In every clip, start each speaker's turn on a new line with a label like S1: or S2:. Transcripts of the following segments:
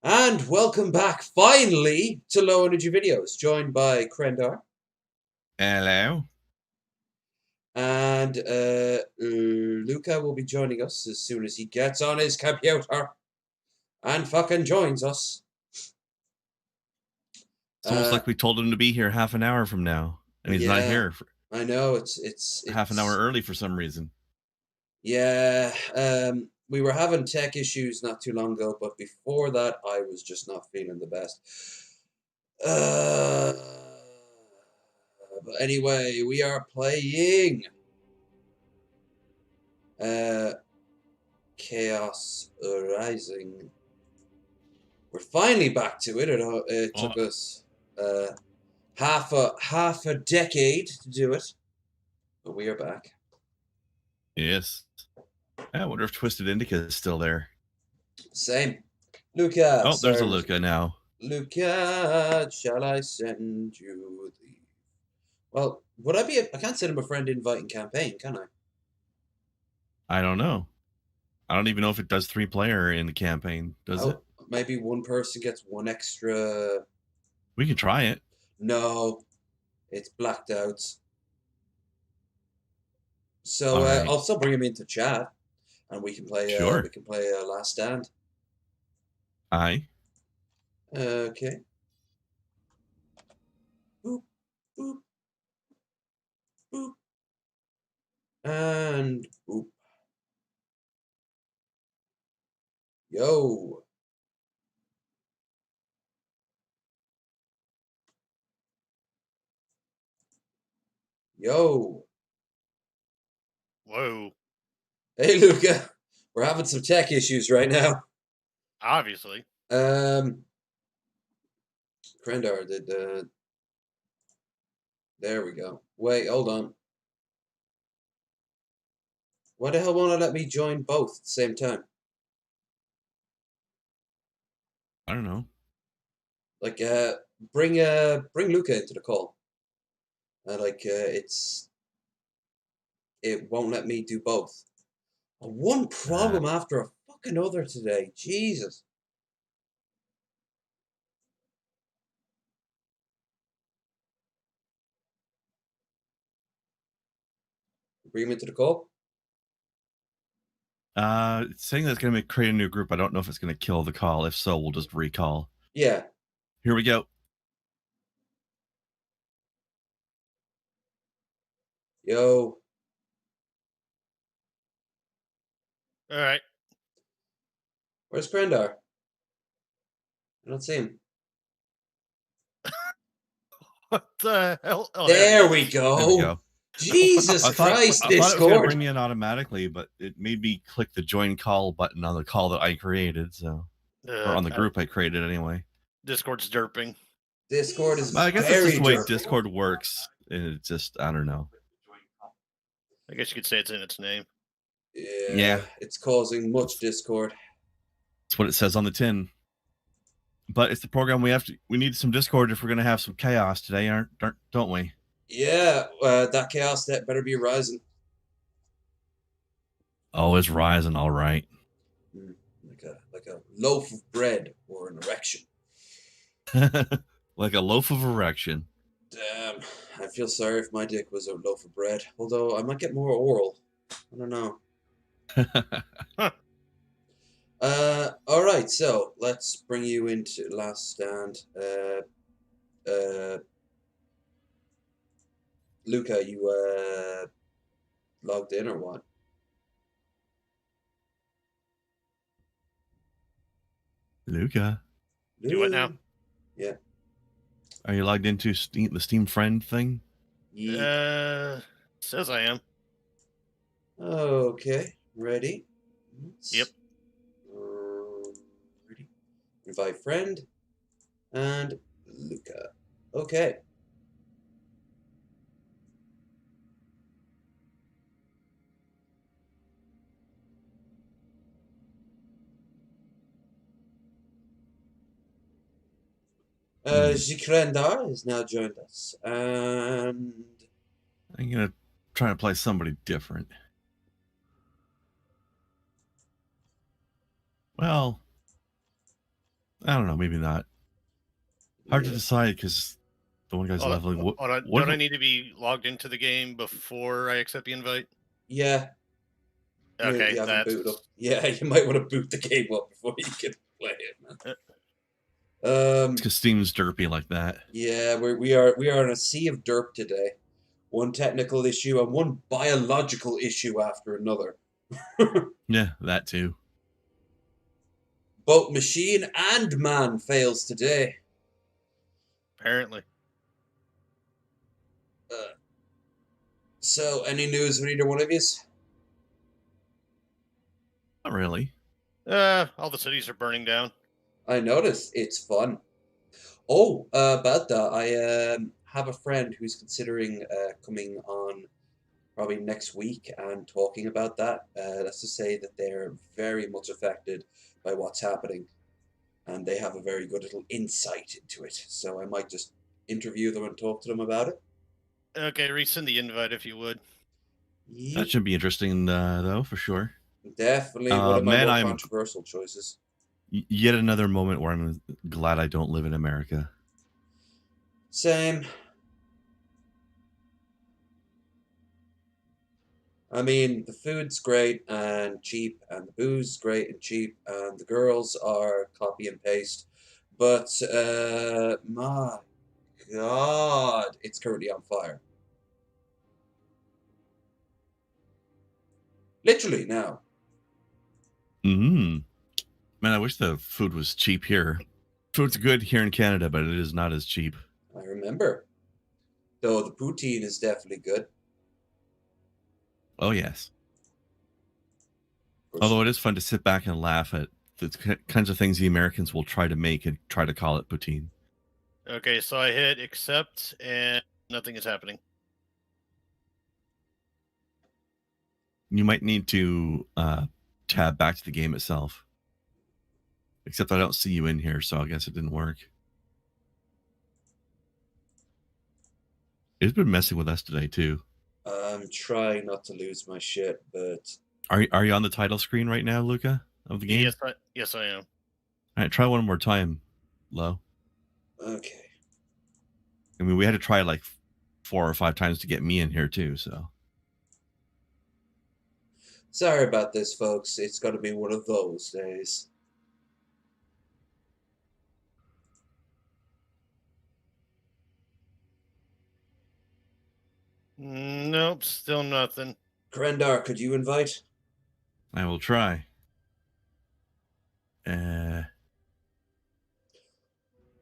S1: And welcome back, finally, to Low Energy Videos, joined by Krendar.
S2: Hello.
S1: And Luka will be joining us as soon as he gets on his computer and fucking joins us.
S2: It's almost like we told him to be here half an hour from now, and he's not
S1: Yeah,
S2: here.
S1: I know, it's
S2: Half an hour early for some reason.
S1: Yeah, we were having tech issues not too long ago, but before that, I was just not feeling the best. Uh, but anyway, we are playing Chaos Rising. We're finally back to it. It took us half a decade to do it, but we are back.
S2: Yes. I wonder if Twisted Indica is still there.
S1: Same. Luka.
S2: Oh, there's a
S1: sorry,
S2: Luka now.
S1: Luka, shall I send you the... Well, would I be... I can't send him a friend invite in campaign, can I?
S2: I don't know. I don't even know if it does 3-player in the campaign. Does it?
S1: Maybe one person gets one extra...
S2: We can try it.
S1: No, it's blacked out. So
S2: right.
S1: I'll still bring him into chat, and we can play.
S2: Sure.
S1: We can play Last Stand.
S2: Aye.
S1: Okay. Boop, boop, boop, and boop. Yo. Yo.
S3: Whoa.
S1: Hey, Luka. We're having some tech issues right now.
S3: Obviously.
S1: Krendar did. There we go. Wait, hold on. Why the hell won't it let me join both at the same time?
S2: I don't know.
S1: Like, bring Luka into the call. It won't let me do both. One problem after a fucking other today. Jesus. Bring him into the call.
S2: It's saying that it's going to create a new group. I don't know if it's going to kill the call. If so, we'll just recall.
S1: Yeah.
S2: Here we go.
S1: Yo.
S3: All right.
S1: Where's Krendar? I don't see him.
S3: What the hell? Oh,
S1: there we go.
S2: There we go.
S1: Jesus Christ,
S2: I thought it was going to bring me in automatically, but it made me click the join call button on the call that I created, so or on the group I created anyway.
S3: Discord's derping.
S1: Discord is
S2: I guess
S1: very
S2: it's just the way
S1: derpy.
S2: Discord works. It's just, I don't know.
S3: I guess you could say it's in its name.
S1: Yeah. It's causing much discord.
S2: That's what it says on the tin. But it's the program we need some Discord if we're going to have some chaos today, don't we?
S1: Yeah, that chaos that better be rising.
S2: Oh, it's rising, all right.
S1: Like a loaf of bread or an erection.
S2: Like a loaf of erection.
S1: Damn, I feel sorry if my dick was a loaf of bread. Although I might get more oral. I don't know. All right, so let's bring you into Last Stand. Luka, you logged in or what?
S2: Luka.
S3: Do what now?
S1: Yeah.
S2: Are you logged into the Steam friend thing?
S3: Says I am.
S1: Okay, ready?
S3: Yep.
S1: Ready. Invite friend and Luka. Okay. Krendar has now joined us, and
S2: I'm gonna try to play somebody different. Well, I don't know. Maybe not. Hard to decide because the one guy's leveling. What
S3: don't I need to be logged into the game before I accept the invite?
S1: Yeah.
S3: Okay,
S1: you haven't booted up. Yeah, you might want to boot the game up before you can play it, man.
S2: Because Steam's derpy like that.
S1: Yeah, we are in a sea of derp today. One technical issue and one biological issue after another.
S2: Yeah, that too.
S1: Both machine and man fails today.
S3: Apparently.
S1: So, any news from either one of you?
S2: Not really.
S3: All the cities are burning down.
S1: I noticed. It's fun. Oh, about that, I have a friend who's considering coming on probably next week and talking about that. That's to say that they're very much affected by what's happening, and they have a very good little insight into it. So I might just interview them and talk to them about it.
S3: Okay, resend the invite if you would.
S1: Yep.
S2: That should be interesting, though, for sure.
S1: Definitely one of my more controversial choices.
S2: Yet another moment where I'm glad I don't live in America.
S1: Same. I mean, the food's great and cheap, and the booze is great and cheap, and the girls are copy and paste. But, my God, it's currently on fire. Literally now.
S2: Man, I wish the food was cheap here. Food's good here in Canada, but it is not as cheap.
S1: I remember. Though the poutine is definitely good.
S2: Oh, yes. Although it is fun to sit back and laugh at the kinds of things the Americans will try to make and try to call it poutine.
S3: Okay, so I hit accept and nothing is happening.
S2: You might need to tab back to the game itself. Except I don't see you in here, so I guess it didn't work. It's been messing with us today, too.
S1: I'm trying not to lose my shit, but...
S2: Are you on the title screen right now, Luka, of the game?
S3: Yes, I am.
S2: All right, try one more time, Lo.
S1: Okay.
S2: I mean, we had to try like 4 or 5 times to get me in here, too, so...
S1: Sorry about this, folks. It's going to be one of those days.
S3: Nope, still nothing.
S1: Krendar, could you invite?
S2: I will try.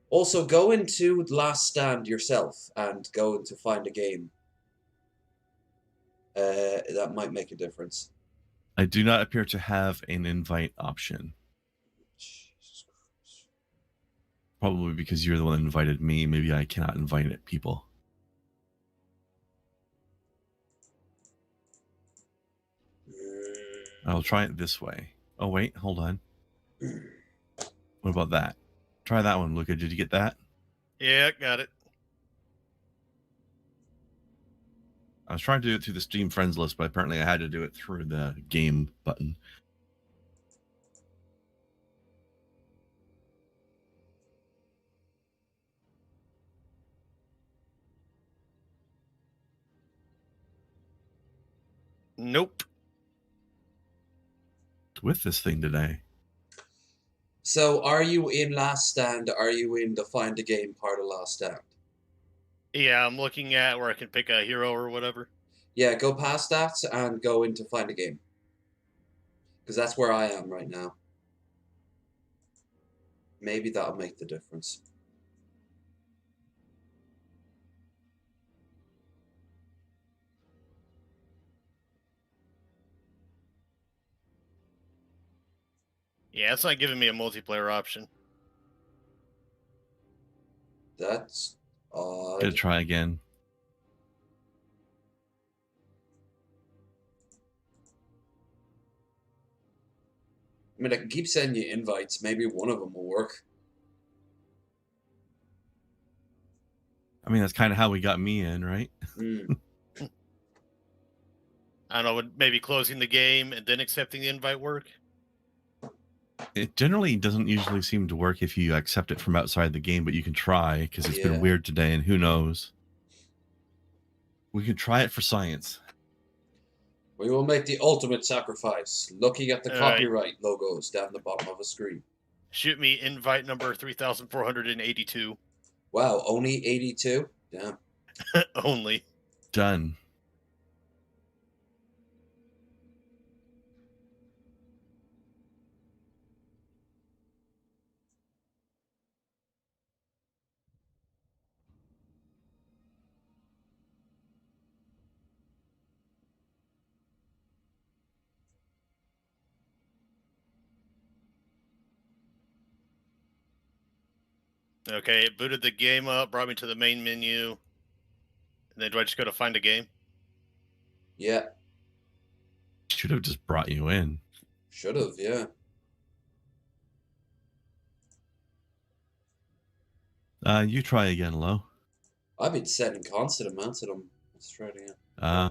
S1: Also, go into Last Stand yourself and go into Find a Game. That might make a difference.
S2: I do not appear to have an invite option.
S1: Jesus Christ.
S2: Probably because you're the one that invited me. Maybe I cannot invite people. I'll try it this way. Oh, wait, hold on. What about that? Try that one, Luka. Did you get that?
S3: Yeah, got it.
S2: I was trying to do it through the Steam Friends list, but apparently I had to do it through the game button.
S3: Nope.
S2: With this thing today.
S1: So, are you in Last Stand? Are you in the Find a Game part of Last Stand?
S3: Yeah, I'm looking at where I can pick a hero or whatever.
S1: Yeah, go past that and go into Find a Game. Because that's where I am right now. Maybe that'll make the difference.
S3: Yeah, it's not giving me a multiplayer option.
S1: That's odd.
S2: Gonna try again.
S1: I mean, I can keep sending you invites. Maybe one of them will work.
S2: I mean, that's kind of how we got me in, right?
S3: I don't know, would maybe closing the game and then accepting the invite work?
S2: It generally doesn't usually seem to work if you accept it from outside the game, but you can try because it's been
S1: Yeah.
S2: weird today, and who knows? We can try it for science.
S1: We will make the ultimate sacrifice, looking at the
S3: All right.
S1: copyright logos down the bottom of a screen.
S3: Shoot me invite number 3482.
S1: Wow, only 82? Damn.
S3: Only.
S2: Done.
S3: Okay, it booted the game up, brought me to the main menu. And then do I just go to find a game?
S1: Yeah,
S2: Should have just brought you in.
S1: should have, yeah.
S2: You try again, Lo.
S1: I've been setting constant amounts of them. Let's try it again.
S2: Uh,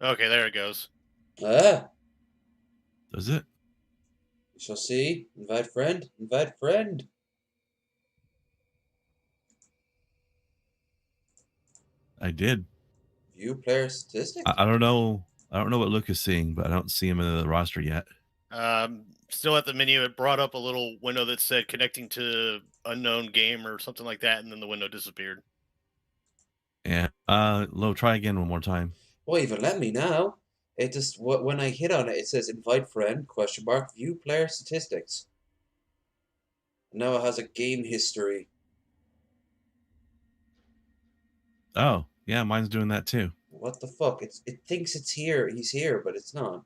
S3: Okay, there it goes.
S1: Ah,
S2: does it?
S1: we shall see. Invite friend. Invite friend.
S2: I did.
S1: View player statistics.
S2: I don't know. I don't know what Luke is seeing, but I don't see him in the roster yet.
S3: Still at the menu, it brought up a little window that said connecting to unknown game or something like that, and then the window disappeared.
S2: Yeah. Lo, try again one more time.
S1: Well, even let me now. It just when I hit on it, it says invite friend question mark view player statistics. Now it has a game history.
S2: Oh, yeah, mine's doing that too.
S1: What the fuck? It thinks it's here. He's here, but it's not.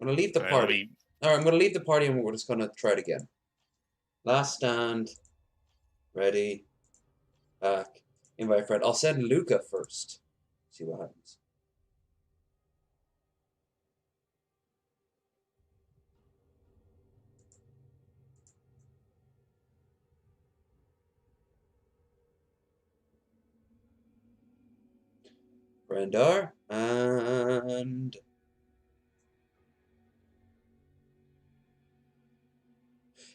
S1: I'm gonna leave the
S3: All right,
S1: party. All right, I'm gonna leave the party, and we're just gonna try it again. Last stand. Ready. Back. Invite friend. I'll send Luka first. See what happens. Krendar and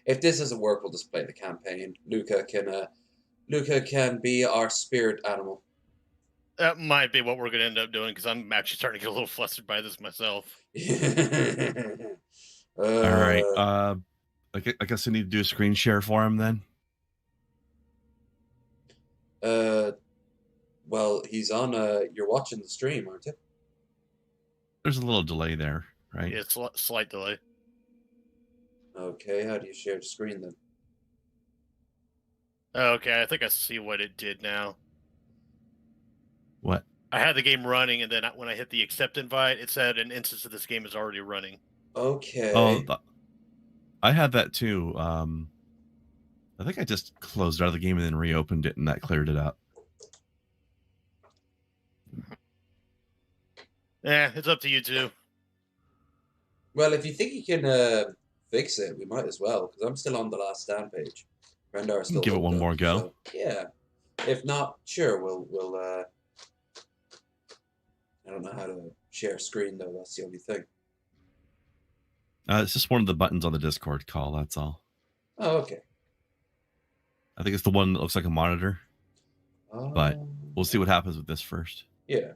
S1: if this doesn't work, we'll just play the campaign. Luka can be our spirit animal.
S3: that might be what we're going to end up doing because I'm actually starting to get a little flustered by this myself.
S2: All right. I guess I need to do a screen share for him then.
S1: Well, he's on. You're watching the stream, aren't you?
S2: There's a little delay there, right?
S3: Yeah, it's slight delay.
S1: Okay. How do you share the screen then?
S3: Okay, I think I see what it did now.
S2: What?
S3: I had the game running, and then when I hit the accept invite, it said an instance of this game is already running.
S1: Okay.
S2: Oh, I had that too. I think I just closed out of the game and then reopened it, and that cleared it up.
S3: Yeah, it's up to you two.
S1: Well, if you think you can fix it, we might as well, because I'm still on the last stand page. Krendar is still
S2: Give it one
S1: hooked up,
S2: more go.
S1: so, yeah. If not, sure, we'll I don't know how to share screen though. That's the only thing.
S2: It's just one of the buttons on the Discord call. That's all.
S1: Oh, okay.
S2: I think it's the one that looks like a monitor. But
S1: Um,
S2: we'll see what happens with this first.
S1: Yeah.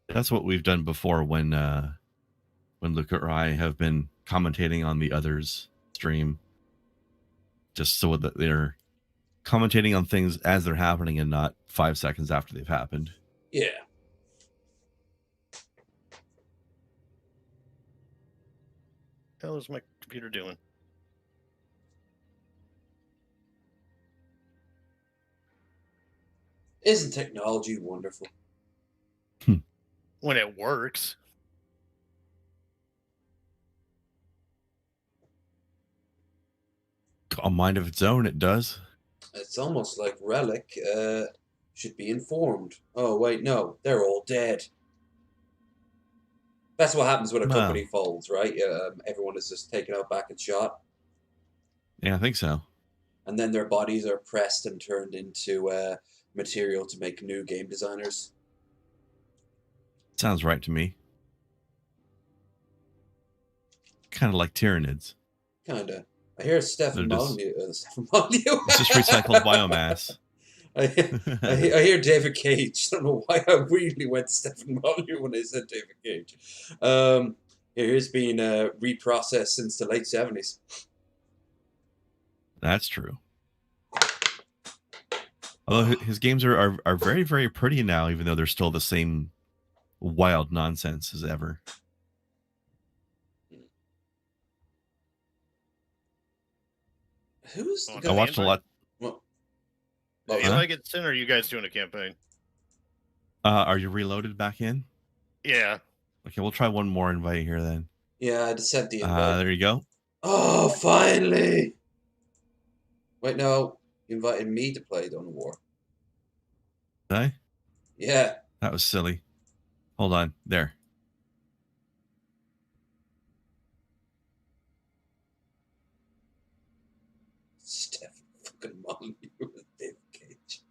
S2: That's what we've done before when Luka or I have been commentating on the others' stream, just so that they're commentating on things as they're happening and not 5 seconds after they've happened.
S1: Yeah.
S3: What the hell is my computer doing?
S1: Isn't technology wonderful?
S3: When it works.
S2: A mind of its own, it does.
S1: It's almost like Relic should be informed. Oh, wait, no. They're all dead. That's what happens when a company folds, right? Everyone is just taken out back and shot.
S2: Yeah, I think so.
S1: And then their bodies are pressed and turned into material to make new game designers.
S2: Sounds right to me. Kind of like Tyranids.
S1: Kinda. I hear Stefan
S2: They're just-
S1: Molyneux. Stefan Molyneux.
S2: It's just recycled biomass.
S1: I hear David Cage. I don't know why I really went Stefan Molyneux when I said David Cage. Here's been reprocessed since the late 70s.
S2: That's true. Although his games are very, very pretty now, even though they're still the same wild nonsense as ever.
S1: Who's
S3: Oh,
S1: the
S2: I
S1: guy?
S2: watched a lot.
S1: Well,
S3: If
S2: Huh?
S3: I get sent, or are you guys doing a campaign?
S2: Are you reloaded back in?
S3: Yeah.
S2: Okay, we'll try one more invite here then.
S1: yeah, I just sent the invite.
S2: There you go.
S1: Oh, finally! Wait, no. You invited me to play Dawn of War.
S2: Did I?
S1: Yeah.
S2: That was silly. Hold on. There.
S1: Stefan fucking Molyneux with David Cage.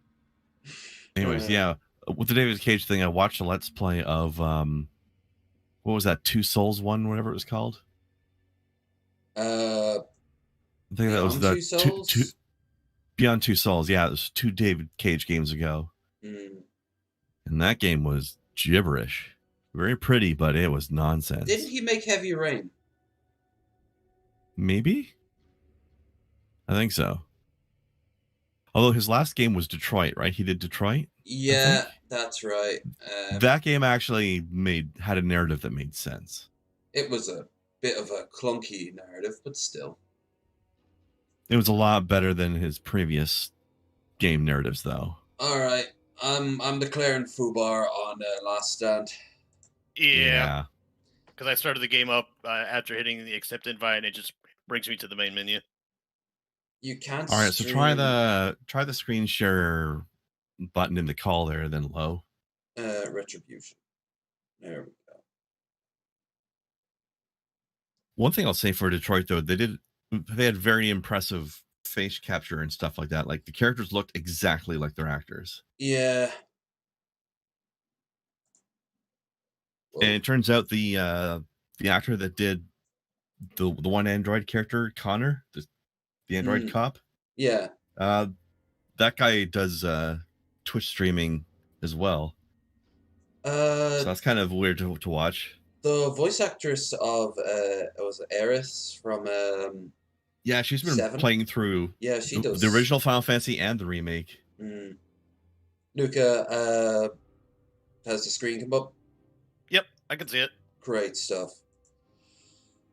S2: Anyways, yeah. With the David Cage thing, I watched a Let's Play of what was that? Two Souls one, whatever it was called.
S1: Uh,
S2: I think that was
S1: Beyond
S2: the
S1: Two Souls?
S2: Beyond Two Souls. Yeah, it was 2 David Cage games ago,
S1: mm.
S2: and that game was gibberish. Very pretty, but it was nonsense.
S1: Didn't he make Heavy Rain?
S2: Maybe. I think so. Although his last game was Detroit, right? He did Detroit.
S1: Yeah, that's right.
S2: That game actually had a narrative that made sense.
S1: It was a bit of a clunky narrative, but still.
S2: It was a lot better than his previous game narratives, though.
S1: All right, I'm declaring Fubar on Last Stand.
S3: Yeah. Because I started the game up after hitting the accept invite, and it just brings me to the main menu.
S1: You can't.
S2: All right, so try the screen share button in the call there, then low.
S1: Retribution. There we go.
S2: One thing I'll say for Detroit, though, they had very impressive face capture and stuff like that. Like the characters looked exactly like their actors.
S1: Yeah.
S2: And it turns out the actor that did the one android character, Connor, the android cop.
S1: Yeah.
S2: That guy does Twitch streaming as well. So that's kind of weird to watch.
S1: The voice actress of was Eris from
S2: yeah, she's been
S1: 7?
S2: playing through
S1: she does
S2: the original Final Fantasy and the remake.
S1: Luka, has the screen come up?
S3: Yep, I can see it.
S1: Great stuff.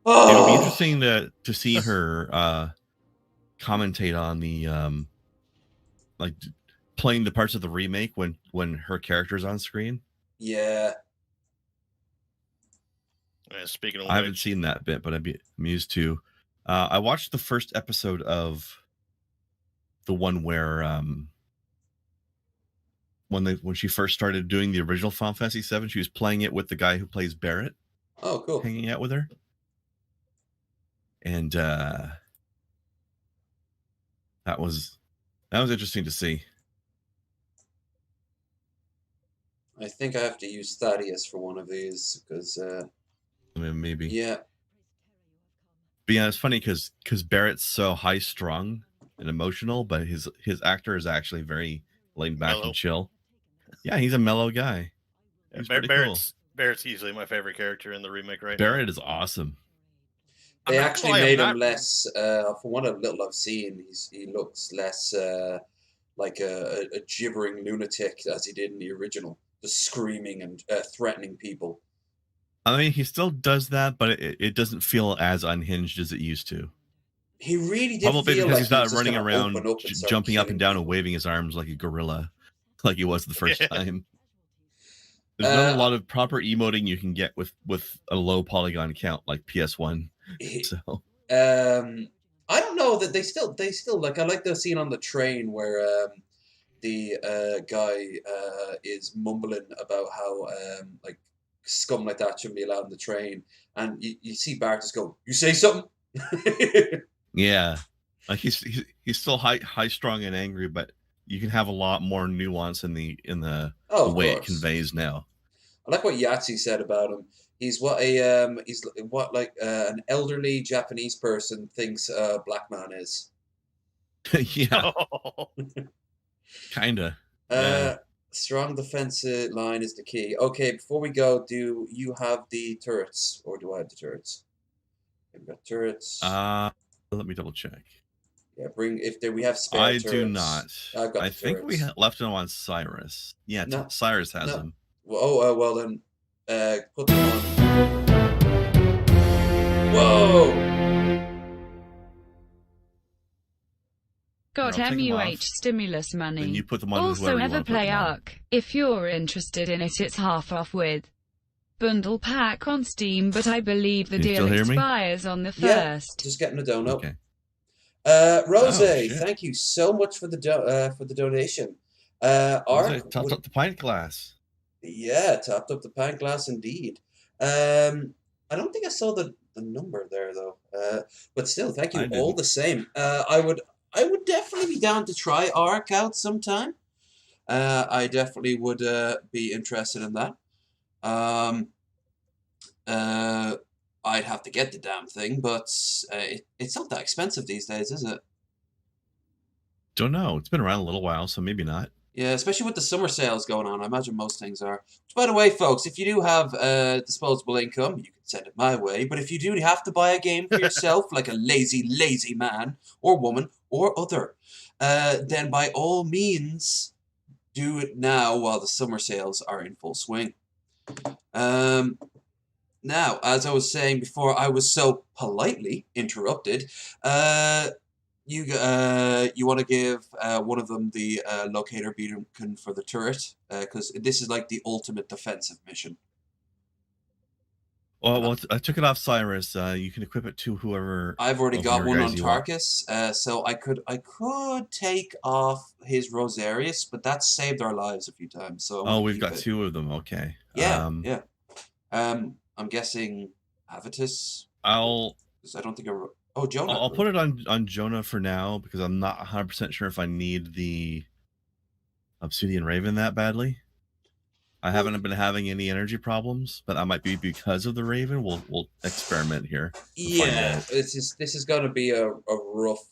S2: It'll be interesting to see her commentate on the like playing the parts of the remake when her character's on screen.
S1: Yeah.
S3: Speaking of
S2: I haven't seen that bit, but I'd be amused to. I watched the first episode of the one where when she first started doing the original Final Fantasy VII, she was playing it with the guy who plays Barrett.
S1: Oh, cool.
S2: Hanging out with her. And that was interesting to see.
S1: I think I have to use Thaddeus for one of these because
S2: I mean, maybe.
S1: Yeah.
S2: But yeah, it's funny because Barrett's so high strung and emotional, but his actor is actually very laid back and chill. Yeah, he's a mellow guy. He's pretty cool.
S3: Barrett's easily my favorite character in the remake right
S2: Barrett is awesome.
S1: They actually made him less, from what little I've seen, he looks less like a gibbering lunatic as he did in the original, just screaming and threatening people.
S2: I mean, he still does that, but it doesn't feel as unhinged as it used to.
S1: He really did
S2: Probably
S1: feel
S2: because
S1: like
S2: he's not running around jumping up and down and waving his arms like a gorilla. like it was the first
S3: Yeah.
S2: time. There's not a lot of proper emoting you can get with a low polygon count like PS1. So
S1: I don't know that they still like. I like the scene on the train where the guy is mumbling about how like scum like that shouldn't be allowed on the train, and you see Bart just go, "You say something."
S2: yeah, like he's still high strung and angry, but you can have a lot more nuance in the
S1: Oh,
S2: the
S1: of
S2: way it
S1: course.
S2: conveys now.
S1: I like what Yahtzee said about him. He's what like an elderly Japanese person thinks a black man is.
S2: Yeah, kinda. Yeah.
S1: Strong defensive line is the key. Okay, before we go, do you have the turrets, or do I have the turrets? We've got turrets.
S2: Let me double check.
S1: Yeah, bring if there we have spare
S2: I
S1: turrets.
S2: do not.
S1: I've got
S2: I
S1: the
S2: think we
S1: turrets.
S2: left them on Cyrus. Yeah,
S1: No,
S2: Cyrus has
S1: no.
S2: them.
S1: Well, well then, put them on. Whoa!
S4: Got
S2: I'll take 'em
S4: MUH
S2: off.
S4: stimulus money.
S2: Then you put them on
S4: Also,
S2: whoever you
S4: ever
S2: want to put
S4: play
S2: them on.
S4: Ark? If you're interested in it, it's half off with bundle pack on Steam, but I believe the
S2: Can you
S4: deal
S2: still hear me?
S4: expires on the
S1: Yeah,
S4: 1st.
S1: just getting a donut.
S2: Okay.
S1: Rose,
S2: Oh, shit.
S1: thank you so much for the donation.
S2: Ark
S1: Ark,
S2: topped up the pint glass.
S1: yeah, topped up the pint glass indeed. I don't think I saw the number there though. But still, thank you
S2: I
S1: all
S2: didn't.
S1: the same. I would definitely be down to try Ark out sometime. I definitely would be interested in that. I'd have to get the damn thing, but it's not that expensive these days, is it?
S2: Don't know. It's been around a little while, so maybe not.
S1: Yeah, especially with the summer sales going on. I imagine most things are. Which, by the way, folks, if you do have disposable income, you can send it my way. But if you do have to buy a game for yourself, like a lazy man or woman or other, then by all means, do it now while the summer sales are in full swing. Now, as I was saying before, I was so politely interrupted. You want to give one of them the locator beacon for the turret, because this is like the ultimate defensive mission.
S2: Well, I took it off Cyrus. You can equip it to whoever.
S1: I've already got one on
S2: you want.
S1: Tarkus, so I could take off his Rosarius, but that's saved our lives a few times. So
S2: Oh, we've got two of them. Okay.
S1: Yeah, yeah. I'm guessing Avitus.
S2: I'll.
S1: 'Cause I don't think Oh, Jonah.
S2: I'll put it on Jonah for now because I'm not 100% sure if I need the Obsidian Raven that badly. I haven't been having any energy problems, but that might be because of the Raven. We'll experiment here.
S1: Yeah, this is going to be a rough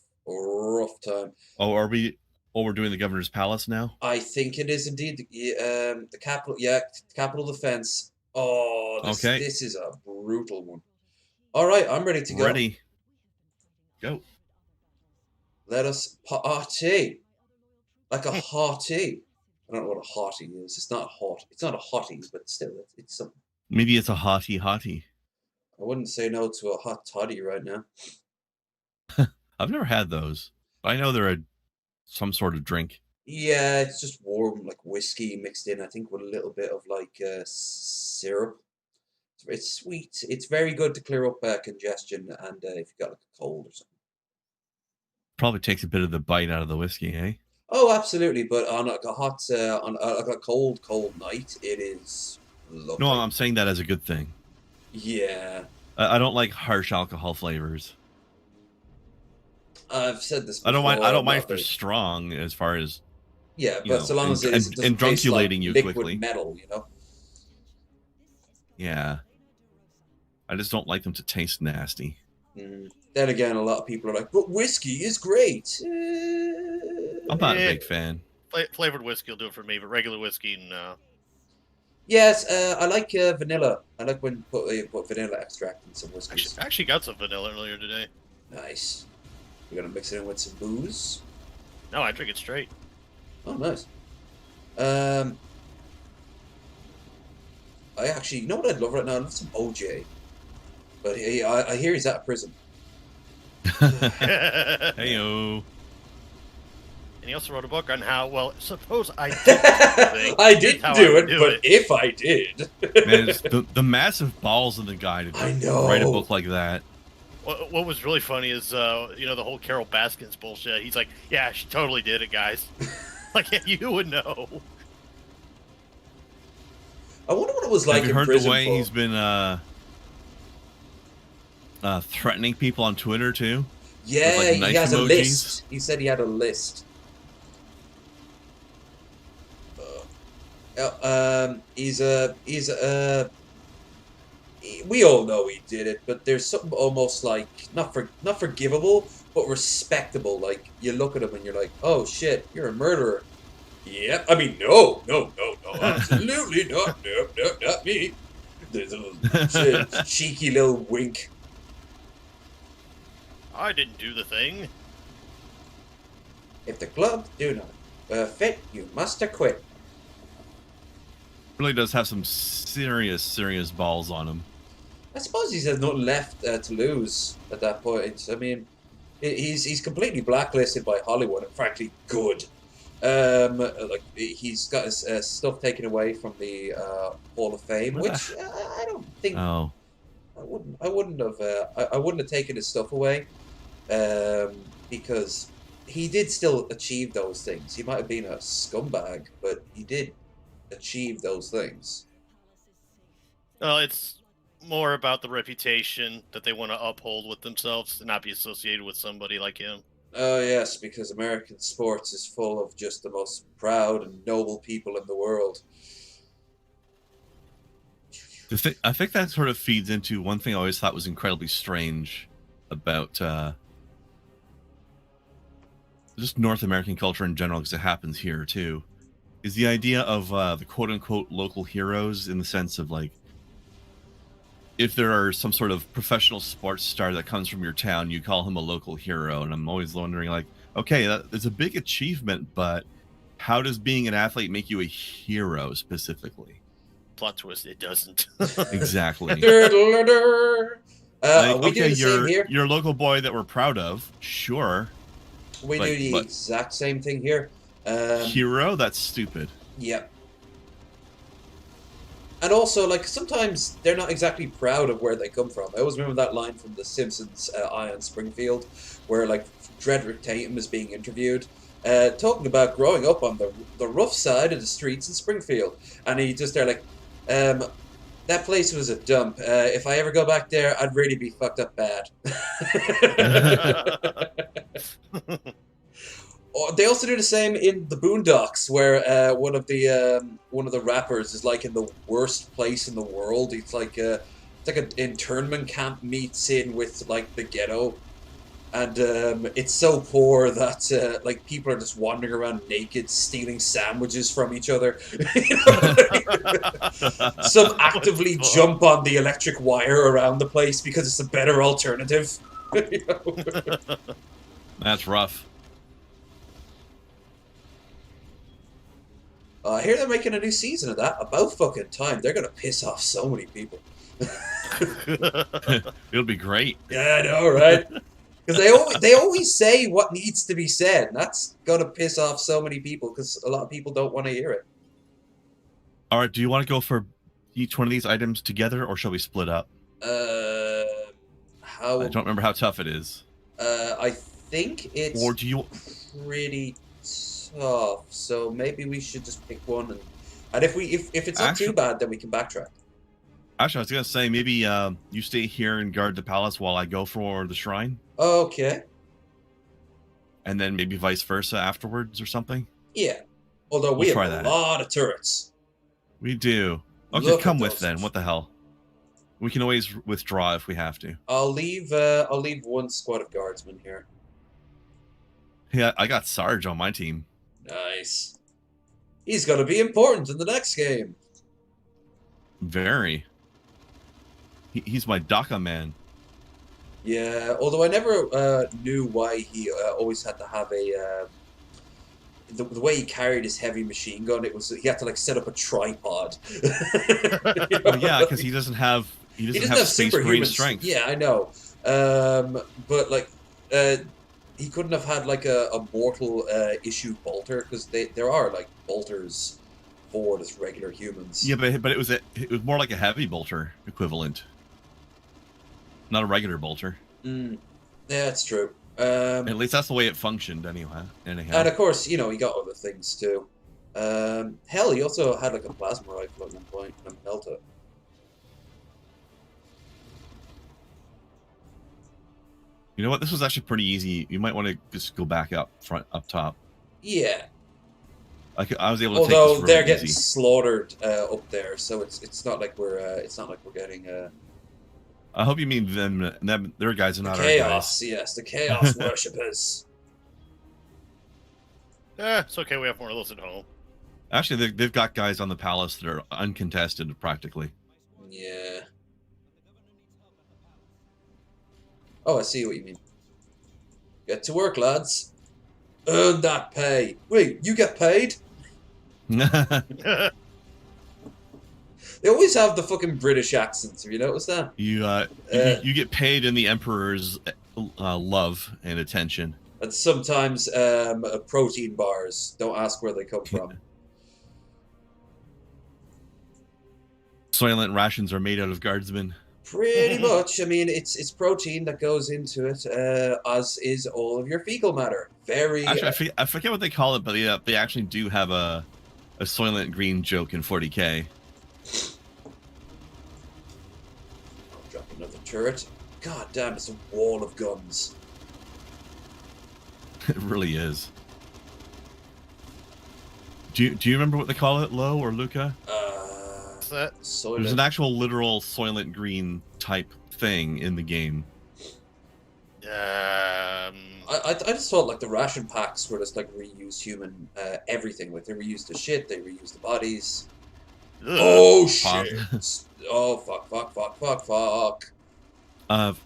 S1: time.
S2: Oh, are we? Oh, we're doing the Governor's Palace now.
S1: I think it is indeed the capital. Yeah, capital defense. Oh, this is a brutal one. All right, I'm ready to go.
S2: Ready. Go.
S1: Let us party like a hottie. I don't know what a hottie is. It's not hot. It's not a hottie, but still, it's something.
S2: Maybe it's a hottie.
S1: I wouldn't say no to a hot toddy right now.
S2: I've never had those. I know they're some sort of drink.
S1: Yeah, it's just warm, like whiskey mixed in, I think, with a little bit of like syrup. It's sweet. It's very good to clear up congestion and if you've got like a cold or something.
S2: Probably takes a bit of the bite out of the whiskey, eh?
S1: Oh, absolutely. But on like a hot, on a cold night, it is lovely.
S2: No, I'm saying that as a good thing.
S1: Yeah.
S2: I don't like harsh alcohol flavors.
S1: I've said this before.
S2: I don't mind if they're strong as far as.
S1: Yeah, but so long as it doesn't taste like
S2: you
S1: liquid
S2: quickly.
S1: metal, you know.
S2: Yeah. I just don't like them to taste nasty.
S1: Then again, a lot of people are like, "But whiskey is great."
S2: I'm not a big fan.
S3: Flavored whiskey will do it for me, but regular whiskey, no.
S1: Yes, I like vanilla. I like when you put vanilla extract in some whiskey.
S3: I actually got some vanilla earlier today.
S1: Nice. You're gonna mix it in with some booze?
S3: No, I drink it straight.
S1: Oh, nice. I actually, you know what I'd love right now? I'd love some OJ. But I hear he's out of prison.
S2: Heyo.
S3: And he also wrote a book on how, well, suppose I did do the thing.
S1: I
S3: Here's
S1: didn't
S3: how I
S1: do
S3: would
S1: it, but if I did.
S2: Man, it's the massive balls of the guy to
S1: I know.
S2: write a book like that.
S3: What was really funny is, the whole Carol Baskins bullshit. He's like, yeah, she totally did it, guys. Like, yeah, you would know.
S1: I wonder what it was like
S2: Have you
S1: in
S2: heard
S1: prison.
S2: the way
S1: Paul.
S2: he's been threatening people on Twitter too?
S1: Yeah,
S2: with, like,
S1: he has a
S2: knife emojis?
S1: list. He said he had a list. We all know he did it, but there's something almost like not forgivable, but respectable. Like you look at him and you're like, oh shit, you're a murderer. Yep. I mean, no, absolutely not. No, not me. There's a cheeky little wink.
S3: I didn't do the thing.
S1: If the gloves do not fit, you must acquit.
S2: Really does have some serious balls on him.
S1: I suppose he has nothing left to lose at that point. I mean, he's completely blacklisted by Hollywood, and frankly, good. Like he's got his stuff taken away from the Hall of Fame, which I don't think.
S2: Oh,
S1: I wouldn't have taken his stuff away, because he did still achieve those things. He might have been a scumbag, but he did achieve those things.
S3: Well, it's more about the reputation that they want to uphold with themselves and not be associated with somebody like him.
S1: Oh yes, because American sports is full of just the most proud and noble people in the world.
S2: I think that sort of feeds into one thing I always thought was incredibly strange about just North American culture in general, because it happens here too, is the idea of the quote-unquote local heroes, in the sense of, like, if there are some sort of professional sports star that comes from your town, you call him a local hero. And I'm always wondering, like, okay, that's a big achievement, but how does being an athlete make you a hero specifically?
S3: Plot twist, it doesn't.
S2: Exactly.
S1: We do
S2: okay,
S1: the same here.
S2: you're a local boy that we're proud of, sure.
S1: We do the exact same thing here.
S2: Hero? That's stupid.
S1: Yep. And also, like, sometimes they're not exactly proud of where they come from. I always remember that line from The Simpsons, Eye on Springfield, where, like, Dredrick Tatum is being interviewed, talking about growing up on the rough side of the streets in Springfield. And he just there, like, that place was a dump. If I ever go back there, I'd really be fucked up bad. They also do the same in the Boondocks, where one of the rappers is like in the worst place in the world. It's like an internment camp meets in with like the ghetto, and it's so poor that like people are just wandering around naked, stealing sandwiches from each other. Some actively jump on the electric wire around the place because it's a better alternative.
S2: That's rough.
S1: I hear they're making a new season of that. About fucking time. They're gonna piss off so many people.
S2: It'll be great.
S1: Yeah, I know, right? Because they always say what needs to be said, and that's gonna piss off so many people because a lot of people don't want to hear it.
S2: All right, do you want to go for each one of these items together, or shall we split up? I don't remember how tough it is.
S1: I think it's
S2: or do you...
S1: pretty tough, so maybe we should just pick one, and if it's not too bad, then we can backtrack.
S2: Actually, I was gonna say maybe you stay here and guard the palace while I go for the shrine.
S1: Okay.
S2: And then maybe vice versa afterwards or something.
S1: Yeah. Although we have a lot of turrets.
S2: We do. Okay, come with then. What the hell? We can always withdraw if we have to.
S1: I'll leave one squad of guardsmen here.
S2: Yeah, I got Sarge on my team.
S1: Nice. He's gonna be important in the next game.
S2: Very. He's my DACA man.
S1: Yeah, although I never knew why he always had to have a the way he carried his heavy machine gun. It was he had to like set up a tripod.
S2: Well, yeah, because he doesn't have space marine strength.
S1: Yeah, I know. But like he couldn't have had like a mortal issue bolter, because there are like bolters for just regular humans.
S2: Yeah, but it was more like a heavy bolter equivalent, not a regular bolter.
S1: Yeah, that's true.
S2: At least that's the way it functioned anyway. Anyhow.
S1: And of course, you know, he got other things too. Hell, he also had like a plasma rifle at one point and a melta.
S2: You know what? This was actually pretty easy. You might want to just go back up top.
S1: Yeah.
S2: I was able to.
S1: Although
S2: take this
S1: they're
S2: really
S1: getting
S2: easy.
S1: slaughtered up there, so it's not like we're getting
S2: I hope you mean them. Their guys are not our
S1: chaos.
S2: guys.
S1: Yes, the chaos worshippers.
S3: It's okay. We have more of those at home.
S2: Actually, they've got guys on the palace that are uncontested practically.
S1: Yeah. Oh, I see what you mean. Get to work, lads. Earn that pay. Wait, you get paid? They always have the fucking British accents. Have you noticed that?
S2: You get paid in the emperor's love and attention.
S1: And sometimes protein bars. Don't ask where they come from.
S2: Soylent rations are made out of guardsmen.
S1: Pretty much. I mean, it's protein that goes into it, as is all of your fecal matter. Very.
S2: Actually, I forget what they call it, but they actually do have a Soylent Green joke in 40K.
S1: Drop another turret. God damn, it's a wall of guns.
S2: It really is. Do you remember what they call it, Lo or Luka?
S3: What's that?
S1: Soylent.
S2: There's an actual literal Soylent Green type thing in the game.
S1: I just thought like the ration packs were just like reused human everything. Like they reused the shit, they reused the bodies.
S3: Ugh.
S1: Oh shit! Oh fuck!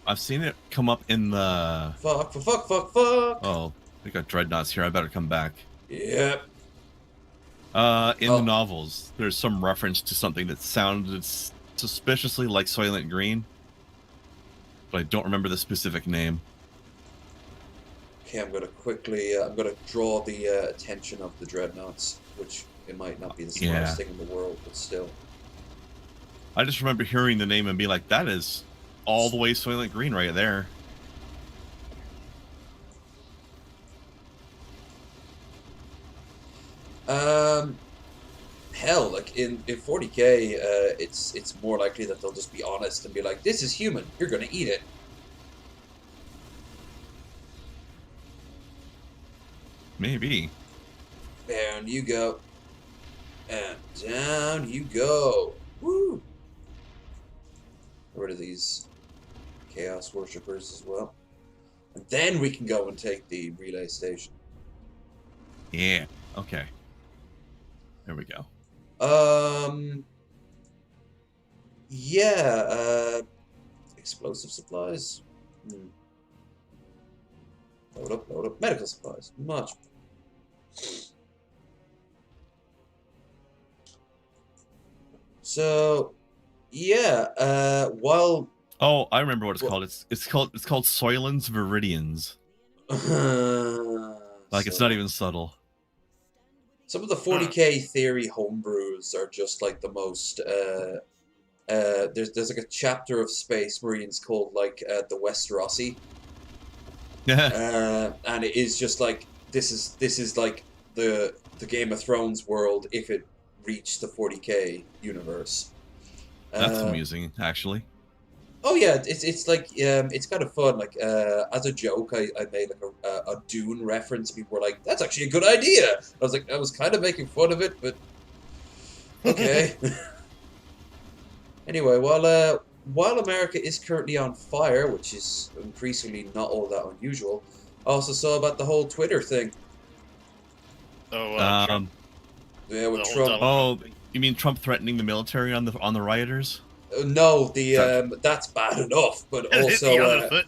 S2: I've seen it come up in the
S1: Fuck!
S2: Oh, we got dreadnoughts here. I better come back.
S1: Yep.
S2: In the novels, there's some reference to something that sounded suspiciously like Soylent Green, but I don't remember the specific name.
S1: Okay, I'm gonna draw the attention of the dreadnoughts, which it might not be the smartest thing in the world, but still.
S2: I just remember hearing the name and being like, that is all the way Soylent Green right there.
S1: Hell, like in 40K, it's more likely that they'll just be honest and be like, "This is human. You're gonna eat it."
S2: Maybe.
S1: Down you go, and down you go. Woo! Get rid of these chaos worshippers as well, and then we can go and take the relay station.
S2: Yeah. Okay. There we go.
S1: Yeah, explosive supplies. Load up. Medical supplies. Much. So, yeah, while...
S2: Oh, I remember what it's called. It's called Soylent's Viridians. Like, it's not even subtle.
S1: Some of the 40K theory homebrews are just like the most. There's like a chapter of Space Marines called like the Westerosi, and it is just like this is like the Game of Thrones world if it reached the 40K universe.
S2: That's amusing, actually.
S1: Oh yeah, it's like it's kind of fun. Like as a joke, I made like a Dune reference. People were like, "That's actually a good idea." I was like, I was kind of making fun of it, but okay. Anyway, while America is currently on fire, which is increasingly not all that unusual, I also saw about the whole Twitter thing.
S3: Oh, Trump.
S1: Yeah, with
S3: The
S1: Trump.
S3: whole
S2: Oh, you mean Trump threatening the military on the rioters?
S1: No, that's bad enough, but also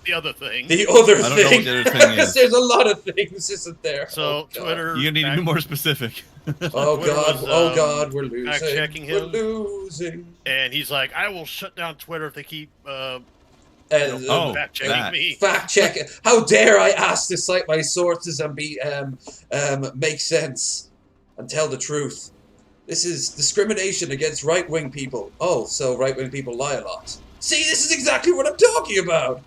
S3: the other thing.
S1: The other
S2: I don't
S1: thing.
S2: know what the other thing is.
S1: There's a lot of things, isn't there?
S3: So
S1: Oh, God.
S3: Twitter.
S2: You need to be more specific.
S1: Oh
S3: Twitter
S1: God!
S3: was,
S1: Oh God! We're losing.
S3: fact-checking
S1: We're
S3: him.
S1: losing.
S3: And he's like, I will shut down Twitter if they keep Fact checking
S2: that.
S3: me.
S1: Fact check. How dare I ask to cite my sources and be make sense and tell the truth? This is discrimination against right-wing people. Oh, so right-wing people lie a lot. See, this is exactly what I'm talking about.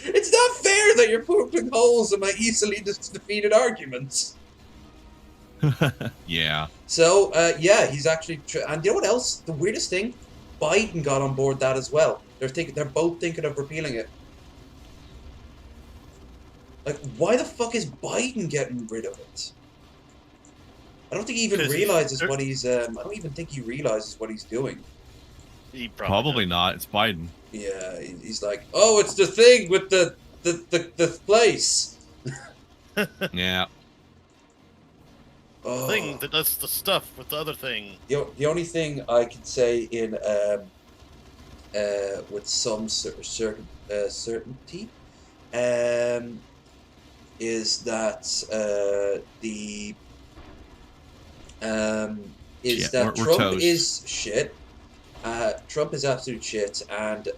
S1: It's not fair that you're poking holes in my easily defeated arguments.
S2: Yeah.
S1: So, yeah, he's actually... and you know what else? The weirdest thing? Biden got on board that as well. They're both thinking of repealing it. Like, why the fuck is Biden getting rid of it? I don't think he even realizes what he's... I don't even think he realizes what he's doing.
S3: He
S2: Probably not. It's Biden.
S1: Yeah, he's like, oh, it's the thing with the place.
S2: Yeah.
S1: Oh.
S3: Thing that does the stuff with the other thing.
S1: The only thing I can say in with some certainty is that Trump
S2: toast.
S1: is shit. Trump is absolute shit, and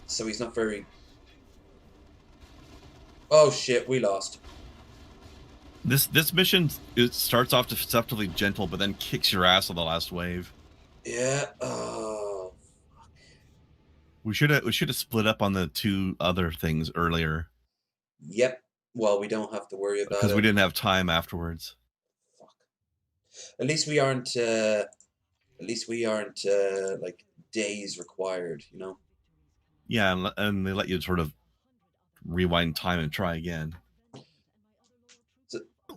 S1: so he's not very... Oh shit, we lost.
S2: This mission, it starts off deceptively gentle, but then kicks your ass on the last wave.
S1: Yeah. Oh.
S2: We should have split up on the two other things earlier.
S1: Yep. Well, we don't have to worry about it
S2: because we didn't have time afterwards.
S1: Fuck. At least we aren't. Like days required, you know.
S2: Yeah, and they let you sort of rewind time and try again.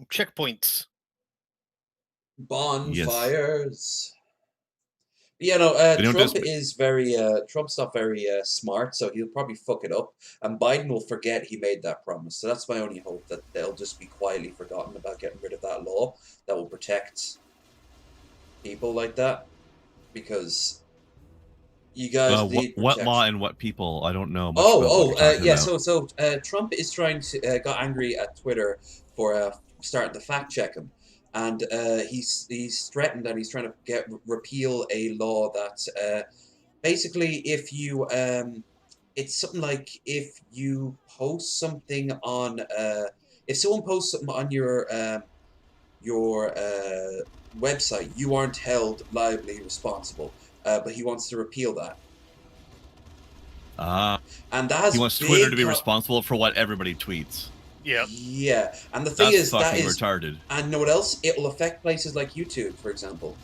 S3: Checkpoints.
S1: Bonfires. Yes. Yeah, no. Trump's not very smart, so he'll probably fuck it up, and Biden will forget he made that promise. So that's my only hope, that they'll just be quietly forgotten about getting rid of that law that will protect people like that, because you guys need
S2: what law and what people? I don't know.
S1: Yeah. So Trump is trying to got angry at Twitter for starting to fact check him, and he's threatened that he's trying to repeal a law that basically if you it's something like if you post something on if someone posts something on your website, you aren't held liably responsible. But he wants to repeal that. And that has
S2: he wants Twitter to be responsible for what everybody tweets.
S3: Yeah.
S1: Yeah, and the thing is
S2: that is retarded.
S1: And you know what else? It'll affect places like YouTube, for example.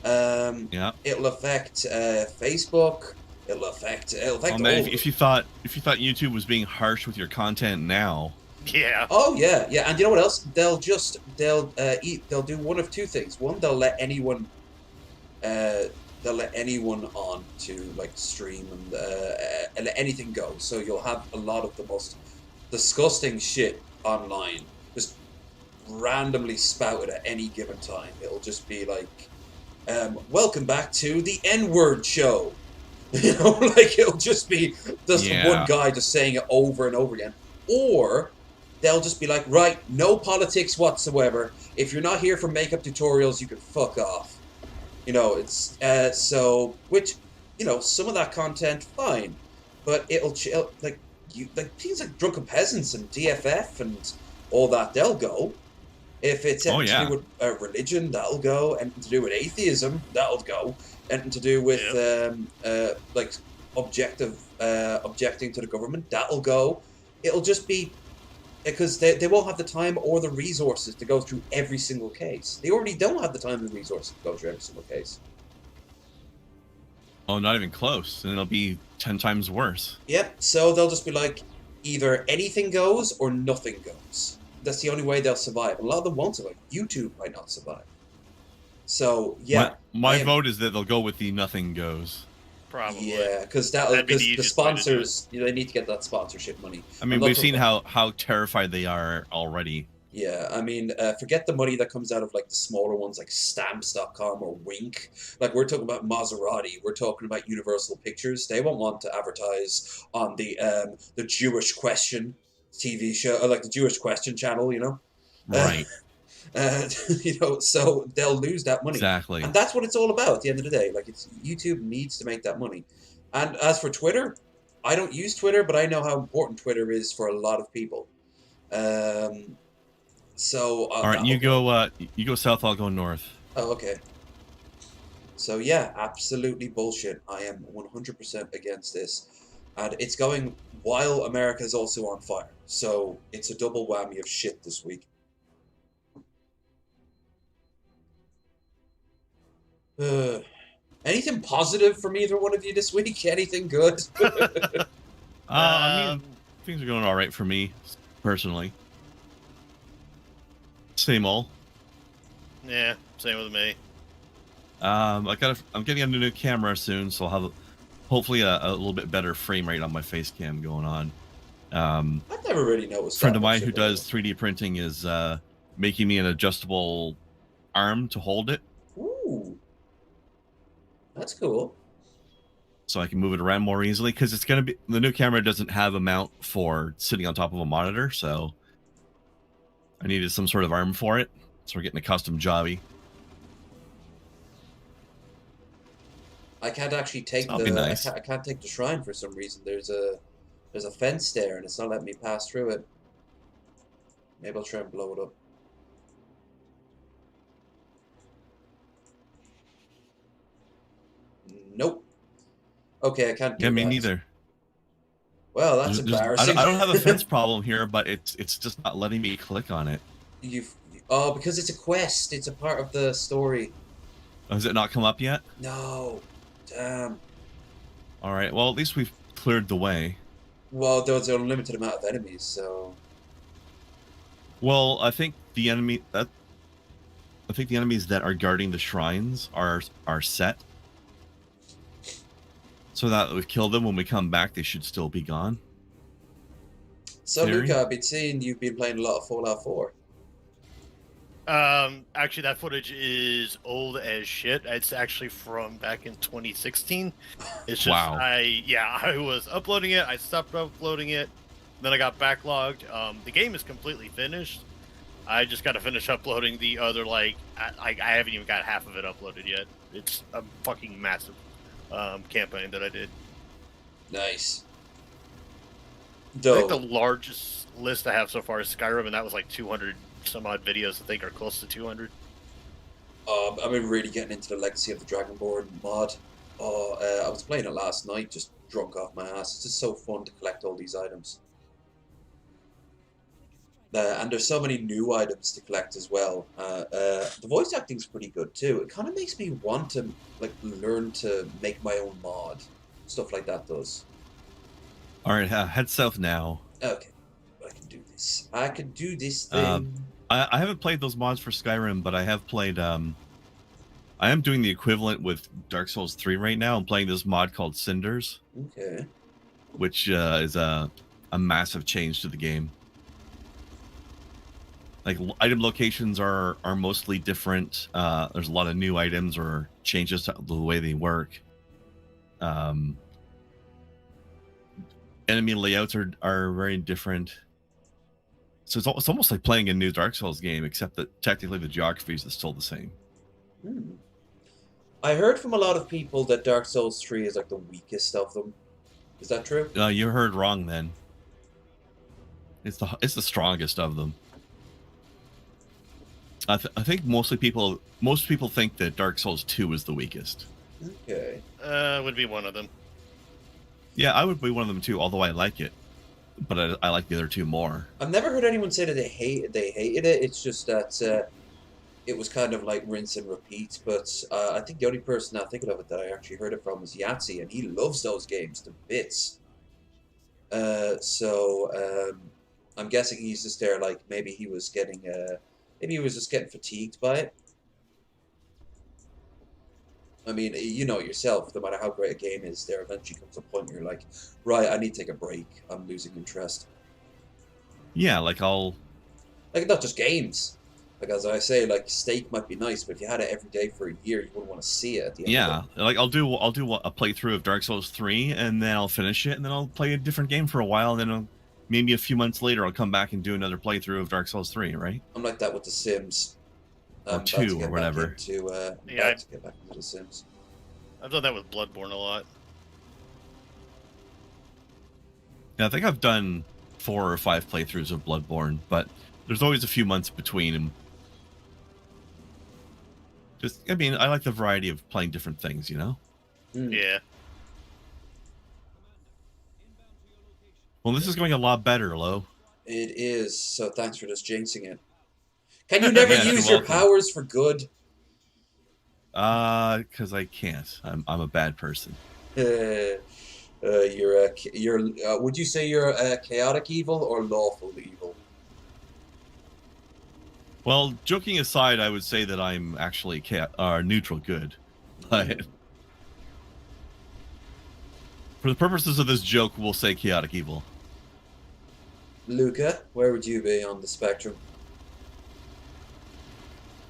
S2: Yeah.
S1: It'll affect Facebook. It'll affect.
S2: Oh man, if you thought YouTube was being harsh with your content now.
S3: Yeah.
S1: Oh yeah, yeah, and you know what else? They'll do one of two things. One, they'll let anyone on to like stream and let anything go. So you'll have a lot of the most disgusting shit online just randomly spouted at any given time. It'll just be like, welcome back to the N-word show. You know, like it'll just be just one guy just saying it over and over again. Or they'll just be like, right, no politics whatsoever. If you're not here for makeup tutorials, you can fuck off. You know, it's so, which, you know, some of that content, fine, but it'll chill, like things like Drunken Peasants and DFF and all that, they'll go. If it's anything to do with religion, that'll go. Anything to do with atheism, that'll go. Anything to do with like objecting to the government, that'll go. It'll just be because they won't have the time or the resources to go through every single case. They already don't have the time and the resources to go through every single case.
S2: Oh, not even close. And it'll be 10 times worse.
S1: Yep, so they'll just be like, either anything goes or nothing goes. That's the only way they'll survive. A lot of them won't survive. YouTube might not survive. So, yeah.
S2: My vote is that they'll go with the nothing goes.
S1: Probably. Yeah, because the sponsors, they need to get that sponsorship money.
S2: I mean, we've seen how terrified they are already.
S1: Yeah, I mean, forget the money that comes out of like the smaller ones like Stamps.com or Wink. Like we're talking about Maserati, we're talking about Universal Pictures. They won't want to advertise on the Jewish Question TV show, like the Jewish Question channel, you know.
S2: Right.
S1: You know, so they'll lose that money.
S2: Exactly.
S1: And that's what it's all about at the end of the day. Like, YouTube needs to make that money. And as for Twitter, I don't use Twitter, but I know how important Twitter is for a lot of people. So
S2: All right, you go south, I'll go north.
S1: Oh, okay. So yeah, absolutely bullshit. I am 100% against this. And it's going while America's also on fire. So it's a double whammy of shit this week. Anything positive from either one of you this week? Anything good?
S2: I mean, things are going all right for me, personally. Same old.
S3: Yeah, same with me.
S2: I'm getting a new camera soon, so I'll have hopefully a little bit better frame rate on my face cam going on.
S1: I've never really noticed.
S2: A friend of mine who does 3D printing is making me an adjustable arm to hold it.
S1: Ooh, that's cool.
S2: So I can move it around more easily, because it's going to be, the new camera doesn't have a mount for sitting on top of a monitor, so I needed some sort of arm for it. So we're getting a custom jobby.
S1: I can't actually take
S2: Nice.
S1: I can't take the shrine for some reason. There's a fence there and it's not letting me pass through it. Maybe I'll try and blow it up. Nope. Okay, I can't do
S2: Yeah,
S1: that.
S2: me neither.
S1: Well, that's embarrassing.
S2: I don't have a fence problem here, but it's just not letting me click on it.
S1: Because it's a quest. It's a part of the story.
S2: Oh, has it not come up yet?
S1: No. Damn.
S2: All right. Well, at least we've cleared the way.
S1: Well, there's an unlimited amount of enemies, so.
S2: Well, I think the enemies that are guarding the shrines are set, so that we've killed them. When we come back, they should still be gone.
S1: So, Luka, I've been seeing you've been playing a lot of Fallout 4.
S3: Actually, that footage is old as shit. It's actually from back in 2016. It's just,
S2: wow.
S3: I was uploading it. I stopped uploading it. Then I got backlogged. The game is completely finished. I just got to finish uploading the other, I haven't even got half of it uploaded yet. It's a fucking massive campaign that I did.
S1: Nice.
S3: I think the largest list I have so far is Skyrim, and that was like 200 some odd videos. I think are close to 200.
S1: I've been really getting into the Legacy of the Dragonborn mod. I was playing it last night, just drunk off my ass. It's just so fun to collect all these items. And there's so many new items to collect as well. The voice acting's pretty good too. It kind of makes me want to learn to make my own mod. Stuff like that does.
S2: All right, head south now.
S1: Okay, I can do this. I can do this thing.
S2: I haven't played those mods for Skyrim, but I have played. I am doing the equivalent with Dark Souls 3 right now. I'm playing this mod called Cinders.
S1: Okay.
S2: Which is a massive change to the game. Like, item locations are mostly different. There's a lot of new items or changes to the way they work. Enemy layouts are very different. So it's almost like playing a new Dark Souls game, except that technically the geography is still the same.
S1: I heard from a lot of people that Dark Souls 3 is like the weakest of them. Is that true?
S2: You heard wrong then. It's the strongest of them. I think most people think that Dark Souls 2 is the weakest.
S1: Okay.
S3: Would be one of them.
S2: Yeah, I would be one of them too, although I like it. But I like the other two more.
S1: I've never heard anyone say that they hated it. It's just that it was kind of like rinse and repeat. But I think the only person now thinking of it that I actually heard it from is Yahtzee, and he loves those games to bits. So I'm guessing he's just there, like maybe he was just getting fatigued by it. I mean, you know it yourself, no matter how great a game is, there eventually comes a point where you're like, right, I need to take a break. I'm losing interest.
S2: Yeah, not
S1: just games. Like, as I say, like, steak might be nice, but if you had it every day for a year, you wouldn't want to see it at the end of it.
S2: Like, I'll do a playthrough of Dark Souls 3, and then I'll finish it, and then I'll play a different game for a while, and then maybe a few months later, I'll come back and do another playthrough of Dark Souls 3, right?
S1: I'm like that with The Sims.
S2: Or 2, or whatever.
S1: To get back into The Sims.
S3: I've done that with Bloodborne a lot.
S2: Yeah, I think I've done 4 or 5 playthroughs of Bloodborne, but there's always a few months between. And I mean, I like the variety of playing different things, you know?
S3: Yeah.
S2: Well, this is going a lot better, Lo.
S1: It is. So thanks for just jinxing it. Can you never
S2: Yes,
S1: use
S2: you're
S1: your
S2: welcome.
S1: powers for good?
S2: Because I can't. I'm a bad person.
S1: Would you say you're a chaotic evil or lawful evil?
S2: Well, joking aside, I would say that I'm actually neutral good. But for the purposes of this joke, we'll say chaotic evil.
S1: Luka, where would you be on the spectrum?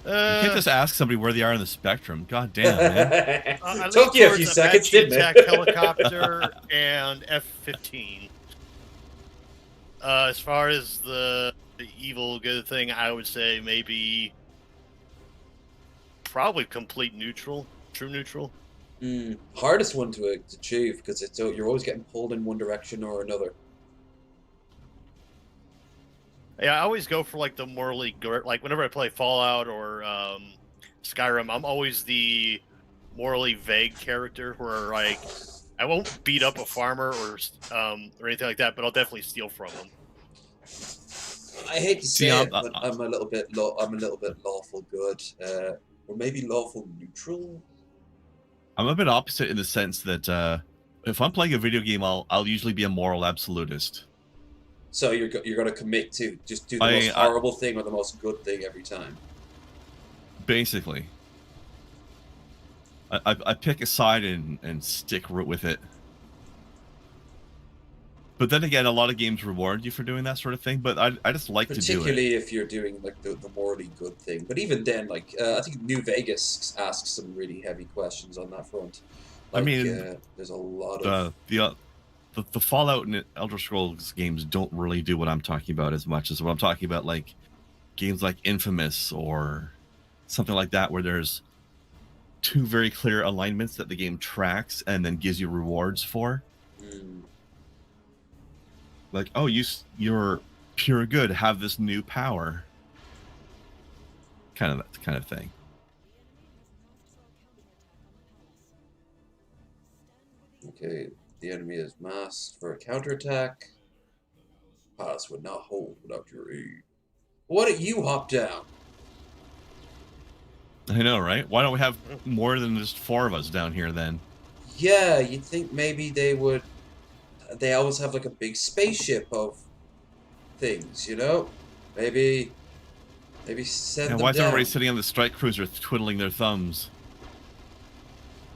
S2: You can't just ask somebody where they are on the spectrum. God damn, man.
S3: I
S1: Took
S3: lean
S1: you a
S3: towards
S1: few seconds,
S3: Apache
S1: didn't
S3: attack
S1: it?
S3: helicopter and F-15. As far as the evil good thing, I would say maybe probably complete neutral, true neutral.
S1: Hardest one to achieve because you're always getting pulled in one direction or another.
S3: Yeah, I always go for like the morally good. Like whenever I play Fallout or Skyrim, I'm always the morally vague character where like I won't beat up a farmer or anything like that, but I'll definitely steal from them.
S1: I hate to say it, but I'm a little bit lawful good, or maybe lawful neutral.
S2: I'm a bit opposite in the sense that if I'm playing a video game, I'll usually be a moral absolutist.
S1: So you're going to commit to just do the most horrible thing or the most good thing every time.
S2: Basically, I pick a side and stick with it. But then again, a lot of games reward you for doing that sort of thing. But I just like to do it.
S1: Particularly if you're doing like the morally good thing. But even then, like I think New Vegas asks some really heavy questions on that front. Like,
S2: I mean,
S1: there's a lot of
S2: the Fallout and Elder Scrolls games don't really do what I'm talking about as much as what I'm talking about, like games like Infamous or something like that, where there's 2 very clear alignments that the game tracks and then gives you rewards for. Like, oh, you're pure good, have this new power. Kind of thing.
S1: Okay, the enemy is masked for a counterattack. Pass would not hold without your aid. Why don't you hop down?
S2: I know, right? Why don't we have more than just 4 of us down here then?
S1: Yeah, you'd think maybe they would. They always have like a big spaceship of things, you know? Maybe send them
S2: why is
S1: down.
S2: everybody sitting on the strike cruiser twiddling their thumbs?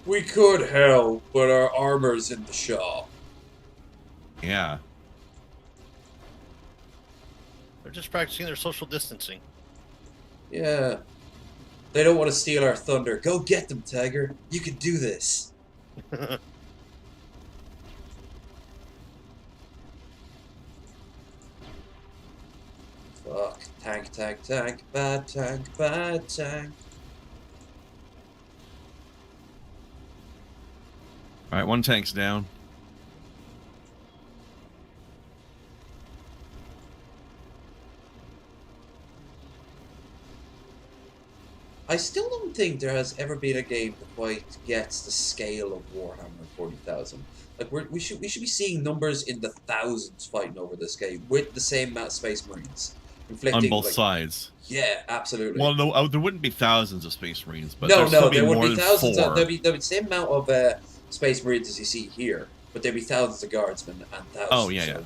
S1: We could help, but our armor's in the shop.
S2: Yeah.
S3: They're just practicing their social distancing.
S1: Yeah. They don't want to steal our thunder. Go get them, Tiger. You can do this. Fuck. Tank, tank, tank. Bad tank, bad tank.
S2: Alright, 1 tank's down.
S1: I still don't think there has ever been a game that quite gets the scale of Warhammer 40,000. Like we should be seeing numbers in the thousands fighting over this game with the same amount of Space Marines,
S2: On both sides.
S1: Yeah, absolutely.
S2: Well, no, there wouldn't be thousands of Space Marines, but
S1: no,
S2: there
S1: would
S2: more
S1: be
S2: than
S1: thousands.
S2: 4.
S1: There'd be the same amount of Space Marines as you see here, but there'd be thousands of Guardsmen and thousands.
S2: Oh yeah.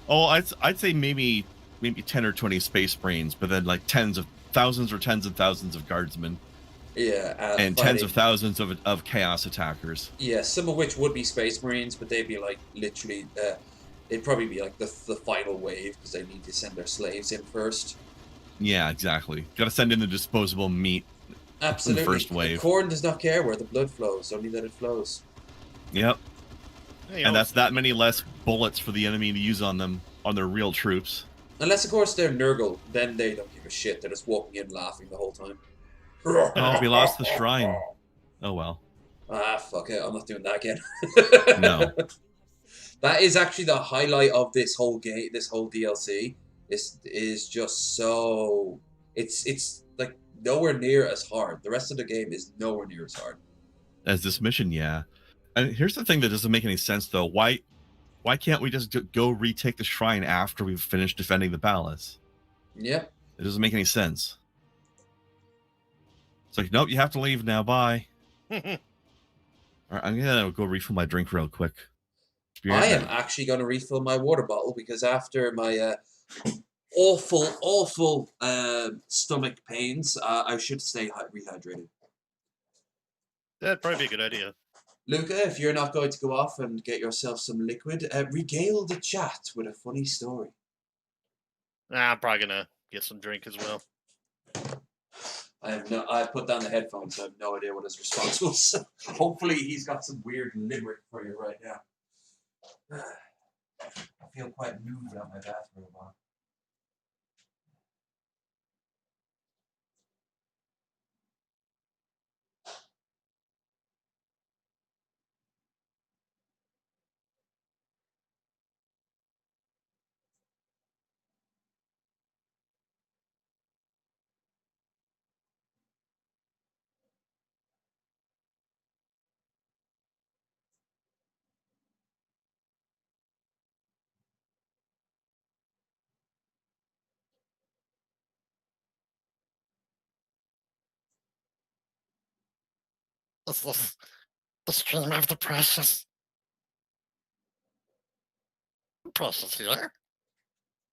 S1: Of,
S2: I'd say maybe 10 or 20 Space Marines, but then like thousands or tens of thousands of Guardsmen.
S1: Yeah,
S2: and tens of thousands of Chaos Attackers.
S1: Yeah, some of which would be Space Marines, but they'd be like literally, they'd probably be like the final wave because they need to send their slaves in first.
S2: Yeah, exactly. Got to send in the disposable meat.
S1: Absolutely.
S2: In the first wave.
S1: The Khorne does not care where the blood flows, only that it flows.
S2: Yep.
S3: Hey,
S2: and that's that many less bullets for the enemy to use on them, on their real troops.
S1: Unless, of course, they're Nurgle, then they don't give a shit. They're just walking in laughing the whole time.
S2: Oh, we lost the shrine. Oh well.
S1: Ah, fuck it. I'm not doing that again.
S2: No.
S1: That is actually the highlight of this whole game, this whole DLC. This is just so it's like nowhere near as hard. The rest of the game is nowhere near as hard.
S2: As this mission, yeah. And here's the thing that doesn't make any sense, though. Why can't we just go retake the shrine after we've finished defending the palace?
S1: Yep.
S2: It doesn't make any sense. It's like, nope, you have to leave now. Bye. All right, I'm gonna go refill my drink real quick.
S1: I am actually going to refill my water bottle because after my awful stomach pains, I should stay rehydrated.
S3: That'd probably be a good idea.
S1: Luka, if you're not going to go off and get yourself some liquid, regale the chat with a funny story.
S3: Nah, I'm probably gonna get some drink as well.
S1: I put down the headphones, so I have no idea what his response was. Hopefully he's got some weird limerick for you right now. I feel quite nude without my bathrobe on.
S3: This is the stream of the precious. Precious here.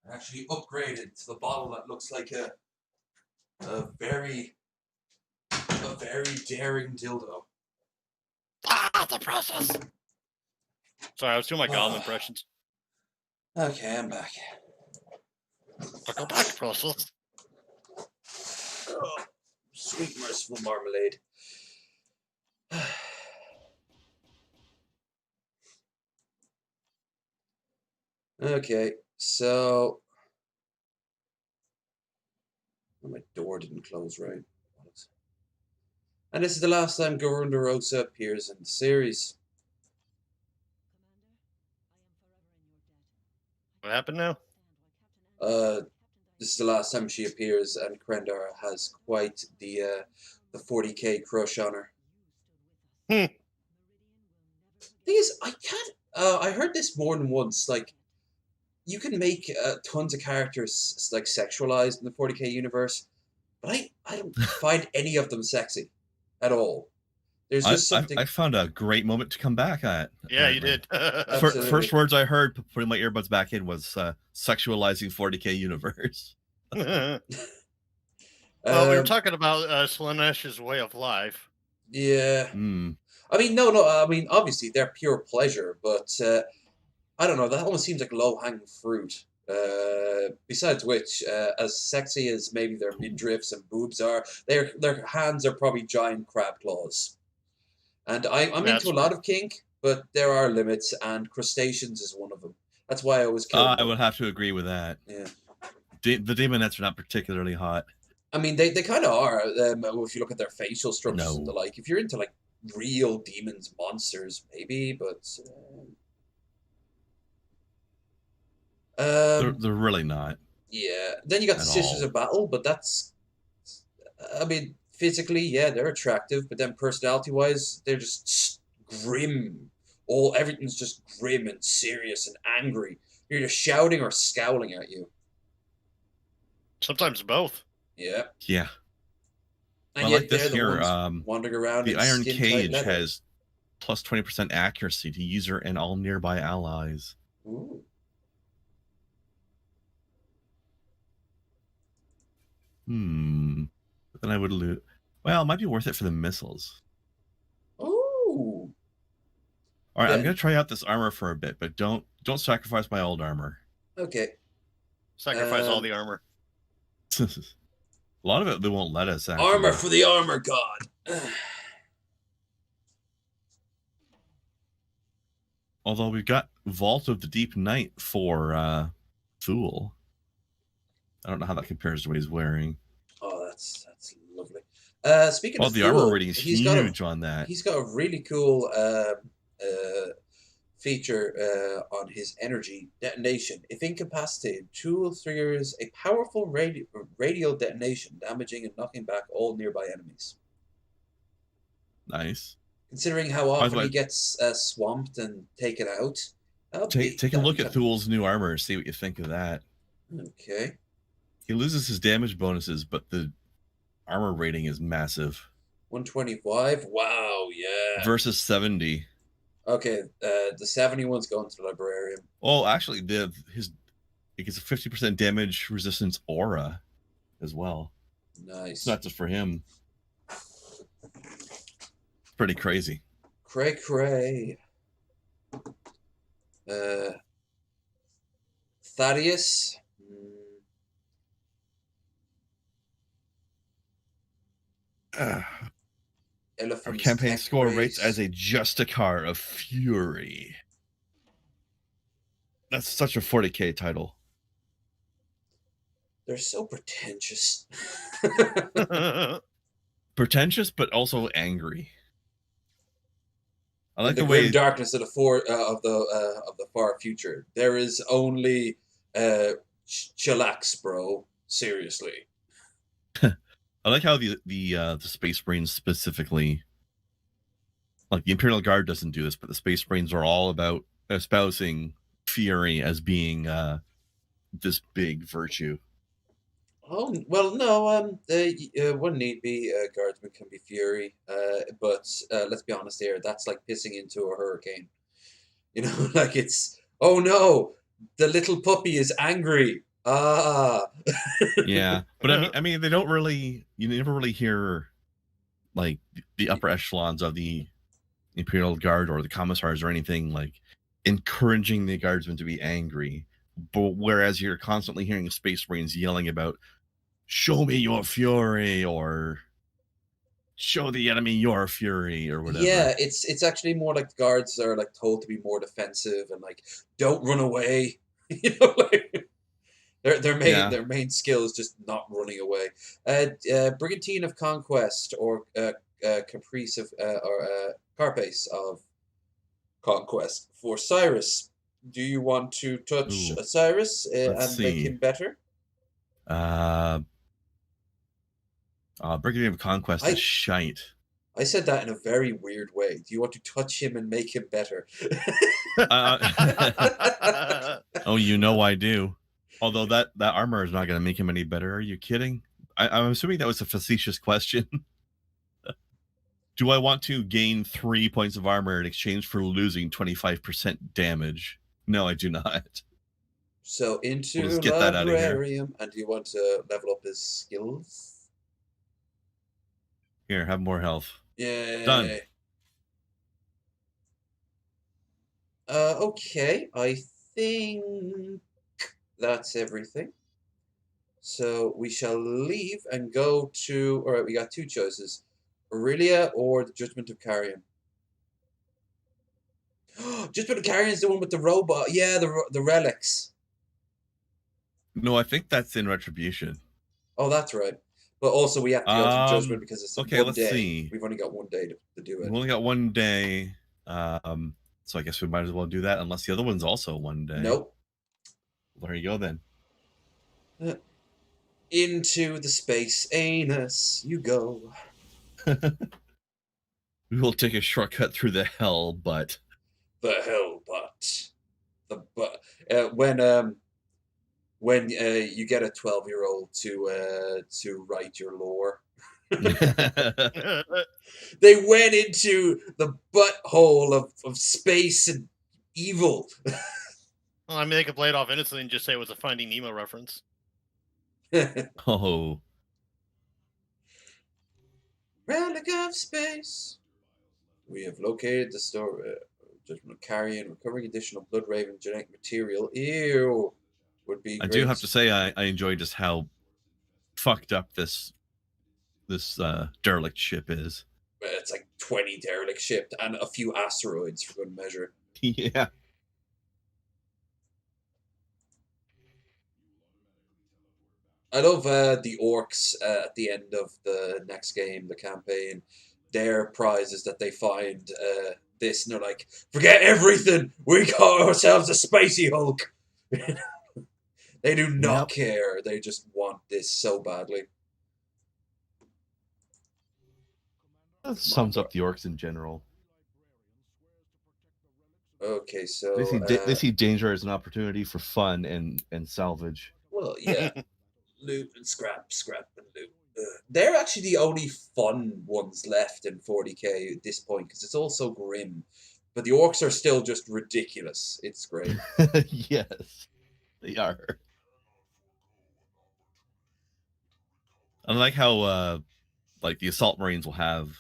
S1: I actually upgraded to the bottle that looks like a very daring dildo.
S3: Ah, the precious. Sorry, I was doing my Gollum impressions.
S1: Okay, I'm back.
S3: Welcome back, precious.
S1: Oh, sweet merciful marmalade. Okay, so my door didn't close right. And this is the last time Garunda Rosa appears in the series.
S3: What happened now?
S1: This is the last time she appears, and Krendar has quite the 40k crush on her. Thing is, I can't. I heard this more than once. Like, you can make tons of characters like sexualized in the 40k universe, but I don't find any of them sexy at all. There's just something.
S2: I found a great moment to come back at.
S3: Yeah, you did.
S2: First words I heard putting my earbuds back in was sexualizing 40k universe.
S3: Well, we were talking about Slanesh's way of life.
S1: Yeah. I mean, no. I mean, obviously they're pure pleasure, but I don't know. That almost seems like low-hanging fruit. Besides which, as sexy as maybe their midriffs and boobs are, their hands are probably giant crab claws. And I'm into a lot of kink, but there are limits, and crustaceans is one of them. That's why I always kill them.
S2: I would have to agree with that.
S1: Yeah.
S2: The demonettes are not particularly hot.
S1: I mean, they kind of are. If you look at their facial structures and the like. If you're into like real demons, monsters, maybe, but
S2: they're really not.
S1: Yeah. Then you got the Sisters of Battle, but that's, I mean, physically, yeah, they're attractive, but then personality-wise, they're just grim. Everything's just grim and serious and angry. You're either shouting or scowling at you.
S3: Sometimes both.
S1: Yeah.
S2: Yeah.
S1: And
S2: well,
S1: yet
S2: like this here,
S1: wandering around.
S2: The Iron Cage has plus 20% accuracy to user and all nearby allies.
S1: Ooh.
S2: But then I would lose. Well, it might be worth it for the missiles.
S1: Ooh.
S2: All right, I'm gonna try out this armor for a bit, but don't sacrifice my old armor.
S1: Okay.
S3: Sacrifice all the armor.
S2: A lot of it they won't let us. Actually.
S1: Armor for the armor god.
S2: Although we've got Vault of the Deep Night for Fool. I don't know how that compares to what he's wearing.
S1: Oh, that's lovely. Speaking of
S2: the
S1: Fool,
S2: armor rating is huge on that.
S1: He's got a really cool feature on his energy detonation. If incapacitated, tool triggers a powerful radial detonation, damaging and knocking back all nearby enemies.
S2: Nice.
S1: Considering how
S2: By the
S1: often
S2: way,
S1: he gets swamped and taken out,
S2: take a look at Thul's new armor. See what you think of that.
S1: Okay.
S2: He loses his damage bonuses, but the armor rating is massive.
S1: 125. Wow. Yeah.
S2: Versus 70.
S1: Okay. The 71's going to the librarian.
S2: Oh, actually, it gets a 50% damage resistance aura as well.
S1: Nice.
S2: It's not just for him. Pretty crazy.
S1: Cray. Thaddeus.
S2: Our campaign score rates as a Justicar of Fury. That's such a 40k title.
S1: They're so pretentious.
S2: Pretentious, but also angry. I like
S1: the
S2: way
S1: grim darkness of the far future. There is only chillax, bro. Seriously.
S2: I like how the Space Marines specifically, like the Imperial Guard doesn't do this, but the Space Marines are all about espousing fury as being this big virtue.
S1: Oh well, no. One need be guardsman can be fury, but let's be honest here. That's like pissing into a hurricane. You know, like it's oh no, the little puppy is angry.
S2: Yeah, but I mean, they don't really. You never really hear like the upper echelons of the Imperial Guard or the commissars or anything like encouraging the guardsmen to be angry. But whereas you're constantly hearing Space Marines yelling about "Show me your fury" or "Show the enemy your fury" or whatever.
S1: Yeah, it's actually more like the guards are like told to be more defensive and like don't run away. You know, like their main skill is just not running away. Brigantine of Conquest or Caprice of Carpace of Conquest for Cyrus. Do you want to touch Cyrus and make him better?
S2: Brigantine of Conquest is shite.
S1: I said that in a very weird way. Do you want to touch him and make him better?
S2: Oh, you know I do. Although that armor is not going to make him any better. Are you kidding? I'm assuming that was a facetious question. Do I want to gain 3 points of armor in exchange for losing 25% damage? No, I do not.
S1: So into
S2: We'll just get that out of here.
S1: Librarium, and do you want to level up his skills?
S2: Here, have more health.
S1: Yeah.
S2: Done.
S1: Okay, I think that's everything. So we shall leave and go to. All right, we got two choices: Aurelia or the Judgment of Carrion. Judgment of Carrion is the one with the robot. Yeah, the relics.
S2: No, I think that's in Retribution.
S1: Oh, that's right. But also we have to go to Judgment because it's
S2: okay.
S1: one
S2: Let's
S1: day.
S2: see.
S1: We've only got 1 day to do it.
S2: We've only got 1 day. So I guess we might as well do that, unless the other one's also 1 day.
S1: Nope.
S2: There you go then.
S1: Into the space anus you go.
S2: We will take a shortcut through the hell butt.
S1: The hell butt. The butt. When you get a 12-year-old to write your lore. They went into the butthole of space and evil.
S3: Well, I mean, they could play it off innocently and just say it was a Finding Nemo reference.
S2: Oh.
S1: Relic of space. We have located the store. Judgment of Carrion, recovering additional Blood Raven genetic material. Ew. Would be great.
S2: I do have to say I enjoy just how fucked up this derelict ship is.
S1: It's like 20 derelict ships and a few asteroids for good measure.
S2: Yeah.
S1: I love the orcs at the end of the next game, the campaign. their prize is that they find this, and they're like, forget everything. We got ourselves a spacey Hulk. They do not care. They just want this so badly.
S2: That sums up the orcs in general.
S1: Okay, so
S2: They see danger as an opportunity for fun and salvage.
S1: well, yeah, loot and scrap and loot. They're actually the only fun ones left in 40k at this point because it's all so grim. But the orcs are still just ridiculous. It's great.
S2: Yes, they are. I like how like the assault marines will have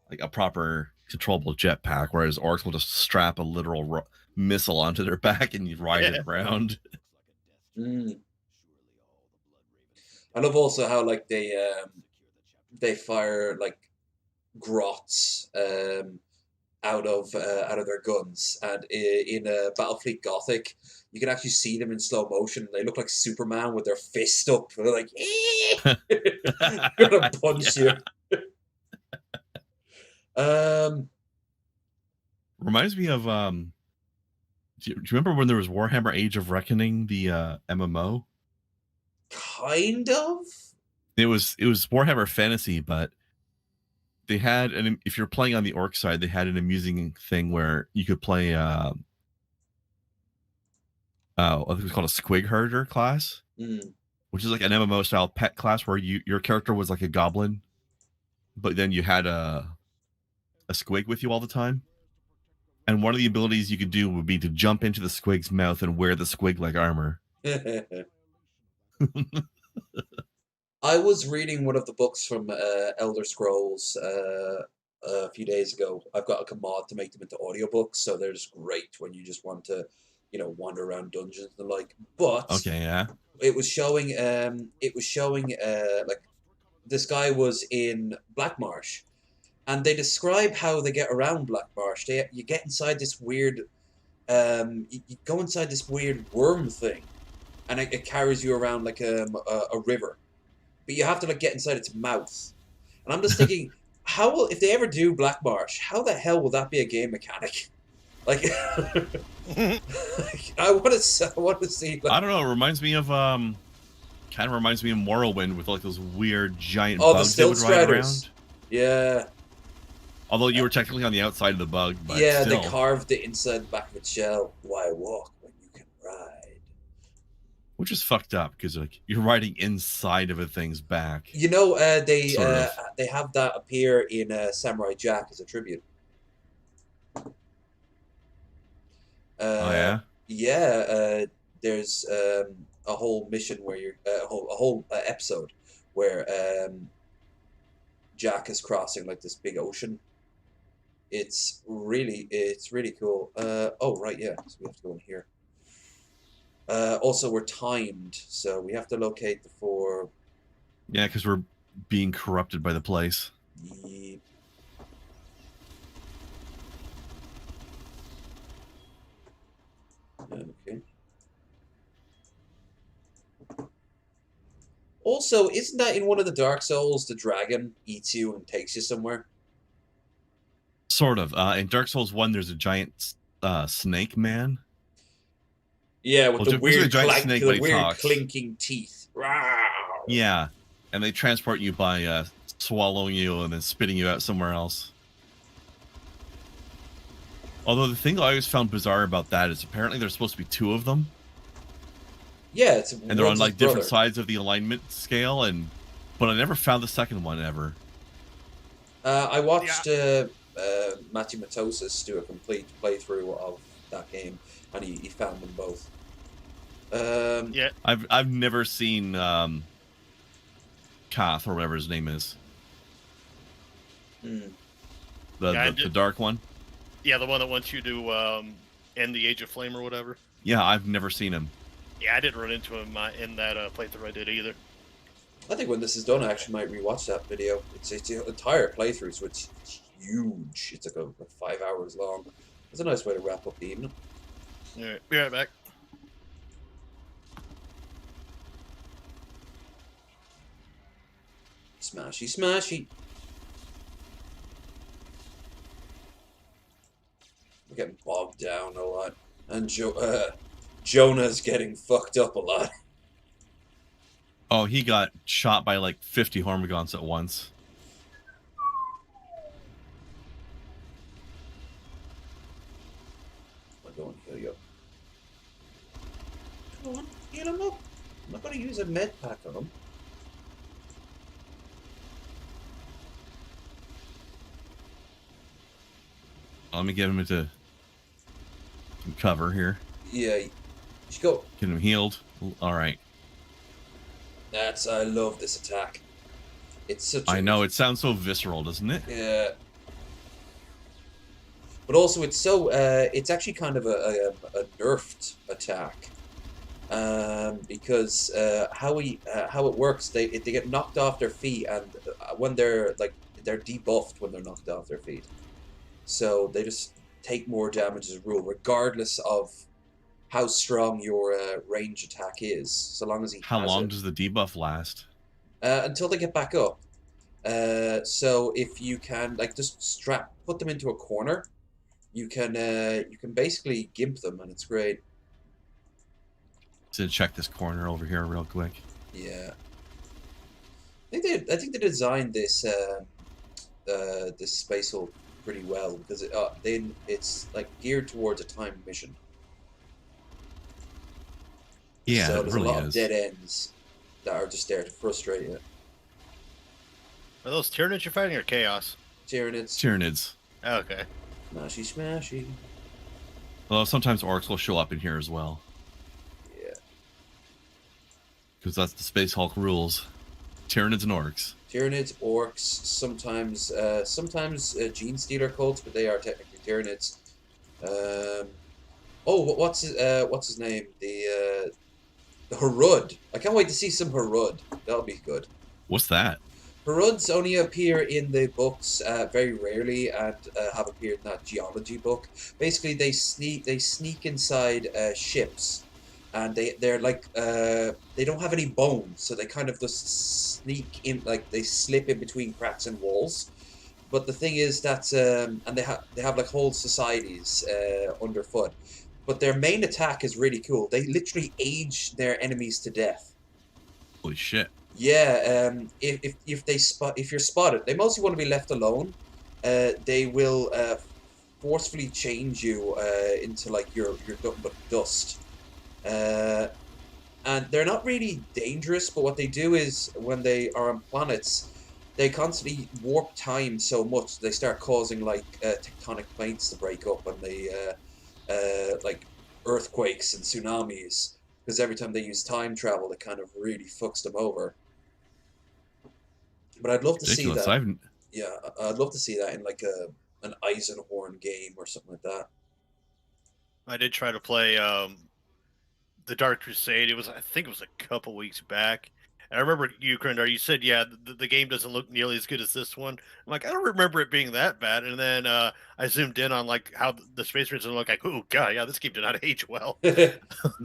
S2: like a proper controllable jetpack, whereas orcs will just strap a literal missile onto their back and you ride it around.
S1: I love also how like they fire like grots out of their guns, and in Battlefleet Gothic you can actually see them in slow motion. They look like Superman with their fist up. They're like, gonna punch you.
S2: Reminds me of do you remember when there was Warhammer Age of Reckoning, the MMO?
S1: Kind of.
S2: It was Warhammer Fantasy, but they had if you're playing on the orc side, they had an amusing thing where you could play I think it was called a Squig Herder class, which is like an MMO style pet class where your character was like a goblin, but then you had a squig with you all the time. And one of the abilities you could do would be to jump into the squig's mouth and wear the squig like armor.
S1: I was reading one of the books from Elder Scrolls a few days ago. I've got like a mod to make them into audiobooks, so they're just great when you just want to, wander around dungeons and the like. But
S2: okay, yeah,
S1: it was showing like this guy was in Black Marsh, and they describe how they get around Black Marsh. You get inside this weird, you go inside this weird worm thing, and it carries you around like a river. But you have to like get inside its mouth. And I'm just thinking, if they ever do Black Marsh, how the hell will that be a game mechanic? Like, I want to see. Like,
S2: I don't know. It reminds me of kind of reminds me of Morrowind with like those weird giant
S1: the
S2: bugs that would ride around.
S1: Yeah.
S2: Although you were technically on the outside of the bug, but
S1: yeah,
S2: still.
S1: They carved it inside the back of its shell. Why walk when you can ride?
S2: Which is fucked up because like you're riding inside of a thing's back.
S1: They have that appear in Samurai Jack as a tribute.
S2: Oh yeah.
S1: Yeah. There's a whole mission where you're a whole episode where Jack is crossing like this big ocean. It's really cool. Oh right, yeah. So we have to go in here. Also, we're timed, so we have to locate the 4.
S2: Yeah, because we're being corrupted by the place.
S1: Yep. Okay. Also, isn't that in one of the Dark Souls, the dragon eats you and takes you somewhere?
S2: Sort of. In Dark Souls 1, there's a giant snake man.
S1: Yeah, with the weird,
S2: snake,
S1: clinking teeth. Rawr.
S2: Yeah, and they transport you by swallowing you and then spitting you out somewhere else. Although the thing I always found bizarre about that is apparently there's supposed to be 2 of them.
S1: Yeah,
S2: and they're on like different sides of the alignment scale, but I never found the second one ever.
S1: I watched Matthew Matosis do a complete playthrough of that game, and he found them both.
S3: Yeah,
S2: I've never seen Kath or whatever his name is. The dark one.
S3: Yeah, the one that wants you to end the Age of Flame or whatever.
S2: Yeah, I've never seen him.
S3: Yeah, I didn't run into him in that playthrough I did either.
S1: I think when this is done, I actually might rewatch that video. It's an entire playthrough, so it's huge. It's like 5 hours long. It's a nice way to wrap up the evening.
S3: All right, be right back.
S1: Smashy, smashy. We're getting bogged down a lot. And Jonah's getting fucked up a lot.
S2: Oh, he got shot by like 50 Hormigons at once.
S1: I'll go and heal you up. Come on, heal him up. I'm not going to use a med pack on him.
S2: Let me get him into some cover here.
S1: Yeah, you should go.
S2: Get him healed. All right.
S1: I love this attack. It's such
S2: I know, it sounds so visceral, doesn't it?
S1: Yeah. But also, it's actually kind of a nerfed attack. Because how it works, they get knocked off their feet, and when they're debuffed when they're knocked off their feet. So they just take more damage as a rule, regardless of how strong your range attack is. So long as he
S2: How
S1: has
S2: long
S1: it.
S2: does the debuff last?
S1: Until they get back up. So if you can just put them into a corner, you can basically gimp them, and it's great.
S2: To check this corner over here real quick.
S1: Yeah. I think they designed this this space hulk pretty well, because it's like geared towards a timed mission.
S2: Yeah,
S1: so
S2: it
S1: there's
S2: really
S1: a lot
S2: is.
S1: of dead ends that are just there to frustrate you.
S3: Are those Tyranids you're fighting or Chaos?
S1: Tyranids.
S2: Tyranids.
S3: Okay.
S1: Smashy, smashy.
S2: Although sometimes orcs will show up in here as well.
S1: Yeah.
S2: Because that's the Space Hulk rules. Tyranids and orcs.
S1: Tyranids, orcs, sometimes Gene Stealer cults, but they are technically Tyranids. What's his name? The Harud. I can't wait to see some Harud. That'll be good.
S2: What's that?
S1: Haruds only appear in the books very rarely, and have appeared in that geology book. Basically, they sneak inside ships, and they're like they don't have any bones, so they kind of just sneak in, like they slip in between cracks and walls. But the thing is that and they have like whole societies underfoot. But their main attack is really cool. They literally age their enemies to death.
S2: Holy shit.
S1: Yeah, if you're spotted, they mostly want to be left alone. They will forcefully change you into like your nothing but dust. And they're not really dangerous, but what they do is when they are on planets, they constantly warp time so much they start causing like tectonic plates to break up, and they like earthquakes and tsunamis. Because every time they use time travel, it kind of really fucks them over. But I'd love to see that. Yeah, I'd love to see that in like an Eisenhorn game or something like that.
S3: I did try to play the Dark Crusade. I think it was a couple weeks back. And I remember you, Krendar, you said, yeah, the game doesn't look nearly as good as this one. I'm like, I don't remember it being that bad. And then I zoomed in on like how the space race look like, oh god, yeah, this game did not age well.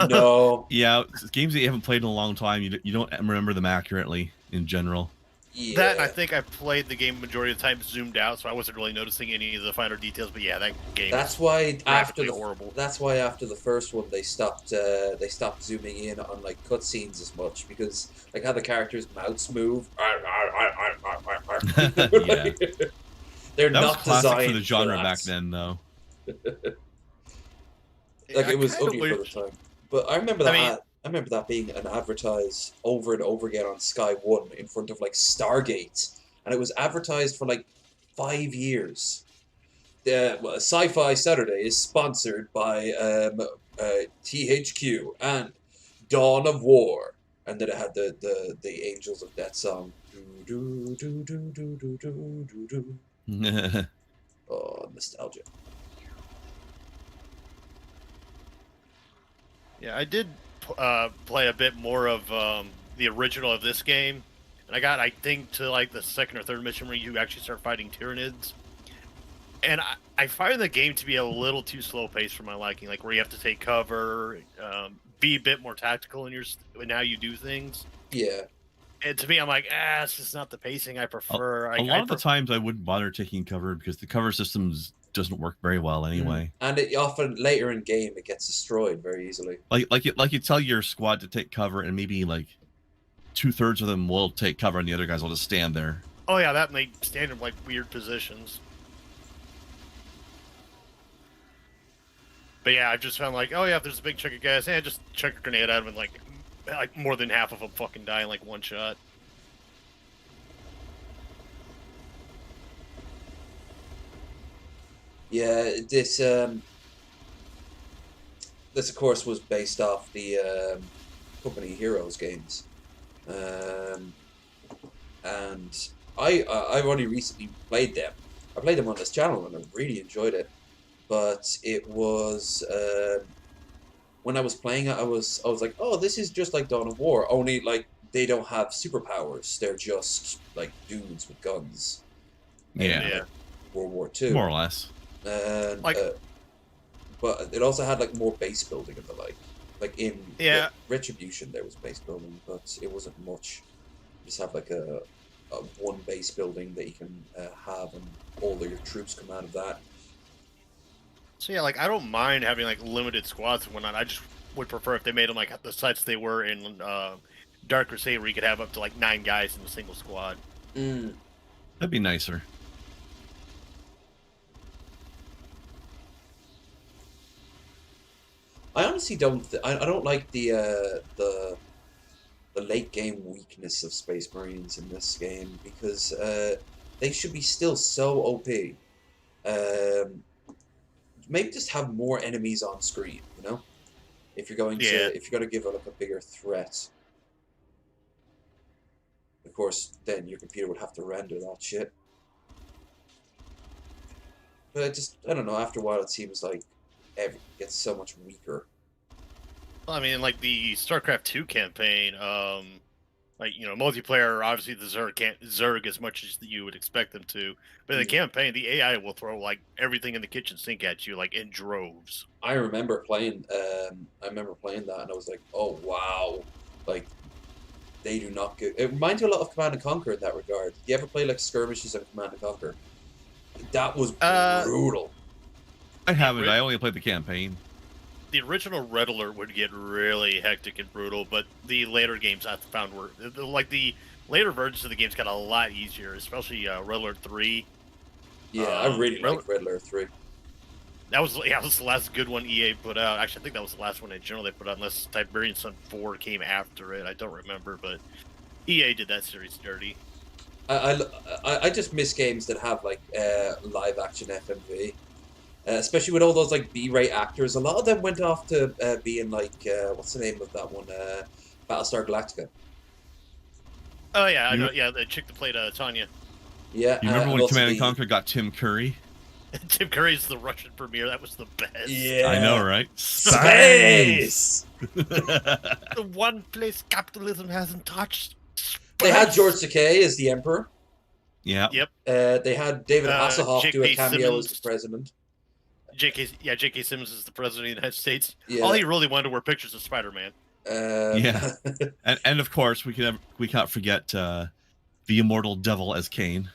S1: No.
S2: Yeah, games that you haven't played in a long time, you don't remember them accurately in general.
S1: Yeah.
S3: That, and I think I played the game majority of the time zoomed out, so I wasn't really noticing any of the finer details. But yeah, that game.
S1: That's why after the
S3: horrible.
S1: That's why after the first one they stopped zooming in on like cutscenes as much, because like how the characters' mouths move.
S2: Yeah.
S1: They're
S2: That
S1: not
S2: was classic
S1: designed
S2: for the genre
S1: that.
S2: back then, though.
S1: Like
S3: I
S1: it was
S3: kinda
S1: ugly for the
S3: wish-
S1: time. But I remember that.
S3: I mean-
S1: I remember that being an advertised over and over again on Sky One in front of like Stargate, and it was advertised for like 5 years. Sci-Fi Saturday is sponsored by THQ and Dawn of War, and then it had the Angels of Death song. Do, do, do, do, do, do, do, do. Oh, nostalgia.
S3: Yeah, I did play a bit more of the original of this game, and I got, I think, to like the second or third mission where you actually start fighting Tyranids. And I find the game to be a little too slow paced for my liking, like where you have to take cover, be a bit more tactical in how you do things.
S1: Yeah.
S3: And to me, I'm like, it's just not the pacing I prefer.
S2: A lot of the times I wouldn't bother taking cover because the cover systems doesn't work very well anyway.
S1: And it often later in game it gets destroyed very easily.
S2: Like you tell your squad to take cover, and maybe like 2/3 of them will take cover, and the other guys will just stand there.
S3: Oh yeah, that made stand in like weird positions. But yeah, I just found like, oh yeah, if there's a big chunk of guys, just chuck a grenade at them, and like more than half of them fucking die in like one shot.
S1: Yeah, this of course was based off the Company Heroes games, and I've only recently played them. I played them on this channel and I really enjoyed it. But it was when I was playing it, I was like, oh, this is just like Dawn of War, only like they don't have superpowers. They're just like dudes with guns.
S2: Yeah.
S1: World War II,
S2: more or less.
S1: And but it also had like more base building and the like in Retribution there was base building, but it wasn't much. You just have like a one base building that you can have, and all of your troops come out of that.
S3: So yeah, like I don't mind having like limited squads and whatnot. I just would prefer if they made them like the sites they were in Dark Crusade, where you could have up to like 9 guys in a single squad.
S2: That'd be nicer.
S1: I honestly don't. I don't like the late game weakness of Space Marines in this game, because they should be still so OP. Maybe just have more enemies on screen. You know, if you're going to give it like a bigger threat. Of course, then your computer would have to render that shit. But I don't know. After a while, it seems like everything gets so much weaker.
S3: Well, I mean, like the StarCraft 2 campaign, like, you know, multiplayer, obviously the Zerg can't Zerg as much as you would expect them to. But in the campaign, the AI will throw like everything in the kitchen sink at you, like in droves.
S1: I remember playing that, and I was like, oh wow, like they do not get. It reminds me a lot of Command and Conquer in that regard. Do you ever play like skirmishes on Command and Conquer? That was brutal.
S2: I haven't. I only played the campaign.
S3: The original Red Alert would get really hectic and brutal, but the later games I found were like the later versions of the games got a lot easier, especially Red Alert 3.
S1: Yeah, I really like Red Alert 3.
S3: That was the last good one EA put out. Actually, I think that was the last one in general they put out, unless Tiberian Sun 4 came after it. I don't remember, but EA did that series dirty.
S1: I just miss games that have like live action FMV, especially with all those like B-rate actors. A lot of them went off to being like what's the name of that one? Battlestar Galactica.
S3: Oh yeah, I know. Yeah, the chick that played Tanya.
S1: Yeah,
S2: you remember when Command and Conquer got Tim Curry?
S3: Tim Curry's the Russian premiere. That was the best.
S1: Yeah,
S2: I know, right?
S1: Space.
S3: The one place capitalism hasn't touched.
S1: They had George Takei as the Emperor.
S2: Yeah.
S3: Yep.
S1: They had David Hasselhoff do a cameo
S3: Simmons.
S1: as the president.
S3: J.K. Simmons is the president of the United States.
S1: Yeah.
S3: All he really wanted were pictures of Spider-Man.
S2: Yeah. and of course we can't forget the immortal Devil as Kane.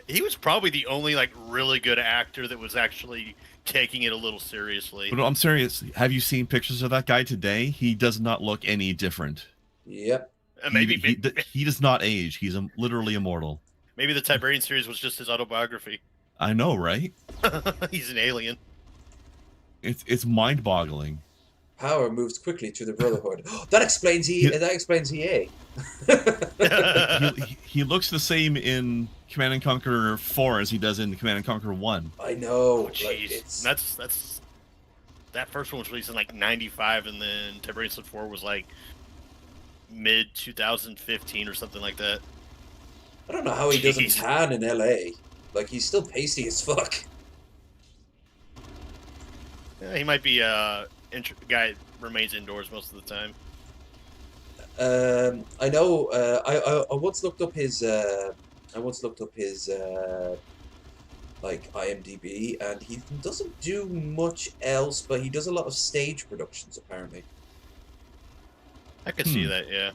S3: He was probably the only like really good actor that was actually taking it a little seriously.
S2: But I'm serious. Have you seen pictures of that guy today? He does not look any different.
S1: Yep.
S2: He does not age. He's literally immortal.
S3: Maybe the Tiberian series was just his autobiography.
S2: I know, right?
S3: He's an alien.
S2: It's mind-boggling.
S1: Power moves quickly through the Brotherhood. That explains EA.
S2: He looks the same in Command and Conquer 4 as he does in Command and Conquer 1.
S1: I know.
S3: Oh, jeez. That's that first one was released in like '95, and then Tiberian Sun 4 was like mid 2015 or something like that.
S1: I don't know how he doesn't tan in LA. Like, he's still pasty as fuck.
S3: Yeah, he might be guy remains indoors most of the time.
S1: I know. I once looked up his. Like IMDb, and he doesn't do much else, but he does a lot of stage productions apparently.
S3: I could see that, yeah.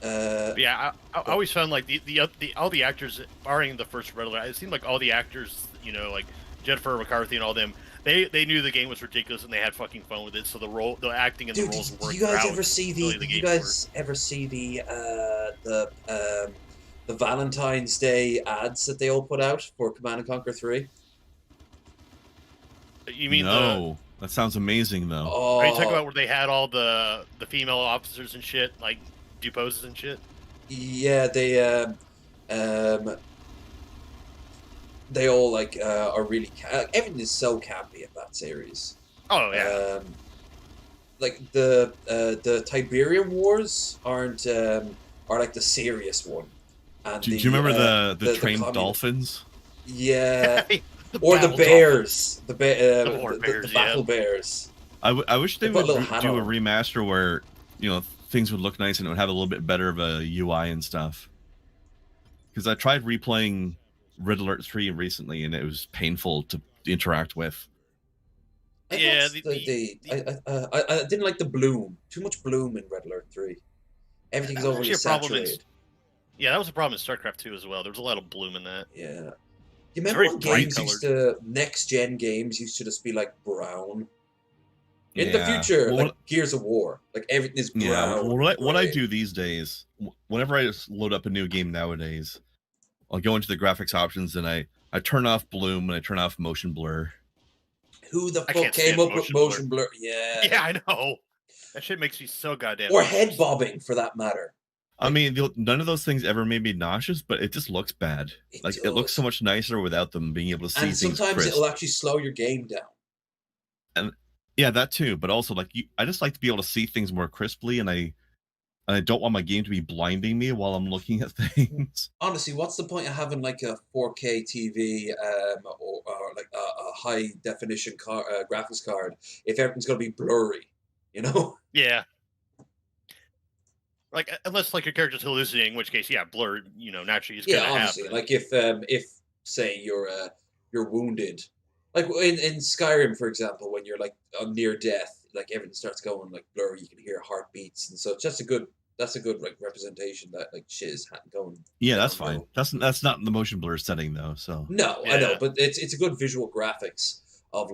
S3: Yeah, I always found like the all the actors, barring the first Red Alert, it seemed like all the actors, like Jennifer McCarthy and all them, they knew the game was ridiculous and they had fucking fun with it. So the acting and the
S1: Dude,
S3: roles
S1: did
S3: worked
S1: you
S3: for
S1: guys
S3: how
S1: ever see
S3: silly
S1: the?
S3: the
S1: Did you
S3: games were.
S1: guys ever see the Valentine's Day ads that they all put out for Command and Conquer 3?
S3: You mean
S2: No, that sounds amazing though.
S3: Are you talking
S1: Oh,
S3: about where they had all the female officers and shit, like do poses and shit?
S1: yeah, they all like are really everything is so campy in that series.
S3: Oh yeah.
S1: Like the Tiberian Wars aren't are like the serious one, and
S2: Do you remember the trained
S1: communist-
S2: dolphins?
S1: Yeah,
S3: The
S1: or the
S3: battle
S1: bears, the
S3: war
S1: the
S3: bears,
S1: battle
S3: yeah.
S1: bears.
S2: I wish they
S1: They put a
S2: would
S1: little hat
S2: do a
S1: on.
S2: remaster where things would look nice and it would have a little bit better of a UI and stuff. Because I tried replaying Red Alert 3 recently and it was painful to interact with.
S1: I
S3: Yeah,
S1: I didn't like the bloom. Too much bloom in Red Alert 3. Everything's
S3: that was
S1: overly
S3: actually a problem
S1: saturated.
S3: Yeah, that was a problem in StarCraft 2 as well. There was a lot of bloom in that.
S1: Yeah. You remember
S3: very
S1: when
S3: bright
S1: games used to next gen games used to just be like brown? In the future,
S2: Well,
S1: like Gears of War, like everything is brown.
S2: yeah. Well, what I
S1: gray.
S2: do these days, whenever I just load up a new game nowadays, I'll go into the graphics options and I turn off bloom and I turn off motion blur.
S1: Who the
S3: I
S1: fuck
S3: can't
S1: came
S3: stand
S1: up with
S3: motion
S1: motion blur? Yeah.
S3: Yeah, I know. That shit makes me so goddamn.
S1: Or
S3: nauseous.
S1: head bobbing, for that matter.
S2: I mean, none of those things ever made me nauseous, but it just looks bad. It looks so much nicer without them being able to see
S1: And
S2: things
S1: sometimes
S2: crisp.
S1: it'll actually slow your game down.
S2: And yeah, that too. But also, I just like to be able to see things more crisply, and I don't want my game to be blinding me while I'm looking at things.
S1: Honestly, what's the point of having like a 4K TV or like a high definition graphics card if everything's gonna be blurry?
S3: Yeah. Like unless like your character's hallucinating, in which case, yeah, blurred. Naturally is
S1: Yeah,
S3: gonna
S1: honestly,
S3: happen.
S1: like if say you're wounded, like in Skyrim, for example, when you're like near death, like everything starts going like blurry. You can hear heartbeats, and so it's just that's a good like representation that like shit is going.
S2: Yeah, that's
S1: downhill.
S2: fine. That's not in the motion blur setting though. So
S1: No,
S3: Yeah.
S1: I know, but it's a good visual graphics of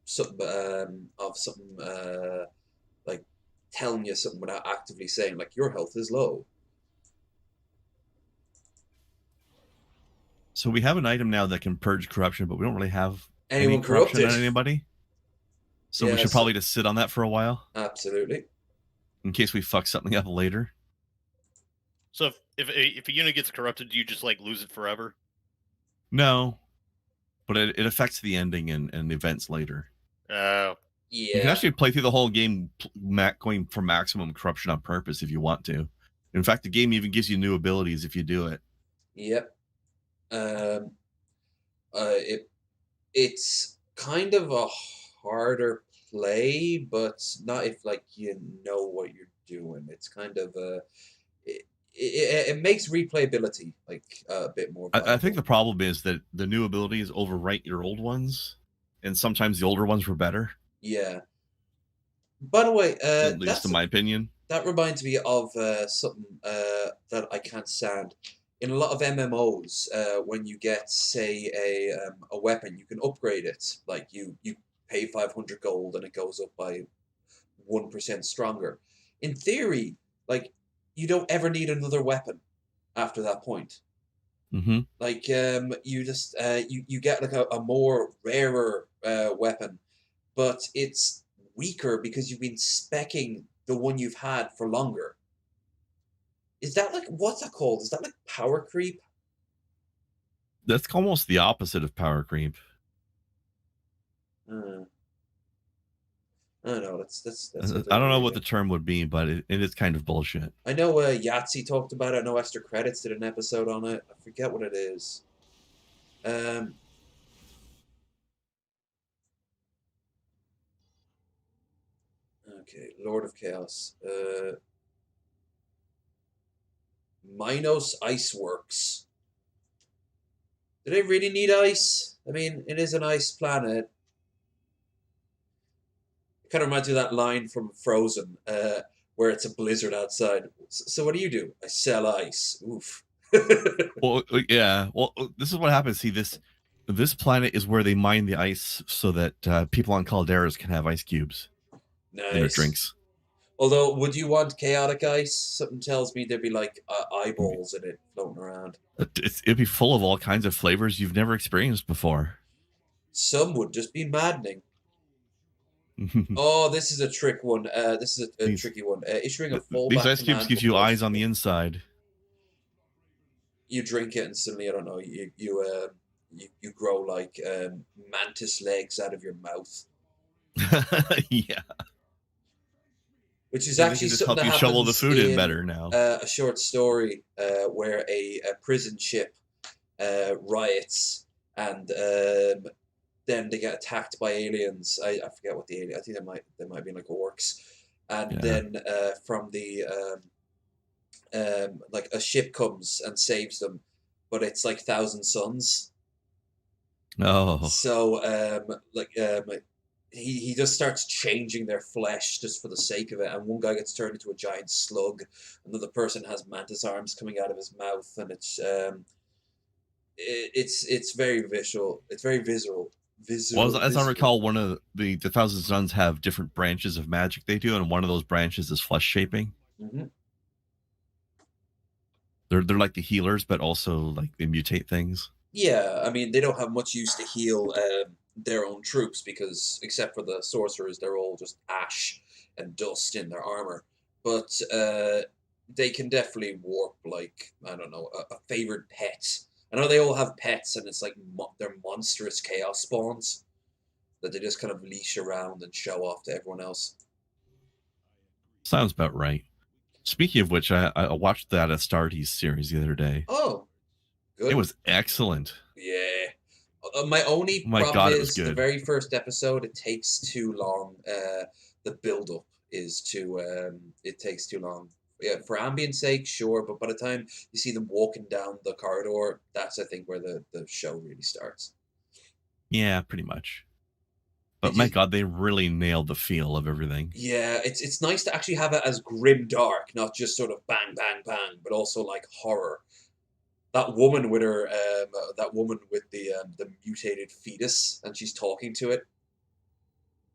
S1: something like telling you something without actively saying like your health is low.
S2: So we have an item now that can purge corruption, but we don't really have
S1: Anyone
S2: any corruption
S1: corrupted?
S2: on anybody. So
S1: Yeah,
S2: we should probably just sit on that for a while
S1: Absolutely.
S2: in case we fuck something up later.
S3: So if a unit gets corrupted, do you just like lose it forever?
S2: No, but it affects the ending and events later.
S1: Yeah.
S2: You can actually play through the whole game going for maximum corruption on purpose if you want to. In fact, the game even gives you new abilities if you do it.
S1: Yep. It's kind of a harder play, but not if like you know what you're doing. It's kind of it makes replayability like a bit more.
S2: I think the problem is that the new abilities overwrite your old ones, and sometimes the older ones were better.
S1: Yeah. By the way,
S2: At least in my opinion.
S1: That reminds me of something that I can't stand. In a lot of MMOs, when you get, say, a weapon, you can upgrade it. Like you pay 500 gold and it goes up by 1% stronger. In theory, like you don't ever need another weapon after that point.
S2: Mm-hmm.
S1: Like you just you get like a more rarer weapon, but it's weaker because you've been speccing the one you've had for longer. Is that like, what's that called? Is that like power creep?
S2: That's almost the opposite of power creep.
S1: I don't know. That's
S2: I don't know what the term would be, but it is kind of bullshit.
S1: I know Yahtzee talked about it. I know Extra Credits did an episode on it. I forget what it is. Okay, Lord of Chaos. Minos Iceworks. Do they really need ice? I mean, it is an ice planet. It kind of reminds me of that line from Frozen. where it's a blizzard outside. So what do? I sell ice. Oof.
S2: Well, yeah. Well, this is what happens. See, this planet is where they mine the ice so that people on calderas can have ice cubes in their
S1: Nice.
S2: drinks.
S1: Although, would you want chaotic ice? Something tells me there'd be like eyeballs in it floating around.
S2: It'd be full of all kinds of flavors you've never experienced before.
S1: Some would just be maddening. Oh, this is a trick one. This is a tricky one. Issuing a fallback
S2: These ice cubes
S1: command
S2: give you
S1: before
S2: eyes on the inside.
S1: you drink it and suddenly, I don't know, you grow like mantis legs out of your mouth,
S2: Yeah.
S1: which is
S2: They
S1: actually
S2: can just
S1: something
S2: help
S1: that
S2: you shovel the
S1: happens
S2: food in
S1: in
S2: better now.
S1: a short story where a prison ship riots and then they get attacked by aliens. I forget what the alien. I think they might be like orcs, and
S2: Yeah.
S1: then from the like a ship comes and saves them, but it's like Thousand Suns.
S2: Oh,
S1: So he just starts changing their flesh just for the sake of it, and one guy gets turned into a giant slug, another person has mantis arms coming out of his mouth, and it's very visual. It's very visceral.
S2: well, as I recall, one of the Thousand Suns have different branches of magic they do, and one of those branches is flesh shaping.
S1: Mm-hmm.
S2: They're like the healers, but also like they mutate things.
S1: Yeah, I mean, they don't have much use to heal their own troops because, except for the sorcerers, they're all just ash and dust in their armor. But they can definitely warp, like, I don't know, a favored pet. I know they all have pets, and it's like they're monstrous chaos spawns that they just kind of leash around and show off to everyone else.
S2: Sounds about right. Speaking of which, I watched that Astartes series the other day.
S1: Oh, good.
S2: It was excellent.
S1: Yeah. My only
S2: My
S1: problem
S2: God, it
S1: is
S2: was
S1: the
S2: good.
S1: very first episode. It takes too long. The build up is too. It takes too long. Yeah, for ambience sake, sure, but by the time you see them walking down the corridor, that's I think where the show really starts.
S2: Yeah, pretty much. But
S1: It
S2: my
S1: just-
S2: God, they really nailed the feel of everything.
S1: Yeah, it's nice to actually have it as grim dark, not just sort of bang bang bang, but also like horror. That woman with her, the mutated fetus, and she's talking to it.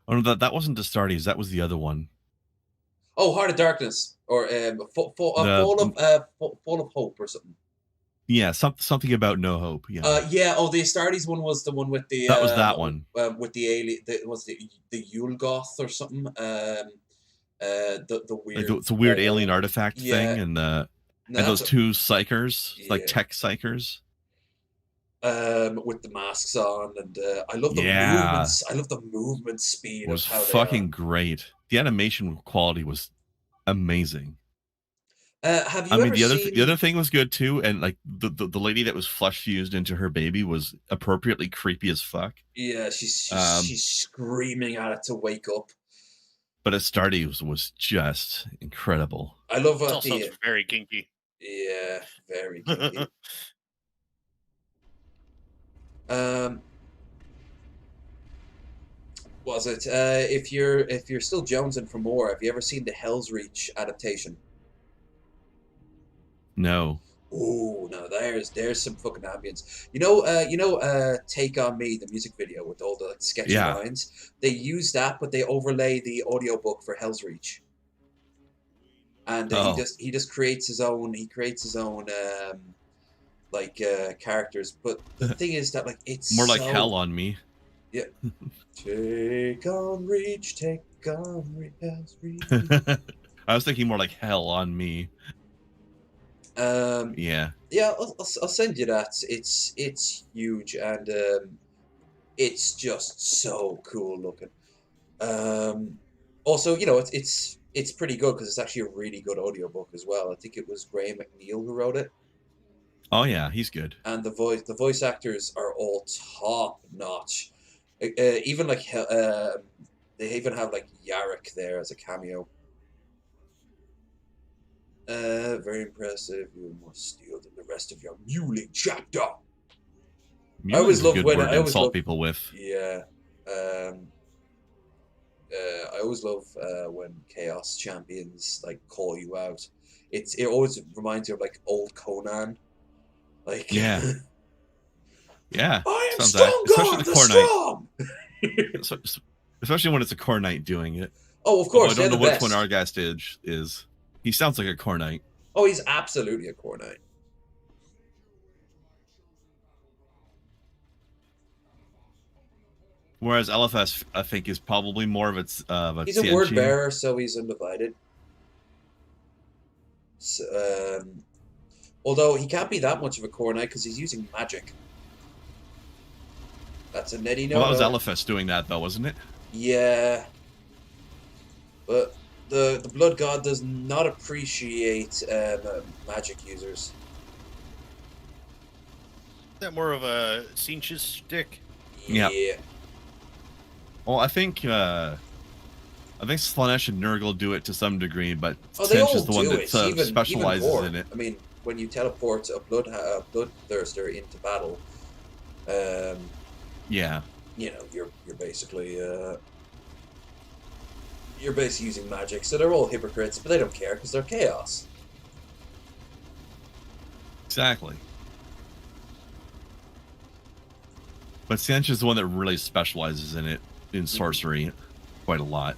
S2: Oh no, that wasn't Astartes. That was the other one.
S1: Oh, Heart of Darkness, or Fall of Hope, or something.
S2: Yeah, something about no hope. Yeah,
S1: Yeah. Oh, the Astartes one was the one with the.
S2: that was that one.
S1: With the alien, was the Yule Goth or something. The weird.
S2: Like it's a weird alien artifact
S1: yeah.
S2: thing, and
S1: No,
S2: those
S1: that's
S2: two psychers, like
S1: Yeah.
S2: tech psychers.
S1: with the masks on, and I love the
S2: Yeah.
S1: movements. I love the movement speed
S2: It was
S1: of how
S2: fucking
S1: they
S2: great. The animation quality was amazing.
S1: are. Have you
S2: I mean,
S1: ever seen?
S2: the other thing was good too, and like the lady that was flesh fused into her baby was appropriately creepy as fuck.
S1: Yeah, she's
S2: Um,
S1: screaming at it to wake up.
S2: But Astartes was just incredible.
S1: I love
S3: It
S1: what
S3: also sounds very kinky.
S1: Yeah, very kinky. Was it? If you're still jonesing for more, have you ever seen the Hell's Reach adaptation?
S2: No.
S1: Oh no, there's some fucking ambience. Take on Me, the music video with all the like, sketchy
S2: Yeah.
S1: lines. They use that, but they overlay the audiobook for Hell's Reach. And
S2: Oh.
S1: he just creates his own. He creates his own characters. But the thing is that like it's
S2: More like
S1: so-
S2: hell on me.
S1: Yeah. Take on Reach, take on Reach, Hell's Reach.
S2: I was thinking more like hell on me. Yeah.
S1: Yeah, I'll send you that. It's huge and it's just so cool looking. Also, it's pretty good because it's actually a really good audiobook as well. I think it was Graham McNeil who wrote it,
S2: Oh yeah, he's good.
S1: and the voice actors are all top notch. Even like they even have like Yarrick there as a cameo. Very impressive. You're more steel than the rest of your muling chapter.
S2: Muling's
S1: always
S2: a
S1: love
S2: good
S1: when-
S2: word
S1: I
S2: to
S1: always
S2: insult
S1: love-
S2: people with.
S1: Yeah. I always love when Chaos champions like call you out. It always reminds you of like old Conan. Like
S2: Yeah. Yeah.
S1: I am
S2: Sounds
S1: Stone
S2: especially
S1: God
S2: the
S1: the
S2: core knight.
S1: Strong.
S2: Especially when it's a core knight doing it.
S1: Oh, of
S2: Although
S1: course,
S2: I
S1: they're
S2: don't
S1: the
S2: know which
S1: best.
S2: one Argast is. He sounds like a core knight.
S1: Oh, he's absolutely a core knight.
S2: Whereas LFS, I think, is probably more of a
S1: He's a word
S2: Qianqing.
S1: bearer, so he's undivided. So, although he can't be that much of a core knight because he's using magic. That's a netty no.
S2: Well, that was LFS doing that, though, wasn't it?
S1: Yeah. But the Blood God does not appreciate magic users.
S3: Is that more of a Sinch's stick?
S2: Yeah.
S1: Yeah.
S2: Well, I think Slanesh and Nurgle do it to some degree, but
S1: Oh, they
S2: Cinch
S1: all
S2: is the one
S1: do
S2: that
S1: it. Even
S2: specializes
S1: more.
S2: in it.
S1: I mean, when you teleport a bloodthirster into battle,
S2: Yeah.
S1: you know, you're basically using magic. So they're all hypocrites, but they don't care because they're chaos.
S2: Exactly. But Cinch is the one that really specializes in it, in sorcery, quite a lot.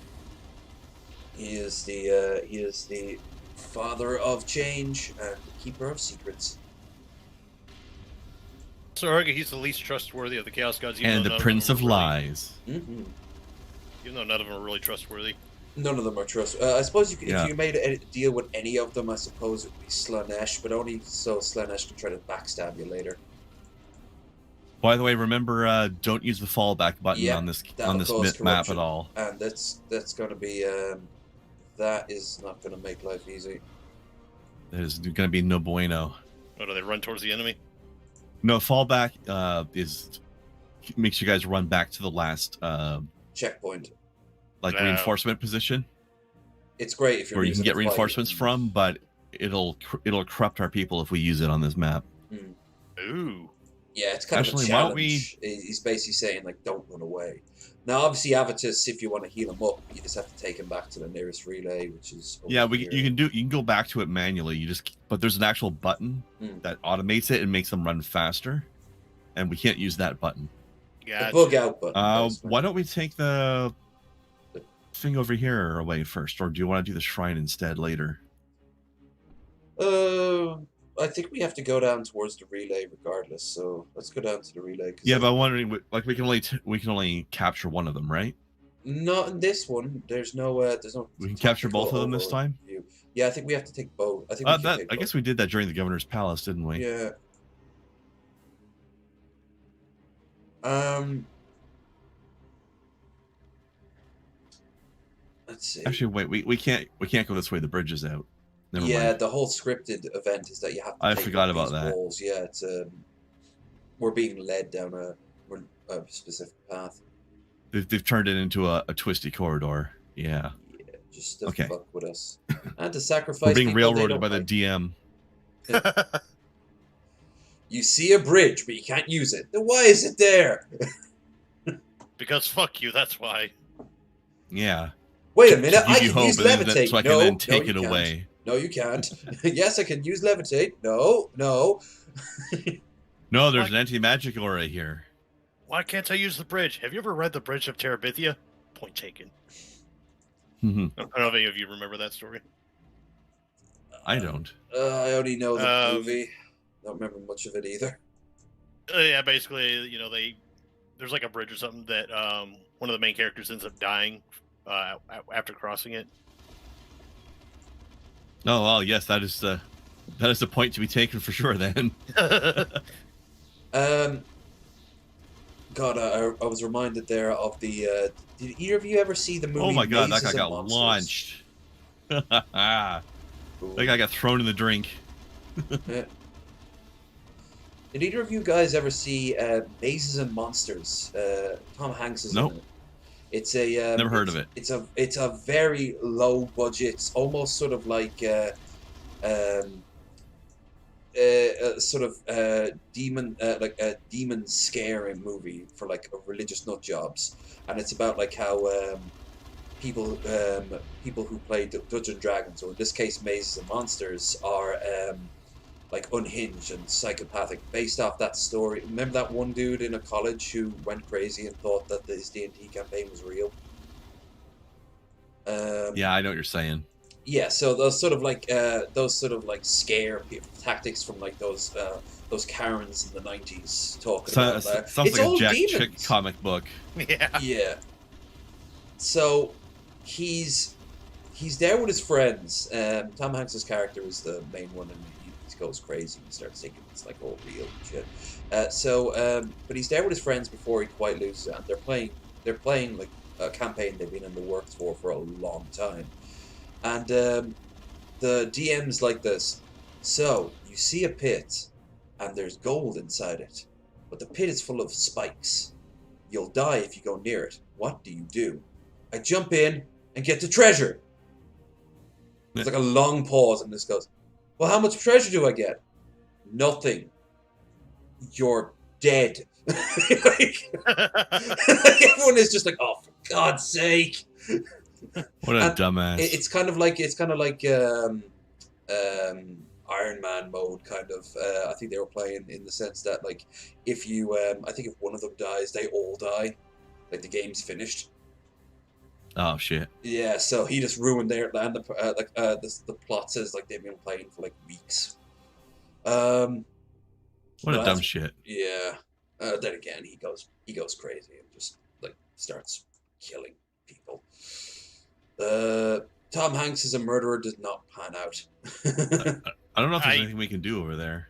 S1: He is the father of change and keeper of secrets.
S3: So I argue he's the least trustworthy of the Chaos Gods. Even
S2: And
S3: though
S2: the
S3: none
S2: Prince
S3: of
S2: of
S3: them are really-
S2: Lies.
S1: Mm-hmm.
S3: Even though none of them are really trustworthy.
S1: None of them are trust. I suppose you could,
S2: Yeah.
S1: if you made a deal with any of them, I suppose it would be Slanesh, but only so Slanesh can try to backstab you later.
S2: By the way, remember, don't use the fallback button
S1: Yeah,
S2: on this
S1: that'll cause
S2: map
S1: corruption.
S2: at all.
S1: And that's going to be that is not going to make life easy.
S2: There's going to be no bueno.
S3: Oh, do they run towards the enemy?
S2: No, fallback makes you guys run back to the last
S1: Checkpoint.
S2: like
S3: No.
S2: reinforcement position
S1: It's great if you're
S2: where you can
S1: using
S2: get
S1: it fighting.
S2: reinforcements from, but it'll corrupt our people if we use it on this map.
S3: Ooh.
S1: Yeah, it's kind
S2: Actually,
S1: of a
S2: why don't
S1: challenge. He's basically saying like, don't run away. Now, obviously, Avitus, if you want to heal him up, you just have to take him back to the nearest relay, which is over
S2: Yeah,
S1: here.
S2: you can go back to it manually. But there's an actual button that automates it and makes them run faster, and we can't use that button.
S1: The
S3: Gotcha.
S1: bug out button.
S2: Why don't we take the thing over here away first, or do you want to do the shrine instead later?
S1: I think we have to go down towards the relay regardless. So let's go down to the relay.
S2: Yeah, but I'm wondering, like, we can only capture one of them, right?
S1: Not in this one. There's no.
S2: We can capture both of them this time.
S1: View. Yeah, I think we have to take both. I think we can take
S2: I guess we did that during the Governor's Palace, didn't we?
S1: Yeah. Let's see.
S2: Actually, wait. We can't go this way. The bridge is out. Never
S1: Yeah,
S2: mind.
S1: the whole scripted event is that you have to.
S2: I
S1: take
S2: forgot
S1: up
S2: about
S1: these
S2: that.
S1: walls. Yeah, it's we're being led down a specific path.
S2: They've turned it into a twisty corridor. Yeah.
S1: Yeah, just to
S2: Okay.
S1: fuck with us and to sacrifice.
S2: We're being
S1: people they
S2: railroaded
S1: don't
S2: by the
S1: like.
S2: DM.
S1: You see a bridge, but you can't use it. Then why is it there?
S3: Because fuck you, that's why.
S2: Yeah.
S1: Wait a
S2: To
S1: minute, I
S2: give you
S1: can
S2: hope,
S1: use
S2: and then
S1: levitate.
S2: so I can
S1: No,
S2: then take
S1: no,
S2: it
S1: you can't.
S2: away.
S1: No, you can't. Yes, I can use levitate. No, no.
S2: No, there's
S3: What?
S2: an anti-magic aura here.
S3: Why can't I use the bridge? Have you ever read The Bridge of Terabithia? Point taken.
S2: Mhm.
S3: I don't know if any of you remember that story.
S2: I don't.
S1: I only know the
S3: Um,
S1: movie. Don't remember much of it either.
S3: Yeah, basically, there's like a bridge or something that one of the main characters ends up dying after crossing it.
S2: Oh well, yes, that is the point to be taken for sure. Then.
S1: God, I was reminded there of the. Did either of you ever see the movie?
S2: Oh my god, that
S1: Mazes
S2: guy got
S1: and Monsters?
S2: launched. That
S1: Ooh.
S2: guy got thrown in the drink.
S1: Yeah. Did either of you guys ever see Mazes and Monsters? Tom Hanks is
S2: Nope.
S1: in it. It's a
S2: Never heard of it.
S1: It's a very low budget, it's almost sort of like sort of demon like a demon scaring movie for like a religious nut jobs, and it's about like how people who play Dungeons and Dragons, or in this case Mazes and Monsters, are like unhinged and psychopathic based off that story. Remember that one dude in a college who went crazy and thought that his D&D campaign was real?
S2: Yeah, I know what you're saying.
S1: Yeah, so those sort of like scare tactics from like those Karens in the 90s talking about that.
S2: Sounds
S1: It's
S2: like
S1: all
S2: a Jack
S1: demons.
S2: Chick comic book.
S3: Yeah.
S1: Yeah. So he's there with his friends. Tom Hanks's character is the main one, and he goes crazy and starts thinking it's like all real and shit. But he's there with his friends before he quite loses it, and they're playing like a campaign they've been in the works for a long time. And the DM's like this. So, you see a pit, and there's gold inside it, but the pit is full of spikes. You'll die if you go near it. What do you do? I jump in and get the treasure. There's like a long pause, and this goes, well, how much treasure do I get? Nothing. You're dead. like, everyone is just like, oh, for God's sake.
S2: What a dumbass.
S1: It's kind of like Iron Man mode, kind of. I think they were playing in the sense that, like, if you, I think if one of them dies, they all die. Like, the game's finished.
S2: Oh shit.
S1: Yeah, so he just ruined their land. The plot says like they've been playing for like weeks.
S2: What a dumb shit.
S1: Yeah. Then again, he goes crazy and just like starts killing people. Tom Hanks as a murderer does not pan out.
S2: I don't know if there's anything we can do over there.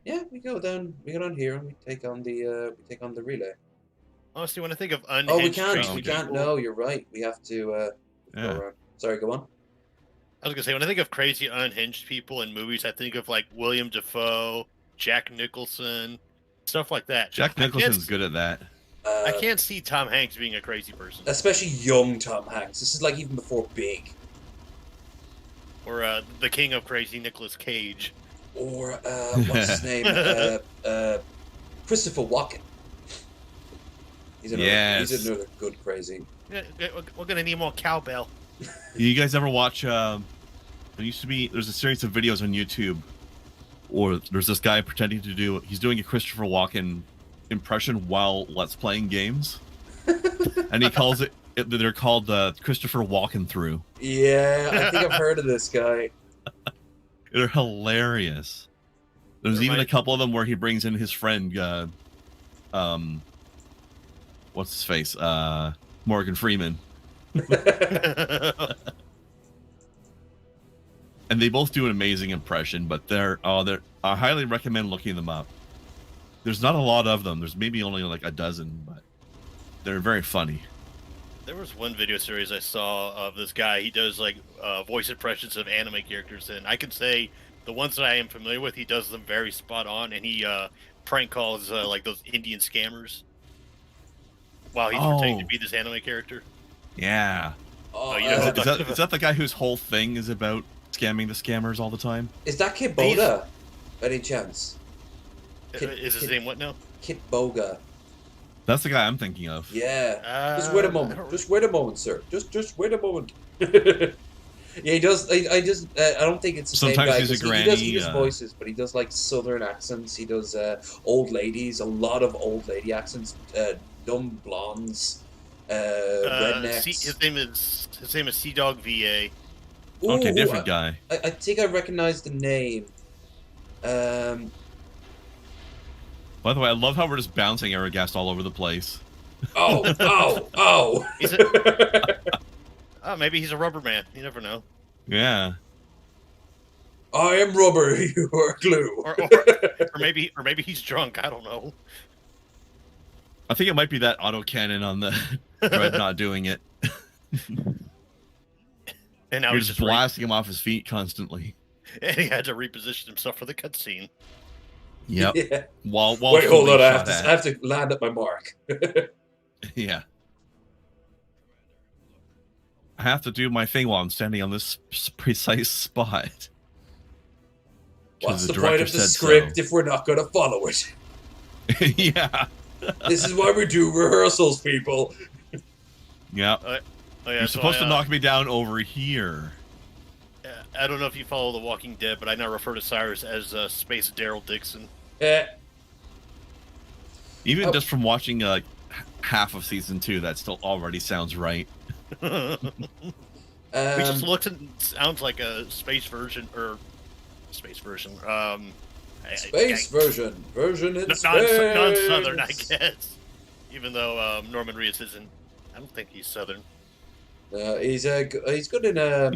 S1: Yeah, we go down here and we take on the relay.
S3: Honestly, when I think of unhinged,
S1: we can't.
S3: crazy
S1: We can't.
S3: people-
S1: No, you're right. We have to. Go
S2: Yeah.
S1: around. Sorry, go on.
S3: I was gonna say, when I think of crazy unhinged people in movies, I think of like William Dafoe, Jack Nicholson, stuff like that.
S2: Jack Nicholson's good at that.
S3: I can't see Tom Hanks being a crazy person,
S1: Especially young Tom Hanks. This is like even before Big.
S3: or the king of crazy, Nicolas Cage.
S1: Or what's his name? Christopher Walken. He's another good crazy.
S3: Yeah, we're gonna need more cowbell.
S2: You guys ever watch? There used to be. There's a series of videos on YouTube, or there's this guy pretending to do. He's doing a Christopher Walken impression while let's playing games, and he calls it. They're called Christopher Walken through.
S1: Yeah, I think I've heard of this guy.
S2: They're hilarious. There's even a couple of them where he brings in his friend. What's his face? Morgan Freeman. And they both do an amazing impression, but I highly recommend looking them up. There's not a lot of them. There's maybe only like a dozen, but they're very funny.
S3: There was one video series I saw of this guy. He does like voice impressions of anime characters, and I can say the ones that I am familiar with, he does them very spot on, and he prank calls like those Indian scammers while he's pretending to be this anime character.
S2: Yeah. Is that the guy whose whole thing is about scamming the scammers all the time?
S1: Is that Kit Boga, by any chance?
S3: Is his name what now?
S1: Kit Boga.
S2: That's the guy I'm thinking of.
S1: Yeah. Just wait a moment. Just wait a moment, sir. Just wait a moment. Yeah, he does. I don't think it's the
S2: Sometimes
S1: same guy.
S2: he's a granny.
S1: He does voices, but he does like southern accents. He does old ladies, a lot of old lady accents, dumb blondes, rednecks.
S3: His name is Sea Dog VA.
S2: Okay, different guy.
S1: I think I recognize the name.
S2: By the way, I love how we're just bouncing Aragast all over the place.
S1: Oh!
S3: Maybe he's a rubber man. You never know.
S2: Yeah.
S1: I am rubber, you are glue.
S3: Or maybe he's drunk. I don't know.
S2: I think it might be that autocannon on the Dreadnought doing it.
S3: And now
S2: You're
S3: he's
S2: just blasting him off his feet constantly.
S3: And he had to reposition himself for the cutscene.
S2: Yep.
S1: Yeah.
S2: While
S1: Wait, hold on. I have to land at my mark.
S2: Yeah. I have to do my thing while I'm standing on this precise spot.
S1: What's the point of the script if we're not going to follow it?
S2: Yeah.
S1: This is why we do rehearsals, people.
S2: Yeah.
S3: Oh yeah,
S2: You're
S3: so
S2: supposed to knock me down over here.
S3: I don't know if you follow The Walking Dead, but I now refer to Cyrus as Space Daryl Dixon.
S2: Even just from watching half of season 2, that still already sounds right.
S3: He just looks and sounds like a space version, or space version.
S1: Version in space.
S3: Non-Southern, I guess. Even though Norman Reedus isn't, I don't think he's Southern.
S1: He's good in a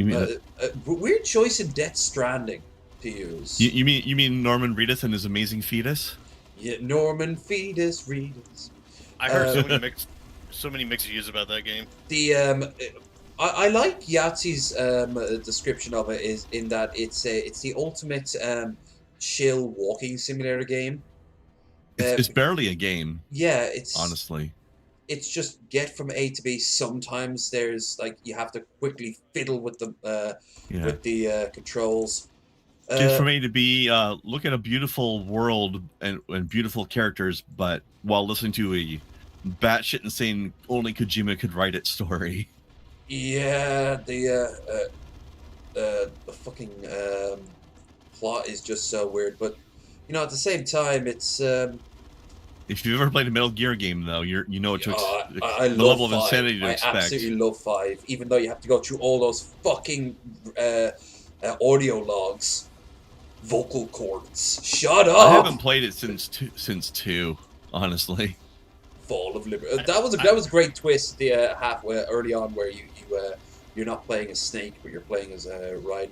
S1: weird choice in Death Stranding to use.
S2: You mean Norman Reedus and his amazing fetus?
S1: Yeah, Norman Fetus Reedus.
S3: I heard so many mixed views about that game.
S1: I like Yahtzee's description of it is in that it's the ultimate chill walking simulator game.
S2: It's barely a game.
S1: Yeah, it's
S2: honestly.
S1: It's just get from A to B. Sometimes there's like you have to quickly fiddle with the controls.
S2: Get from A to B. Look at a beautiful world and beautiful characters, but while listening to a batshit insane only Kojima could write it story.
S1: Yeah, the fucking plot is just so weird, but you know at the same time it's.
S2: If you've ever played a Metal Gear game, though, you know what to
S1: I
S2: the level of insanity to expect.
S1: I absolutely love 5, even though you have to go through all those fucking audio logs, vocal cords. Shut up!
S2: I haven't played it since 2, honestly.
S1: Fall of Liberty. That was a great twist. The halfway early on, where you're not playing as Snake, but you're playing as Raiden,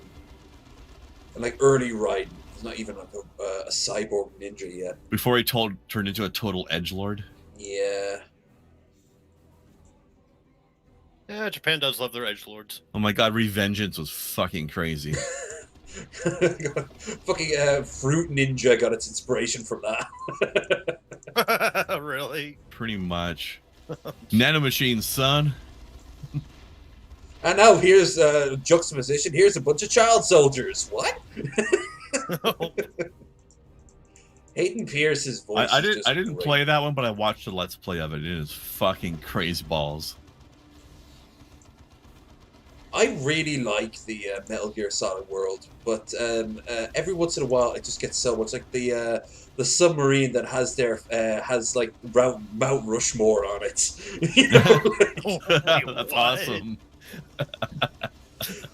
S1: and like early Raiden. He's not even like a cyborg ninja yet.
S2: Before he turned into a total edgelord.
S1: Yeah.
S3: Yeah, Japan does love their edgelords.
S2: Oh my god, Revengeance was fucking crazy.
S1: Fucking Fruit Ninja got its inspiration from that.
S3: Really?
S2: Pretty much. Nanomachine, son.
S1: And now here's juxtaposition. Here's a bunch of child soldiers. What? Hayden Pierce's voice.
S2: I didn't play that one, but I watched a Let's Play of it. It is fucking crazy balls.
S1: I really like the Metal Gear Solid world, but every once in a while it just gets so much like the submarine that has like Mount Rushmore on it. You know,
S2: that's awesome.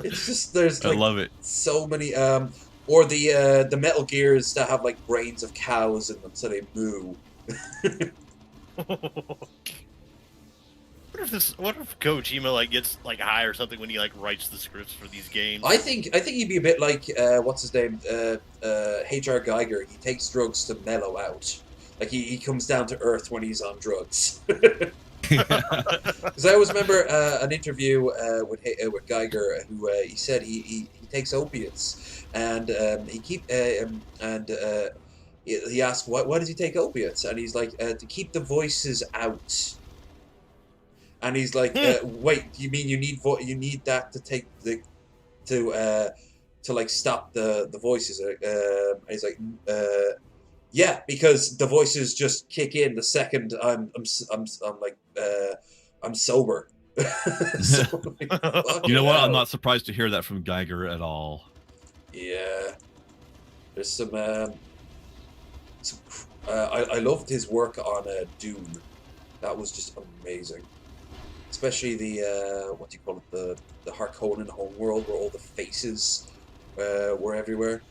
S1: It's just there's like
S2: I love it.
S1: So many or the Metal Gears that have like brains of cows in them so they moo.
S3: What if Kojima like gets like high or something when he like writes the scripts for these games?
S1: I think he'd be a bit like what's his name? H.R. Geiger. He takes drugs to mellow out. Like he comes down to earth when he's on drugs. Because I always remember an interview with Geiger, who he said he takes opiates, and he asked why does he take opiates, and he's like to keep the voices out. And he's like, wait, you mean you need that to take to like stop the voices? And he's like, yeah, because the voices just kick in the second I'm sober. So, like,
S2: you know what? I'm not surprised to hear that from Geiger at all.
S1: Yeah, there's some. I loved his work on Dune. That was just amazing. Especially the what do you call it, the Harkonnen homeworld where all the faces were everywhere.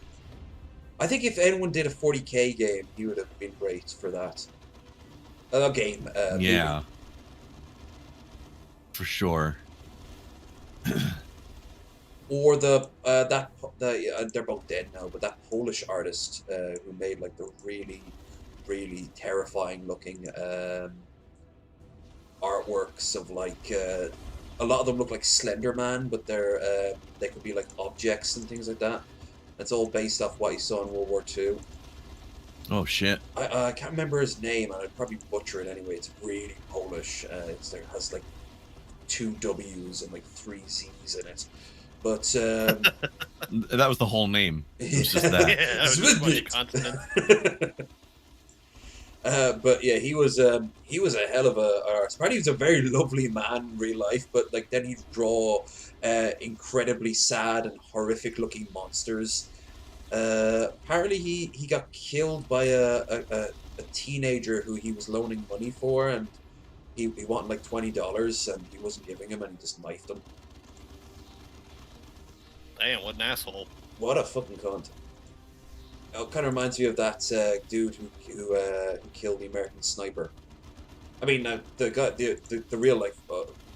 S1: I think if anyone did a 40k game, he would have been great for that. Game.
S2: Yeah.
S1: Movie.
S2: For sure.
S1: Or they're both dead now, but that Polish artist who made like the really, really terrifying looking artworks of like a lot of them look like Slender Man, but they could be like objects and things like that. It's all based off what he saw in World War II.
S2: Oh shit!
S1: I can't remember his name, and I'd probably butcher it anyway. It's really Polish. It has like 2 W's and like 3 Z's in it. But
S2: that was the whole name. It was just that.
S3: Yeah, it was just a bunch of consonants.
S1: But yeah, he was a hell of a artist. Apparently, he was a very lovely man in real life, but like then he'd draw incredibly sad and horrific looking monsters. Apparently, he got killed by a teenager who he was loaning money for, and he wanted like $20, and he wasn't giving him, and he just knifed him.
S3: Damn, what an asshole!
S1: What a fucking cunt! It kind of reminds me of that dude who killed the American Sniper. I mean, the guy, the real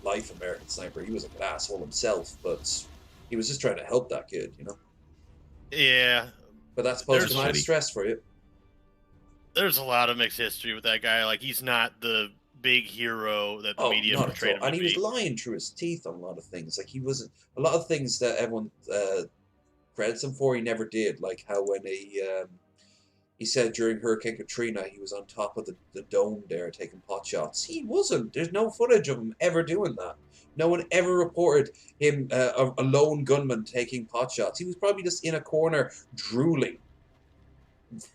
S1: life American Sniper. He was like an asshole himself, but he was just trying to help that kid, you know.
S3: Yeah,
S1: But that's post-traumatic stress for you.
S3: there's a lot of mixed history with that guy. Like, he's not the big hero that the media
S1: not
S3: portrayed
S1: at
S3: him
S1: all.
S3: to
S1: And he
S3: be.
S1: was lying through his teeth on a lot of things. Like he wasn't a lot of things that everyone credits him for. He never did. Like how when he said during Hurricane Katrina he was on top of the dome there taking pot shots. He wasn't. There's no footage of him ever doing that. No one ever reported him a lone gunman taking pot shots. He was probably just in a corner drooling,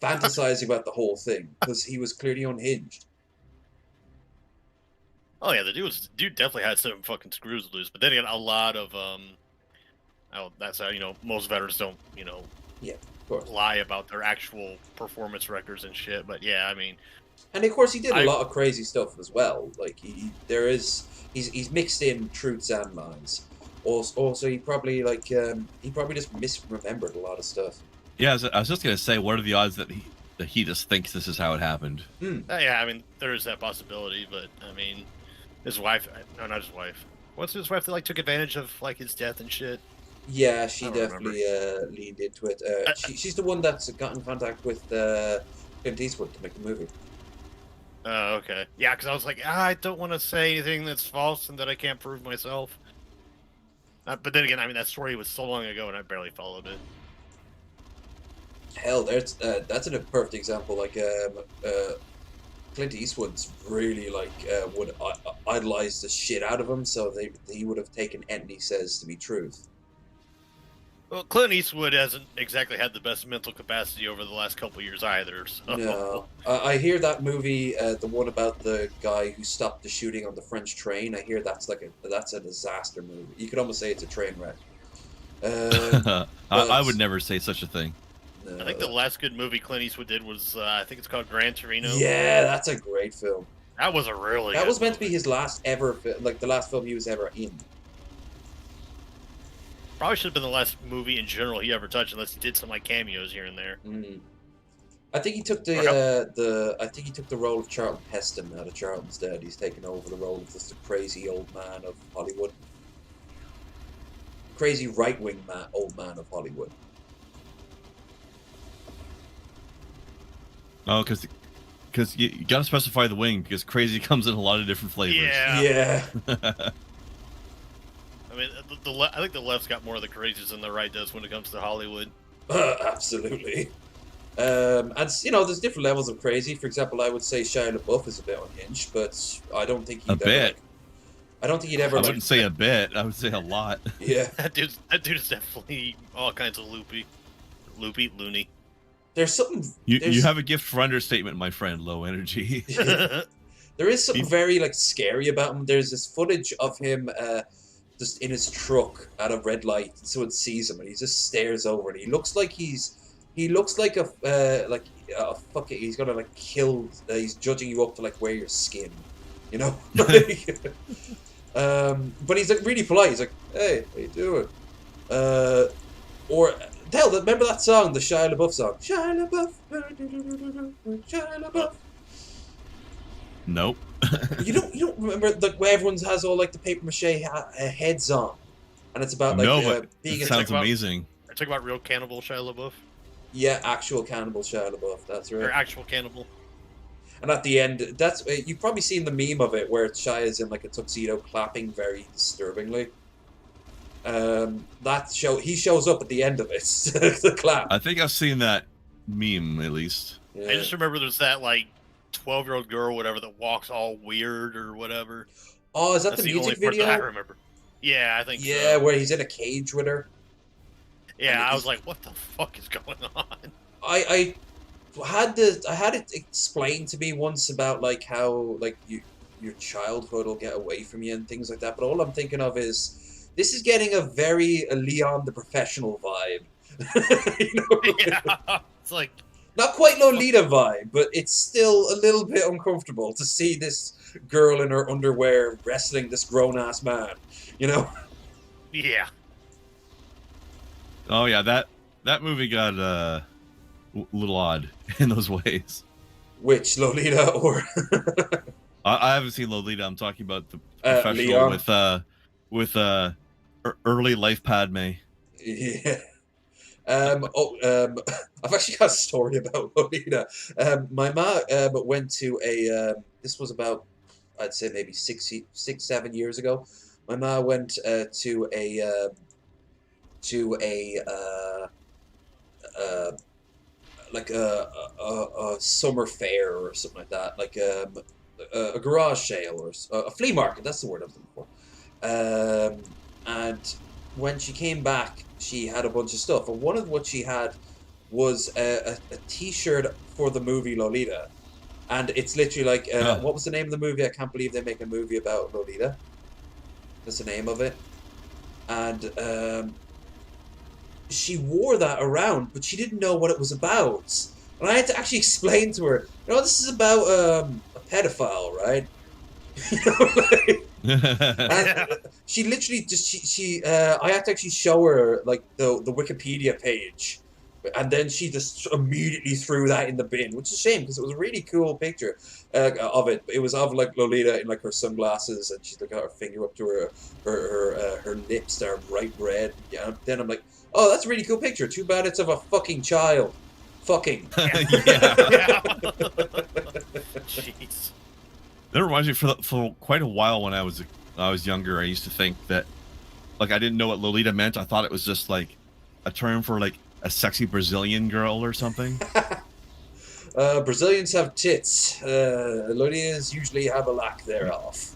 S1: fantasizing about the whole thing because he was clearly unhinged.
S3: Oh yeah, the dude definitely had some fucking screws loose. But then again, a lot of that's how most veterans don't
S1: Yeah, of course.
S3: lie about their actual performance records and shit. But yeah, I mean,
S1: And of course, he did a lot of crazy stuff as well. Like he's mixed in truths and lies. Also, he probably just misremembered a lot of stuff.
S2: Yeah, I was just gonna say, what are the odds that he just thinks this is how it happened?
S3: yeah, I mean, there is that possibility. But I mean, his wife, no, not his wife. What's his wife that like took advantage of like his death and shit?
S1: Yeah, she definitely leaned into it. She's the one that's got in contact with Clint Eastwood to make the movie.
S3: Oh, okay. Yeah, because I was like, I don't want to say anything that's false and that I can't prove myself. But then again, I mean, that story was so long ago and I barely followed it.
S1: Hell, that's a perfect example. Like Clint Eastwood's really would idolize the shit out of him, so he would have taken anything he says to be truth.
S3: Well, Clint Eastwood hasn't exactly had the best mental capacity over the last couple years either. So.
S1: No, I hear that movie, the one about the guy who stopped the shooting on the French train. I hear that's a disaster movie. You could almost say it's a train wreck.
S2: I would never say such a thing.
S1: No.
S3: I think the last good movie Clint Eastwood did was I think it's called Gran Torino.
S1: Yeah, that's a great film.
S3: That was a really.
S1: That
S3: good
S1: was meant to
S3: movie.
S1: be his last ever, the last film he was ever in.
S3: Probably should have been the last movie in general he ever touched, unless he did some like cameos here and there.
S1: I think he took the role of Charlton Heston now that Charlton's dead. He's taken over the role of just a crazy old man of Hollywood. Crazy right-wing old man of Hollywood.
S2: Oh, because you gotta specify the wing, because crazy comes in a lot of different flavors.
S3: Yeah. I mean, I think the left's got more of the crazies than the right does when it comes to Hollywood.
S1: Absolutely. And there's different levels of crazy. For example, I would say Shia LaBeouf is a bit unhinged, but I don't think he'd I don't think he'd ever.
S2: I wouldn't say a bit. I would say a lot.
S1: Yeah.
S3: That dude's definitely all kinds of loony.
S1: There's something.
S2: You have a gift for understatement, my friend. Low energy.
S1: There is something very scary about him. There's this footage of him just in his truck at a red light, and someone sees him, and he just stares over, and he looks like he's gonna kill. He's judging you up to wear your skin, you know. But he's really polite. He's like, "Hey, how you doing?" Remember that song, the Shia LaBeouf song? Shia LaBeouf.
S2: Nope.
S1: You don't remember where everyone has all the paper mache heads on, and it's about being.
S2: It sounds amazing.
S3: I talk about real cannibal Shia LaBeouf.
S1: Yeah, actual cannibal Shia LaBeouf. That's right.
S3: Or actual cannibal.
S1: And at the end, you've probably seen the meme of it where Shia's in a tuxedo clapping very disturbingly. He shows up at the end of it, the clap.
S2: I think I've seen that meme at least.
S1: Yeah.
S3: I just remember there's that 12-year-old girl or whatever that walks all weird or whatever.
S1: Oh, is that
S3: That's
S1: the
S3: the only
S1: music video?
S3: part that I remember. Yeah, I think
S1: Yeah,
S3: so.
S1: where he's in a cage with her.
S3: Yeah, I was like, what the fuck is going on?
S1: I had it explained to me once about like how like your childhood will get away from you and things like that. But all I'm thinking of is this is getting a very Leon the Professional vibe. You know?
S3: Yeah, it's like
S1: Not quite Lolita vibe, but it's still a little bit uncomfortable to see this girl in her underwear wrestling this grown ass man. You know?
S3: yeah.
S2: Oh yeah, that movie got a little odd in those ways.
S1: Which Lolita or
S2: I haven't seen Lolita. I'm talking about the Professional
S1: Leon?
S2: with early life Padme.
S1: Yeah. I've actually got a story about Lolita. My mom went to a. This was about, I'd say maybe 7 years ago. My mom went to a like a summer fair or something like that, like a garage sale or a flea market. That's the word I was looking for. And when she came back, she had a bunch of stuff, and one of what she had was a T-shirt for the movie Lolita, and it's literally like what was the name of the movie? I can't believe they make a movie about Lolita. That's the name of it, and she wore that around, but she didn't know what it was about. And I had to actually explain to her, this is about a pedophile, right? And she literally just I had to actually show her like the Wikipedia page, and then she just immediately threw that in the bin, which is a shame because it was a really cool picture of it. It was of like Lolita in like her sunglasses, and she's like got her finger up to her lips that are bright red. Yeah, then I'm like, oh, that's a really cool picture. Too bad it's of a fucking child. Fucking.
S3: Yeah. Jeez.
S2: That reminds me, for quite a while when I was younger, I used to think that, like, I didn't know what Lolita meant. I thought it was just like a term for like a sexy Brazilian girl or something.
S1: Brazilians have tits. Lolitas usually have a lack thereof.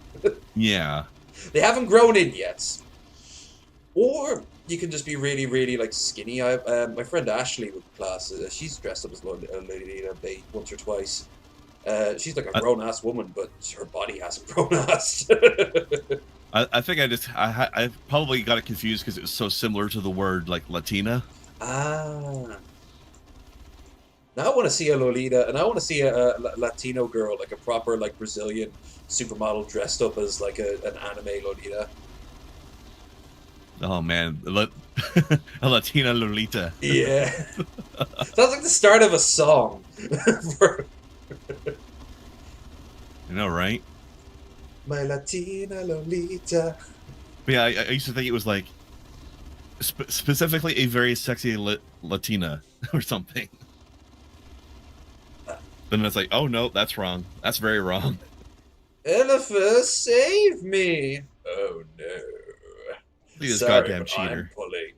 S2: Yeah.
S1: They haven't grown in yet. Or you can just be really, really like skinny. My friend Ashley with class, she's dressed up as Lolita once or twice. She's like a grown-ass woman, but her body hasn't grown-ass.
S2: I think I probably got it confused because it was so similar to the word like Latina.
S1: Ah. Now I want to see a Lolita, and I want to see a Latino girl, like a proper like Brazilian supermodel dressed up as like an anime Lolita.
S2: Oh man, a Latina Lolita.
S1: Yeah. Sounds like the start of a song.
S2: You know, right?
S1: My Latina Lolita.
S2: But yeah, I used to think it was like specifically a very sexy Latina or something. Then it's like, oh no, that's wrong. That's very wrong.
S1: Elifer, save me! Oh no.
S2: Look at this
S1: Sorry,
S2: goddamn
S1: but
S2: cheater.
S1: I'm pulling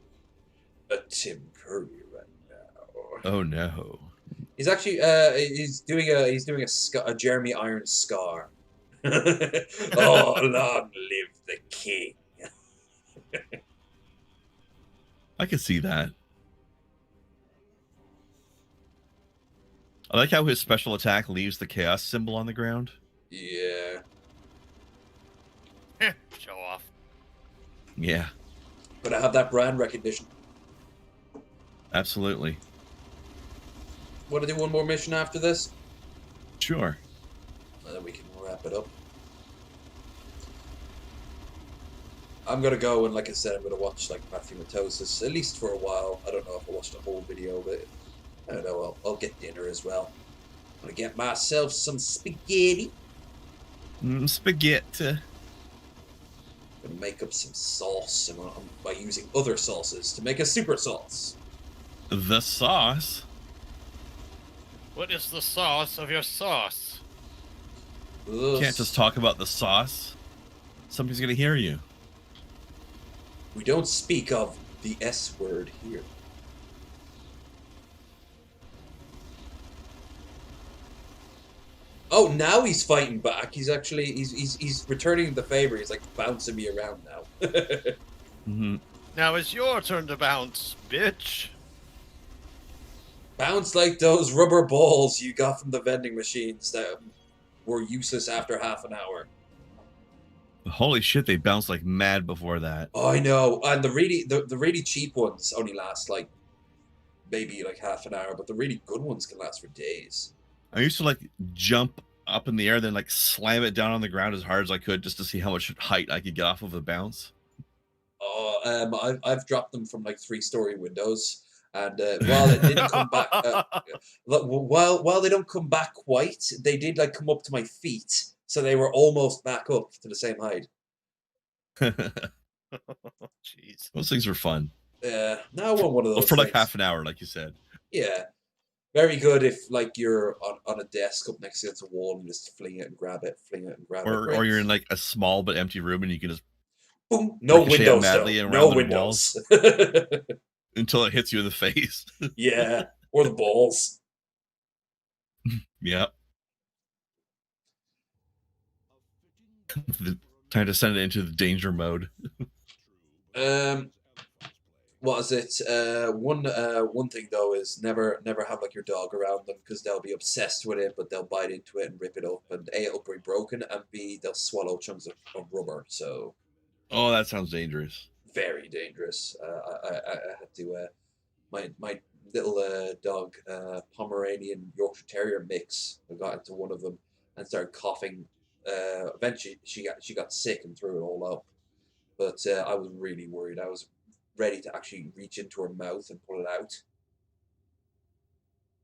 S1: a Tim Curry right now.
S2: Oh no.
S1: He's actually he's doing a Jeremy Irons scar. Oh, long live the king!
S2: I can see that. I like how his special attack leaves the chaos symbol on the ground.
S1: Yeah.
S3: Show off.
S2: Yeah.
S1: But I have that brand recognition.
S2: Absolutely.
S1: Want to do one more mission after this?
S2: Sure.
S1: And then we can wrap it up. I'm gonna go, and like I said, I'm gonna watch like Matthew Matosis at least for a while. I don't know if I'll watch the whole video, but I don't know. I'll get dinner as well. I'm gonna get myself some spaghetti.
S2: Spaghetti.
S1: Gonna make up some sauce by using other sauces to make a super sauce.
S2: The sauce.
S3: What is the sauce of your sauce?
S2: You can't just talk about the sauce. Somebody's gonna hear you.
S1: We don't speak of the S word here. Oh, now he's fighting back. He's actually he's returning the favor. He's like bouncing me around now.
S2: Mm-hmm.
S3: Now it's your turn to bounce, bitch.
S1: Bounce like those rubber balls you got from the vending machines that were useless after half an hour.
S2: Holy shit, they bounced like mad before that.
S1: Oh, I know. And the really cheap ones only last like maybe like half an hour, but the really good ones can last for days.
S2: I used to like jump up in the air, then like slam it down on the ground as hard as I could just to see how much height I could get off of a bounce.
S1: Oh, I've dropped them from like 3-story windows, and while it didn't come back, while they don't come back quite, they did like come up to my feet, so they were almost back up to the same height.
S3: Jeez.
S2: Those things were fun.
S1: Now I want one of those
S2: For like
S1: things.
S2: half an hour, like you said.
S1: Yeah, very good if like you're on a desk up next against a wall and you just fling it and grab it, fling it and grab it.
S2: Or you're in like a small but empty room and you can just
S1: boom, no
S2: ricochet
S1: windows,
S2: madly
S1: though.
S2: around
S1: No
S2: the
S1: windows.
S2: until it hits you in the face.
S1: Yeah, or the balls.
S2: Yeah. Time to send it into the danger mode.
S1: What is it? One thing though is never have like your dog around them because they'll be obsessed with it, but they'll bite into it and rip it up, and A, it'll be broken, and B, they'll swallow chunks of rubber. So.
S2: Oh, that sounds dangerous.
S1: Very dangerous. I had to. My little dog, Pomeranian Yorkshire Terrier mix, I got into one of them and started coughing. Eventually, she got sick and threw it all up. But I was really worried. I was ready to actually reach into her mouth and pull it out.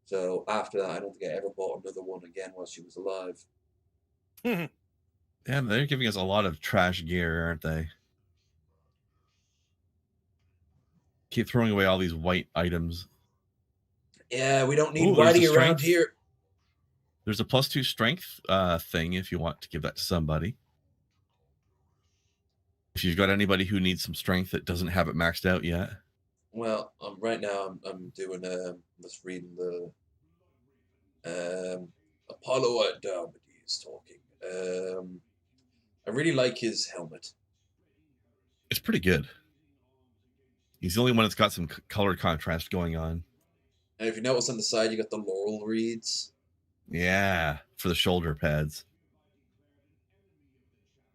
S1: So after that, I don't think I ever bought another one again while she was alive.
S2: Damn, they're giving us a lot of trash gear, aren't they? Keep throwing away all these white items.
S1: Yeah, we don't need
S2: Ooh, there's a
S1: whitey around
S2: strength.
S1: here.
S2: There's a +2 strength thing if you want to give that to somebody. If you've got anybody who needs some strength that doesn't have it maxed out yet.
S1: Well, right now I'm doing just reading the Apollo Andromeda is talking. I really like his helmet.
S2: It's pretty good. He's the only one that's got some color contrast going on.
S1: And if you notice on the side, you got the laurel reeds.
S2: Yeah, for the shoulder pads.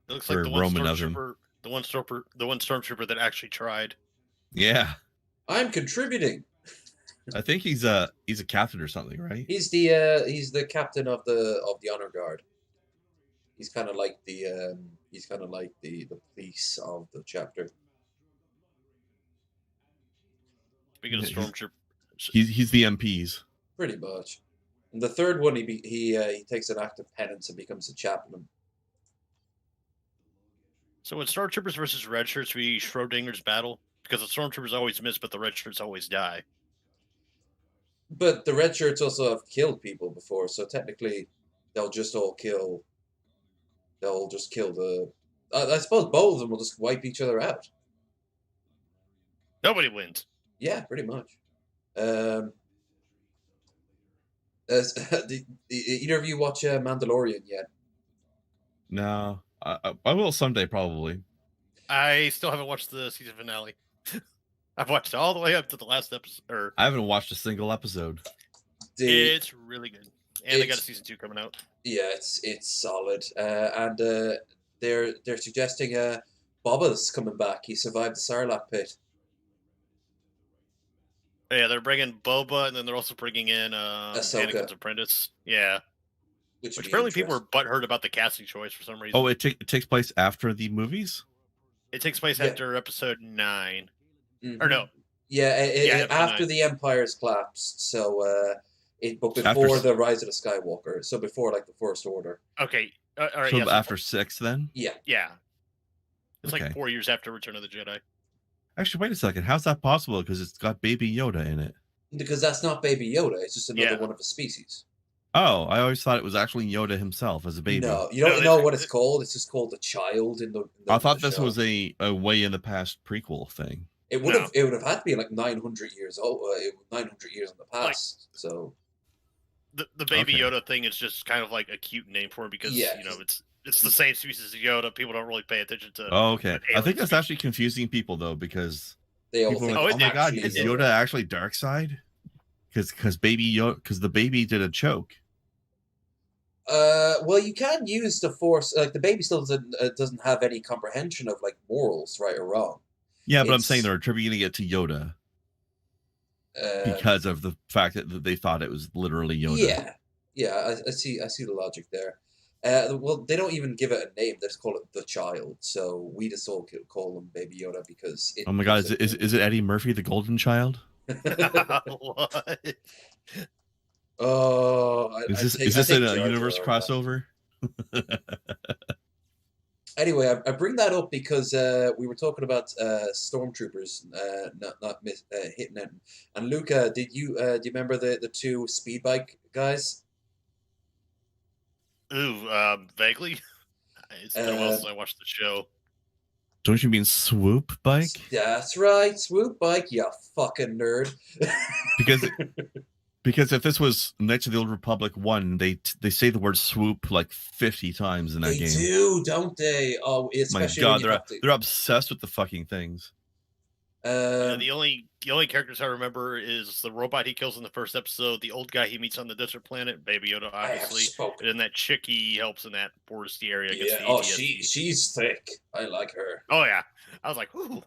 S3: It looks like the one stormtrooper that actually tried.
S2: Yeah.
S1: I'm contributing.
S2: I think he's a captain or something, right?
S1: He's the captain of the honor guard. He's kind of like the police of the chapter.
S3: Speaking of stormtrooper,
S2: he's the MPs.
S1: Pretty much. And the third one, he takes an act of penance and becomes a chaplain.
S3: So in Stormtroopers versus Red Shirts, we use Schrodinger's battle because the Stormtroopers always miss, but the Red Shirts always die.
S1: But the red shirts also have killed people before, so technically they'll just kill the. I suppose both of them will just wipe each other out.
S3: Nobody wins.
S1: Yeah, pretty much. Either of you watch Mandalorian yet?
S2: No, I will someday probably.
S3: I still haven't watched the season finale. I've watched all the way up to the last episode.
S2: I haven't watched a single episode.
S3: It's really good, and they got a season 2 coming out.
S1: Yeah, it's solid, and they're suggesting Boba's coming back. He survived the Sarlacc pit.
S3: Yeah, they're bringing Boba, and then they're also bringing in Anakin's apprentice. Yeah, which apparently people were butthurt about the casting choice for some reason.
S2: Oh, it takes place after the movies?
S3: It takes place after episode 9.
S1: Mm-hmm.
S3: Or no.
S1: Yeah, after the Empire's collapsed, so but before the Rise of the Skywalker, so before like the First Order.
S3: Okay. All right.
S2: So after 6 then?
S1: Yeah.
S3: Yeah. It's like 4 years after Return of the Jedi.
S2: Actually, wait a second. How's that possible? Because it's got Baby Yoda in it.
S1: Because that's not Baby Yoda. It's just another one of his species.
S2: Oh, I always thought it was actually Yoda himself as a baby.
S1: No, you don't know what it's called. It's just called the child in the
S2: I thought this was a way in the past prequel thing.
S1: It would have had to be like 900 years old. 900 years in the past.
S3: Like,
S1: so
S3: the Baby Yoda thing is just kind of like a cute name for it because it's the same species as Yoda. People don't really pay attention to.
S2: Oh, okay. I think that's actually confusing people though because
S1: they all
S2: people
S1: think,
S2: are like, oh my god, is Yoda actually dark side? because the baby did a choke.
S1: Well, you can use the Force. Like the baby still doesn't have any comprehension of like morals, right or wrong.
S2: Yeah, but I'm saying they're attributing it to Yoda because of the fact that they thought it was literally Yoda.
S1: Yeah, I see the logic there. Well, they don't even give it a name; they just call it the child. So we just all call him Baby Yoda because.
S2: Oh my God! Is it Eddie Murphy, the Golden Child?
S3: What?
S1: Oh,
S2: is this a universe crossover?
S1: Anyway, I bring that up because we were talking about stormtroopers not hitting it. And Luca, do you remember the two speed bike guys?
S3: Ooh, vaguely. It's been a while since I watched the show.
S2: Don't you mean swoop bike?
S1: That's right, swoop bike. You fucking nerd.
S2: Because if this was Knights of the Old Republic 1, they say the word swoop like 50 times in that game.
S1: They do, don't they? Oh, especially
S2: my God, they're obsessed with the fucking things.
S3: The only characters I remember is the robot he kills in the first episode, the old guy he meets on the desert planet, Baby Yoda, obviously, and then that chick he helps in that foresty area.
S1: Yeah. Oh, she's thick. I like her.
S3: Oh yeah, I was like, ooh.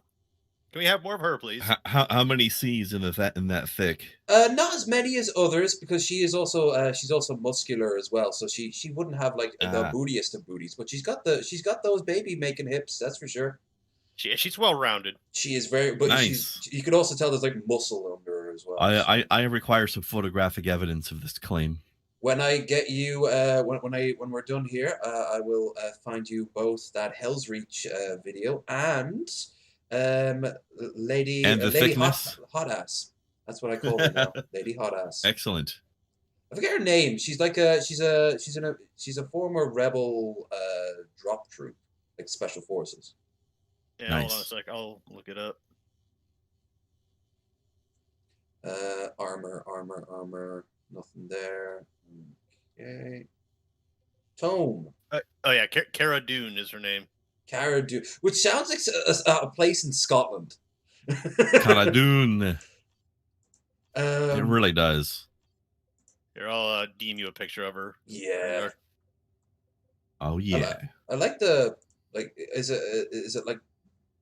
S3: Can we have more of her, please?
S2: How many C's in that thick?
S1: Not as many as others because she's also muscular as well. So she wouldn't have like the bootiest of booties, but she's got those baby making hips. That's for sure.
S3: She's well rounded.
S1: She is very, but
S2: nice.
S1: You can also tell there's like muscle under her as well.
S2: I require some photographic evidence of this claim.
S1: When I get you, when we're done here, I will find you both that Hell's Reach video and. Lady
S2: thickness?
S1: hot ass. That's what I call her now. Lady hot ass.
S2: Excellent.
S1: I forget her name. She's like she's a former rebel drop troop, like special forces.
S3: Yeah,
S2: nice.
S3: Hold on a sec. I'll look it up.
S1: Armor. Nothing there. Okay. Tome.
S3: Oh yeah, Cara Dune is her name.
S1: Cara Dune, which sounds like a place in Scotland.
S2: Cara Dune. It really does.
S3: Here, I'll DM you a picture of her.
S1: Yeah.
S2: Oh yeah.
S1: I like the Is it like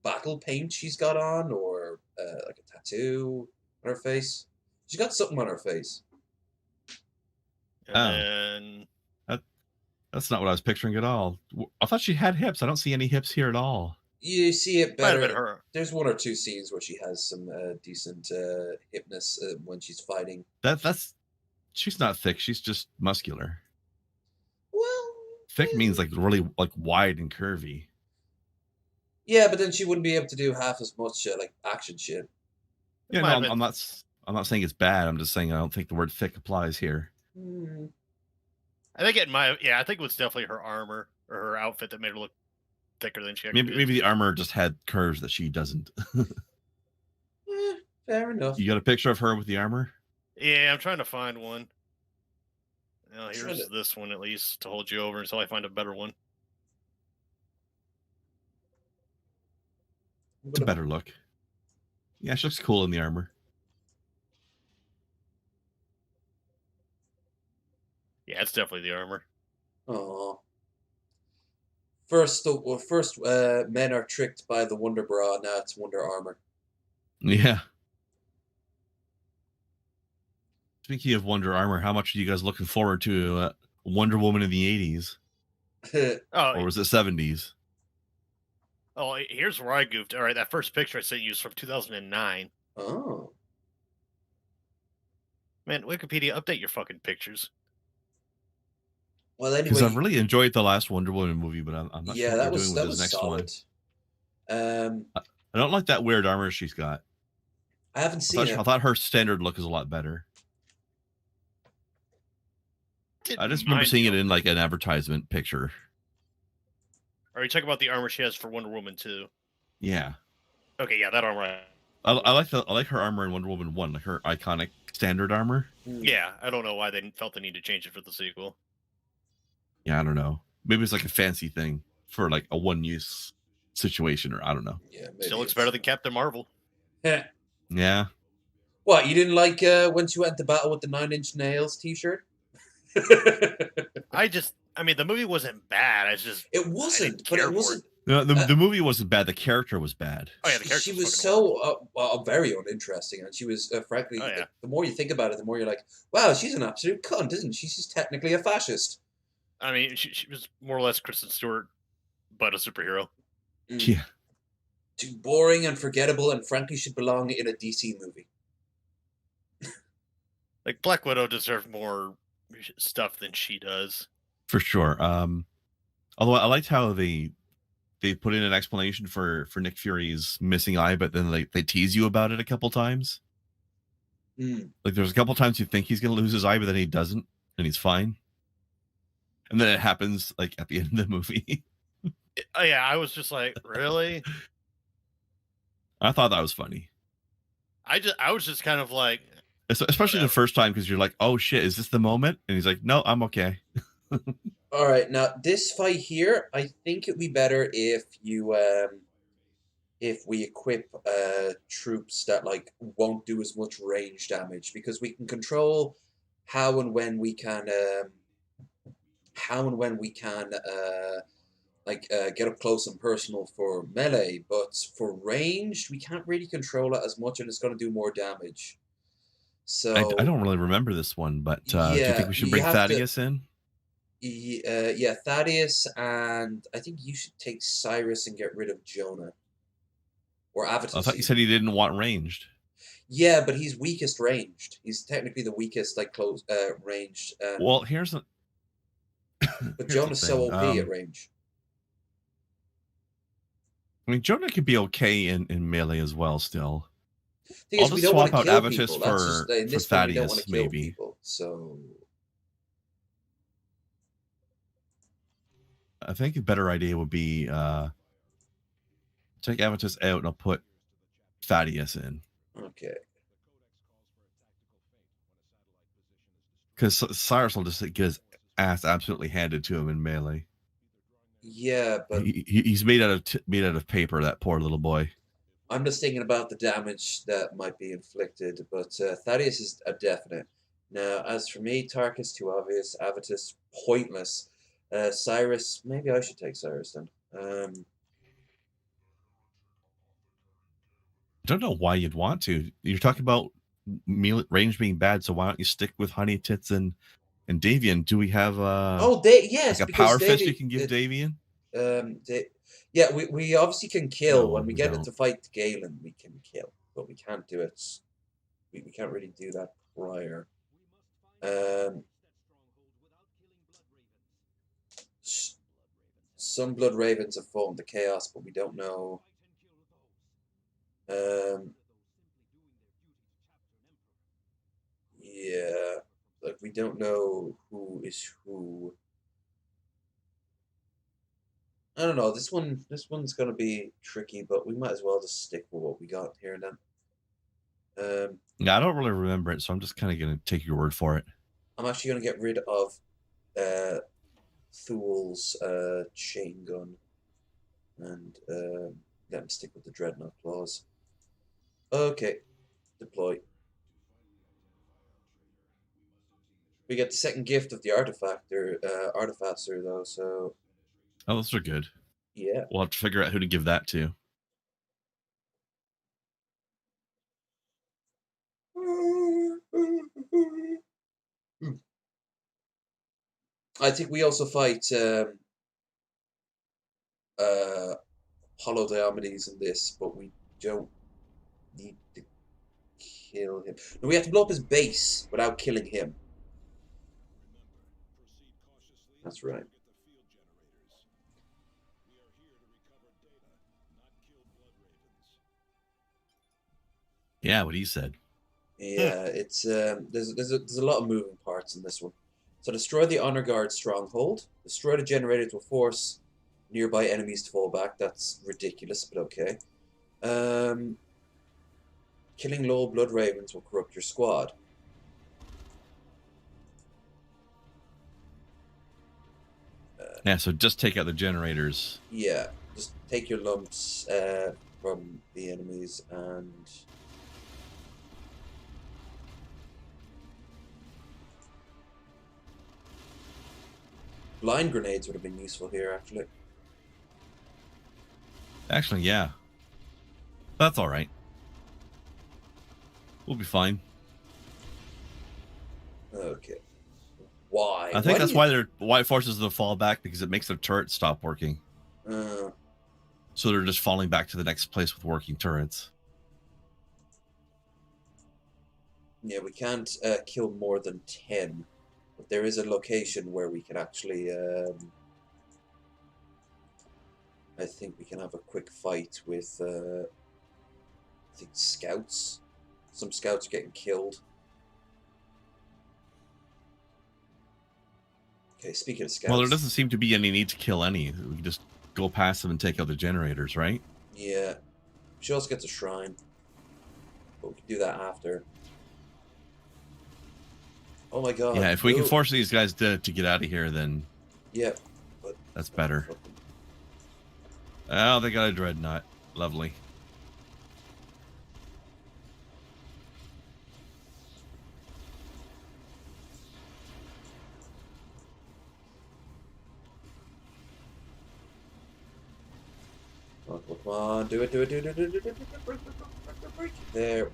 S1: battle paint she's got on, or like a tattoo on her face? She's got something on her face.
S3: And
S2: That's not what I was picturing at all. I thought she had hips. I don't see any hips here at all.
S1: You see it better.
S3: Might have been her.
S1: There's one or two scenes where she has some decent hipness when she's fighting.
S2: She's not thick. She's just muscular.
S1: Well,
S2: thick means like really like wide and curvy.
S1: Yeah, but then she wouldn't be able to do half as much like action shit.
S2: Yeah, no, I'm not saying it's bad. I'm just saying I don't think the word thick applies here.
S3: I think I think it was definitely her armor or her outfit that made her look thicker than she actually
S2: maybe the armor just had curves that she doesn't.
S1: Fair enough.
S2: You got a picture of her with the armor?
S3: Yeah, I'm trying to find one. Here's this one at least to hold you over until I find a better one.
S2: It's a better look. Yeah, she looks cool in the armor.
S3: Yeah, it's definitely the armor.
S1: Oh. First, men are tricked by the Wonder Bra. Now it's Wonder Armor.
S2: Yeah. Speaking of Wonder Armor, how much are you guys looking forward to Wonder Woman in the 80s? Or was it 70s?
S3: Oh, here's where I goofed. All right, that first picture I sent you is from 2009.
S1: Oh.
S3: Man, Wikipedia, update your fucking pictures.
S1: Well, anyway,
S2: because I really enjoyed the last Wonder Woman movie, but I'm not sure what they're doing with this next
S1: solid.
S2: one. I don't like that weird armor she's got.
S1: I haven't seen it.
S2: I thought her standard look is a lot better. I just remember seeing it in like an advertisement picture.
S3: Are you talking about the armor she has for Wonder Woman 2?
S2: Yeah.
S3: Okay, yeah, that armor.
S2: I like her armor in Wonder Woman 1, like her iconic standard armor.
S3: Yeah, I don't know why they felt the need to change it for the sequel.
S2: Yeah, I don't know. Maybe it's like a fancy thing for like a one-use situation, or I don't know.
S1: Yeah,
S3: still looks better than Captain Marvel.
S2: Yeah.
S1: What, you didn't like when she went to battle with the 9-inch nails t-shirt?
S3: I mean, the movie wasn't bad. It's just
S1: It
S3: I
S1: wasn't,
S3: didn't
S1: but
S3: care
S1: it
S3: for
S1: wasn't.
S2: No, the movie wasn't bad. The character was bad.
S3: Oh yeah, the character
S1: She
S3: was
S1: was
S3: fucking
S1: so
S3: horrible.
S1: very uninteresting, and she was frankly.
S3: Oh yeah.
S1: The more you think about it, the more you're like, "Wow, she's an absolute cunt, isn't she? She's technically a fascist."
S3: I mean, she was more or less Kristen Stewart, but a superhero.
S2: Yeah.
S1: Too boring and forgettable, and frankly, should belong in a DC movie.
S3: Like Black Widow deserved more stuff than she does.
S2: For sure. Although I liked how they put in an explanation for Nick Fury's missing eye, but then they tease you about it a couple times. Like there's a couple times you think he's gonna lose his eye, but then he doesn't, and he's fine. And then it happens like at the end of the movie.
S3: Oh yeah, I was just like, really?
S2: I thought that was funny.
S3: I was just kind of like,
S2: Especially the first time, because you're like, oh shit, is this the moment? And he's like, no, I'm okay.
S1: All right, now this fight here, I think it'd be better if we equip troops that like won't do as much range damage, because we can control how and when we can get up close and personal for melee, but for ranged we can't really control it as much, and it's going to do more damage. So
S2: I don't really remember this one, but do you
S1: yeah,
S2: think we should
S1: you
S2: bring
S1: have to-
S2: Thaddeus in?
S1: yeah, Thaddeus, and I think you should take Cyrus and get rid of Jonah. Or Avatar.
S2: I thought you said he didn't want ranged.
S1: Yeah, but he's weakest ranged. He's technically the weakest, like, close ranged.
S2: Well, here's the.
S1: But Jonah's so OP at range.
S2: I mean, Jonah could be okay in melee as well. Still,
S1: Thing
S2: I'll
S1: is, we
S2: just
S1: don't want
S2: swap
S1: to
S2: out
S1: kill
S2: Avitus
S1: people. That's
S2: for
S1: just, in this one, we don't want
S2: Thaddeus,
S1: to kill
S2: maybe.
S1: people. So
S2: I think a better idea would be take Avitus out and I'll put Thaddeus in.
S1: okay.
S2: Because Cyrus will just get his ass absolutely handed to him in melee.
S1: Yeah, but
S2: He's made out of paper. That poor little boy.
S1: I'm just thinking about the damage that might be inflicted. But Thaddeus is a definite. Now, as for me, Tarkus too obvious. Avitus pointless. Cyrus, maybe I should take Cyrus then.
S2: I don't know why you'd want to. You're talking about range being bad, so why don't you stick with Honey Tits and Davian? Do we have
S1: yes,
S2: like a power fist you can give Davian?
S1: Yeah, we obviously can kill
S2: No,
S1: when we
S2: we
S1: get
S2: don't.
S1: it to fight Galen. We can kill, but we can't do it. We can't really do that prior. Some Blood Ravens have fallen to chaos, but we don't know. Yeah, like we don't know who is who. I don't know. This one's gonna be tricky, but we might as well just stick with what we got here then.
S2: Yeah, I don't really remember it, so I'm just kind of gonna take your word for it.
S1: I'm actually gonna get rid of Thul's chain gun and let him stick with the dreadnought claws. Okay, deploy. We get the second gift of the artificer though, so
S2: Oh, those are good.
S1: yeah.
S2: We'll have to figure out who to give that to.
S1: I think we also fight Apollo Diomedes in this, but we don't need to kill him. No, we have to blow up his base without killing him. That's right.
S2: Yeah, what he said.
S1: Yeah, it's there's a lot of moving parts in this one. So destroy the honor guard stronghold. Destroy the generator to force nearby enemies to fall back. That's ridiculous, but okay. Killing low blood ravens will corrupt your squad.
S2: Yeah, so just take out the generators.
S1: Yeah, just take your lumps from the enemies and Blind grenades would have been useful here, actually.
S2: Actually, yeah. That's all right. We'll be fine.
S1: Okay. Why?
S2: I think that's why it forces them to fall back, because it makes their turrets stop working. So they're just falling back to the next place with working turrets.
S1: Yeah, we can't kill more than 10. But there is a location where we can actually... I think we can have a quick fight with... I think scouts. Some scouts are getting killed. Okay, speaking of scouts...
S2: Well, there doesn't seem to be any need to kill any. We can just go past them and take out the generators, right?
S1: Yeah. She also gets a shrine. But we can do that after. Oh my god.
S2: Yeah, if we can force these guys to get out of here, then...
S1: Yeah. But
S2: that's better. Oh, they got a dreadnought. Lovely.
S1: Oh, come on, do it. There.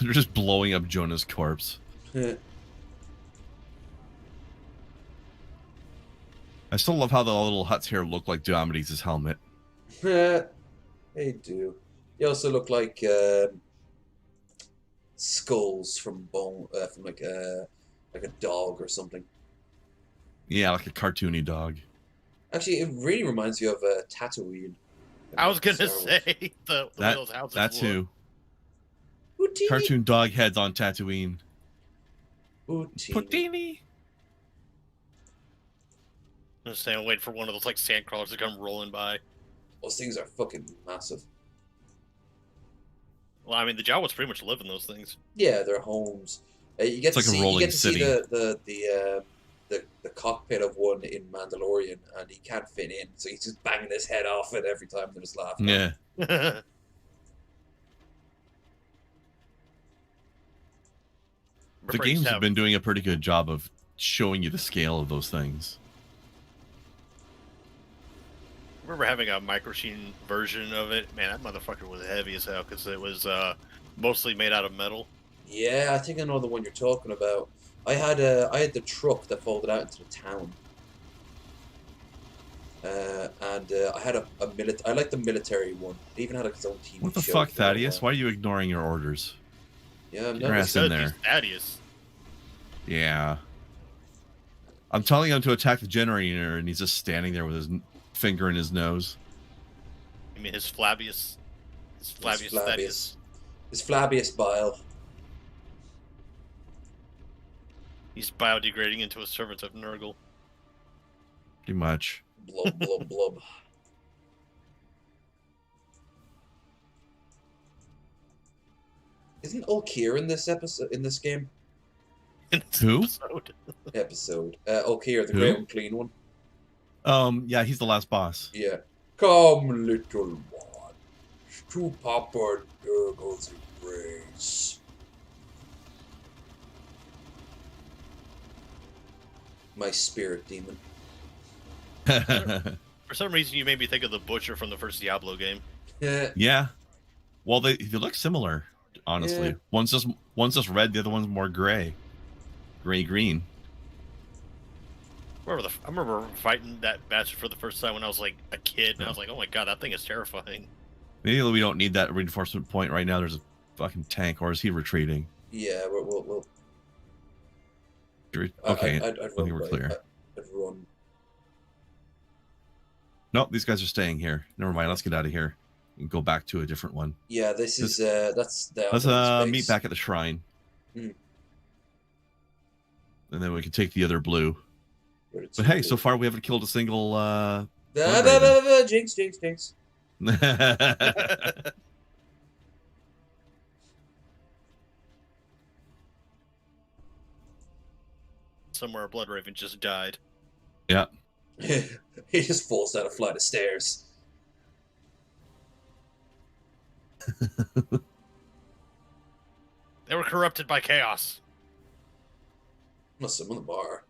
S2: They're just blowing up Jonah's corpse. I still love how the little huts here look like Diomedes' helmet.
S1: They do. They also look like skulls from bone, from like a dog or something.
S2: Yeah, like a cartoony dog.
S1: Actually, it really reminds you of Tatooine.
S3: I was gonna say the way those houses
S2: that's
S3: look.
S2: who.
S1: Poutini.
S2: Cartoon dog heads on Tatooine.
S1: Poutini.
S3: I'm just saying, wait for one of those like sand crawlers to come rolling by.
S1: Those things are fucking massive.
S3: Well, I mean, the Jawas pretty much live in those things.
S1: Yeah, they're homes. You get
S2: It's
S1: to
S2: like a
S1: see,
S2: rolling
S1: you get to
S2: city.
S1: see the cockpit of one in Mandalorian, and he can't fit in, so he's just banging his head off it every time. They're just laughing.
S2: Yeah. The games have been doing a pretty good job of showing you the scale of those things.
S3: I remember having a microsheen version of it. Man, that motherfucker was heavy as hell because it was mostly made out of metal.
S1: Yeah, I think I know the one you're talking about. I had the truck that folded out into the town, and I had I like the military one. It even had its own TV
S2: What the
S1: show
S2: fuck,
S1: for a
S2: Thaddeus?
S1: while.
S2: Why are you ignoring your orders?
S1: Yeah, I'm
S2: Your
S1: not.
S2: ass in there.
S3: Thaddeus.
S2: Yeah. I'm telling him to attack the generator, and he's just standing there with his finger in his nose.
S3: I mean, his flabbiest Thaddeus.
S1: His flabbiest bile.
S3: He's biodegrading into a servant of Nurgle.
S2: Pretty much.
S1: Blub, blub, blub. Isn't Ulkir in this episode? In this game?
S3: In this
S2: Who?
S3: episode.
S1: Ulkir, the
S2: Who?
S1: great unclean one.
S2: Yeah, he's the last boss.
S1: Yeah. Come, little one, to Papa Nurgle's embrace. My spirit demon.
S3: For some reason, you made me think of the Butcher from the first Diablo game.
S1: Yeah.
S2: Yeah. Well, they look similar, honestly.
S1: Yeah.
S2: One's just red, the other one's more gray. Gray-green.
S3: I remember fighting that bastard for the first time when I was like a kid, and I was like, "Oh my god, that thing is terrifying."
S2: Maybe we don't need that reinforcement point right now. There's a fucking tank, or is he retreating?
S1: Yeah, we'll
S2: Okay,
S1: I'd
S2: I
S1: run
S2: think we're
S1: right.
S2: clear.
S1: I'd run.
S2: Nope, these guys are staying here. Never mind, let's get out of here and go back to a different one.
S1: Yeah, this is that's the
S2: Let's meet back at the shrine.
S1: Hmm.
S2: And then we can take the other blue.
S1: Where did
S2: But hey, so far we haven't killed a single
S1: Jinx, jinx, jinx.
S3: Somewhere a Blood Raven just died.
S2: Yeah.
S1: He just falls down a flight of stairs.
S3: They were corrupted by chaos.
S1: Well, some of them are.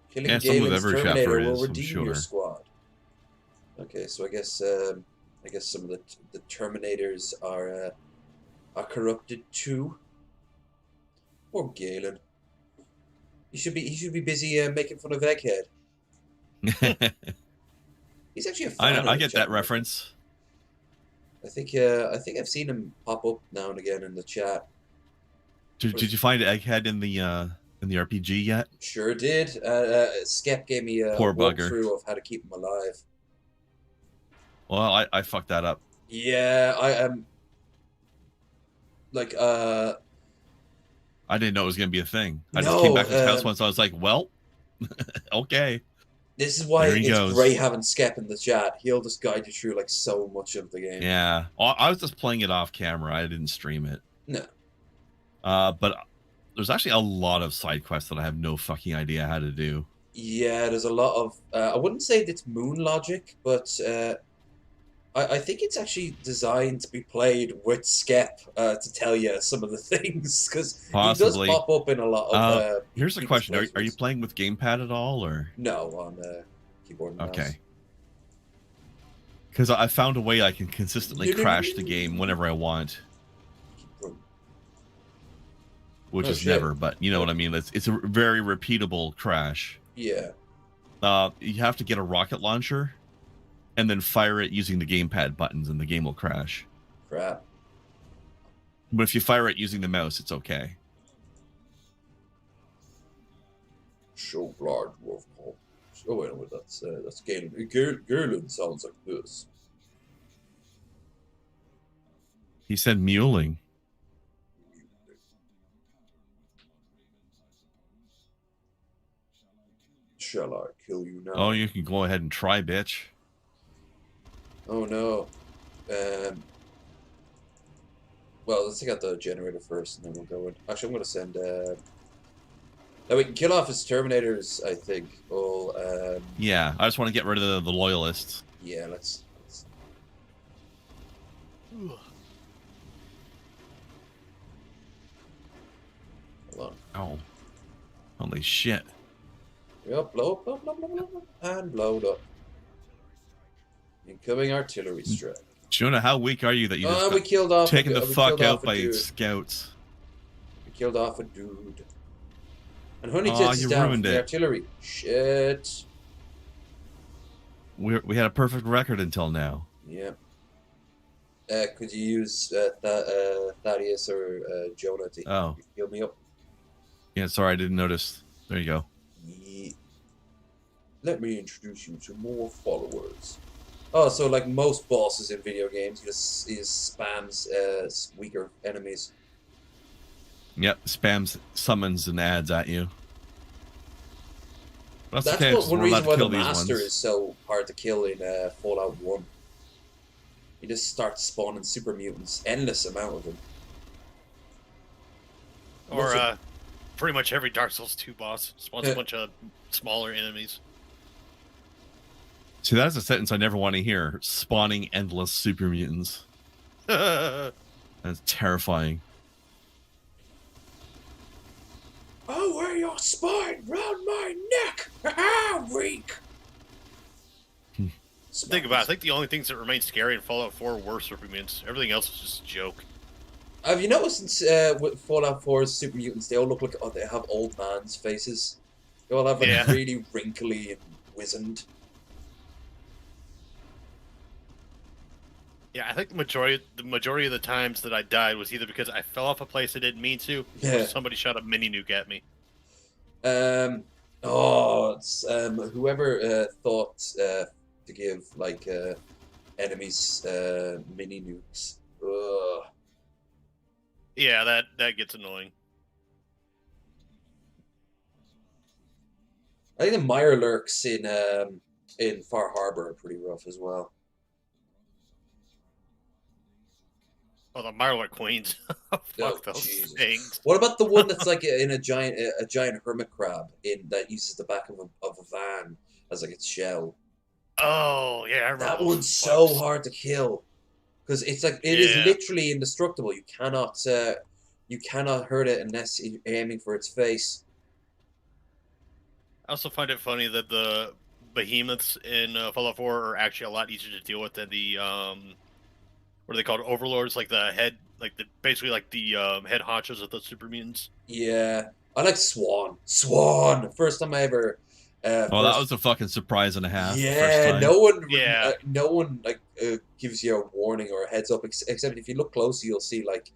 S1: Killing
S2: Yeah, some of
S1: Galen's
S2: Evershafter
S1: Terminator will
S2: is, I'm
S1: redeem your
S2: sure.
S1: squad. Okay, so I guess some of the Terminators are corrupted too. Poor Galen. He should be busy making fun of Egghead. He's actually a fan.
S2: I get that reference.
S1: I think I've seen him pop up now and again in the chat.
S2: Did you find Egghead in the RPG yet?
S1: Sure did. Skep gave me a
S2: Poor bugger.
S1: walkthrough of how to keep him alive.
S2: Well, I fucked that up.
S1: Yeah, I am. Like,
S2: I didn't know it was gonna be a thing. I just
S1: No,
S2: came back to his house once. I was like, well, okay.
S1: this is why
S2: There he
S1: it's
S2: goes.
S1: great having Skep in the chat. He'll just guide you through like so much of the game.
S2: Yeah, I was just playing it off camera. I didn't stream it.
S1: No.
S2: But there's actually a lot of side quests that I have no fucking idea how to do.
S1: Yeah, there's a lot of. I wouldn't say it's moon logic, but I think it's actually designed to be played with Skep to tell you some of the things, because he does pop up in a lot of.
S2: Here's the question: Are you playing with gamepad at all, or
S1: no, on keyboard and mouse?
S2: Okay. Because I found a way I can consistently crash the game whenever I want, which is never. But you know what I mean. It's a very repeatable crash.
S1: Yeah.
S2: You have to get a rocket launcher and then fire it using the gamepad buttons, and the game will crash.
S1: Crap.
S2: But if you fire it using the mouse, it's okay.
S1: Show large wolf call. Oh wait, no, that's Galen. Galen sounds like this.
S2: He said mewling.
S1: Shall I kill you now?
S2: Oh, you can go ahead and try, bitch.
S1: Oh no. Well, let's take out the generator first, and then we'll go in. Actually, I'm gonna send. Now we can kill off his Terminators, I think. All.
S2: Yeah, I just want to get rid of the loyalists.
S1: Yeah, let's. Hold on.
S2: Oh. Holy shit.
S1: Yep, blow up, and blow it up. Incoming artillery strike.
S2: Jonah, how weak are you that you just
S1: we killed off
S2: taken the fuck out by scouts?
S1: We killed off a dude. And Honey Tits is down from the artillery. Shit.
S2: We had a perfect record until now.
S1: Yeah. Could you use Thaddeus or Jonah to heal me up?
S2: Yeah, sorry, I didn't notice. There you go.
S1: Yeah. Let me introduce you to more followers. Oh, so like most bosses in video games, he just spams weaker enemies.
S2: Yep, spams, summons, and adds at you.
S1: That's
S2: okay,
S1: one reason why the Master is so hard to kill in Fallout 1. He just starts spawning super mutants, endless amount of them.
S3: Or pretty much every Dark Souls 2 boss spawns a bunch of smaller enemies.
S2: See, that's a sentence I never want to hear. Spawning endless super mutants. That's terrifying.
S1: I'll wear your spine round my neck! Reek!
S3: Think about it. I think the only things that remain scary in Fallout 4 were super mutants. Everything else is just a joke.
S1: Have you noticed with Fallout 4's super mutants, they all look like they have old man's faces? They all have like really wrinkly and wizened.
S3: Yeah, I think the majority of the times that I died was either because I fell off a place I didn't mean to, or somebody shot a mini nuke at me.
S1: Whoever thought to give like enemies mini nukes. Ugh.
S3: Yeah, that gets annoying.
S1: I think the Mire lurks in Far Harbor are pretty rough as well.
S3: Oh, the Mirelurk Queens. Fuck those things.
S1: What about the one that's like in a giant hermit crab that uses the back of a van as like its shell?
S3: Oh yeah, I remember
S1: that one's so hard to kill. because it's like it is
S3: Yeah.
S1: literally indestructible. You cannot hurt it unless you're aiming for its face.
S3: I also find it funny that the behemoths in Fallout 4 are actually a lot easier to deal with than the what are they called? Overlords, like the head, like the basically like the head honchos of the super mutants.
S1: Yeah, I like Swan. Swan. First time I ever.
S2: Well, that was a fucking surprise and a half. The first
S1: Yeah,
S2: time.
S1: no one like gives you a warning or a heads up, except if you look closely, you'll see like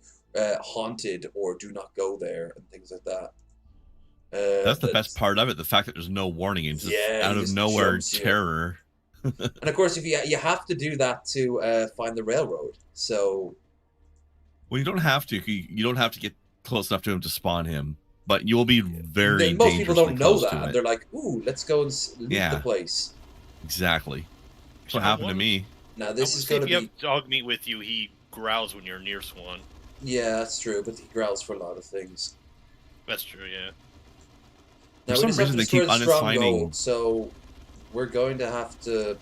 S1: haunted or do not go there and things like that.
S2: That's the best part of it. The fact that there's no warning and just
S1: Yeah,
S2: out
S1: he
S2: of
S1: just
S2: nowhere
S1: jumps you.
S2: terror.
S1: And of course, if you have to do that to find the railroad, so
S2: Well, you don't have to. You don't have to get close enough to him to spawn him, but you'll be very
S1: most people
S2: dangerously
S1: don't know
S2: close
S1: that,
S2: to
S1: and
S2: it.
S1: they're like, "Ooh, let's go and loot the
S2: Yeah.
S1: place."
S2: Exactly. That's what
S3: I
S2: happened to
S3: wonder-
S2: me.
S1: Now
S3: I
S1: this
S3: wanna
S1: is
S3: see
S1: going
S3: if
S1: to
S3: you
S1: be.
S3: have dog meat with you, he growls when you're near Swan.
S1: Yeah, that's true, but he growls for a lot of things.
S3: That's true, yeah.
S1: Now
S2: For
S1: we
S2: some
S1: just have to
S2: reason, they
S1: destroy
S2: keep
S1: the strong
S2: unassigning-
S1: gold, so we're going to have to.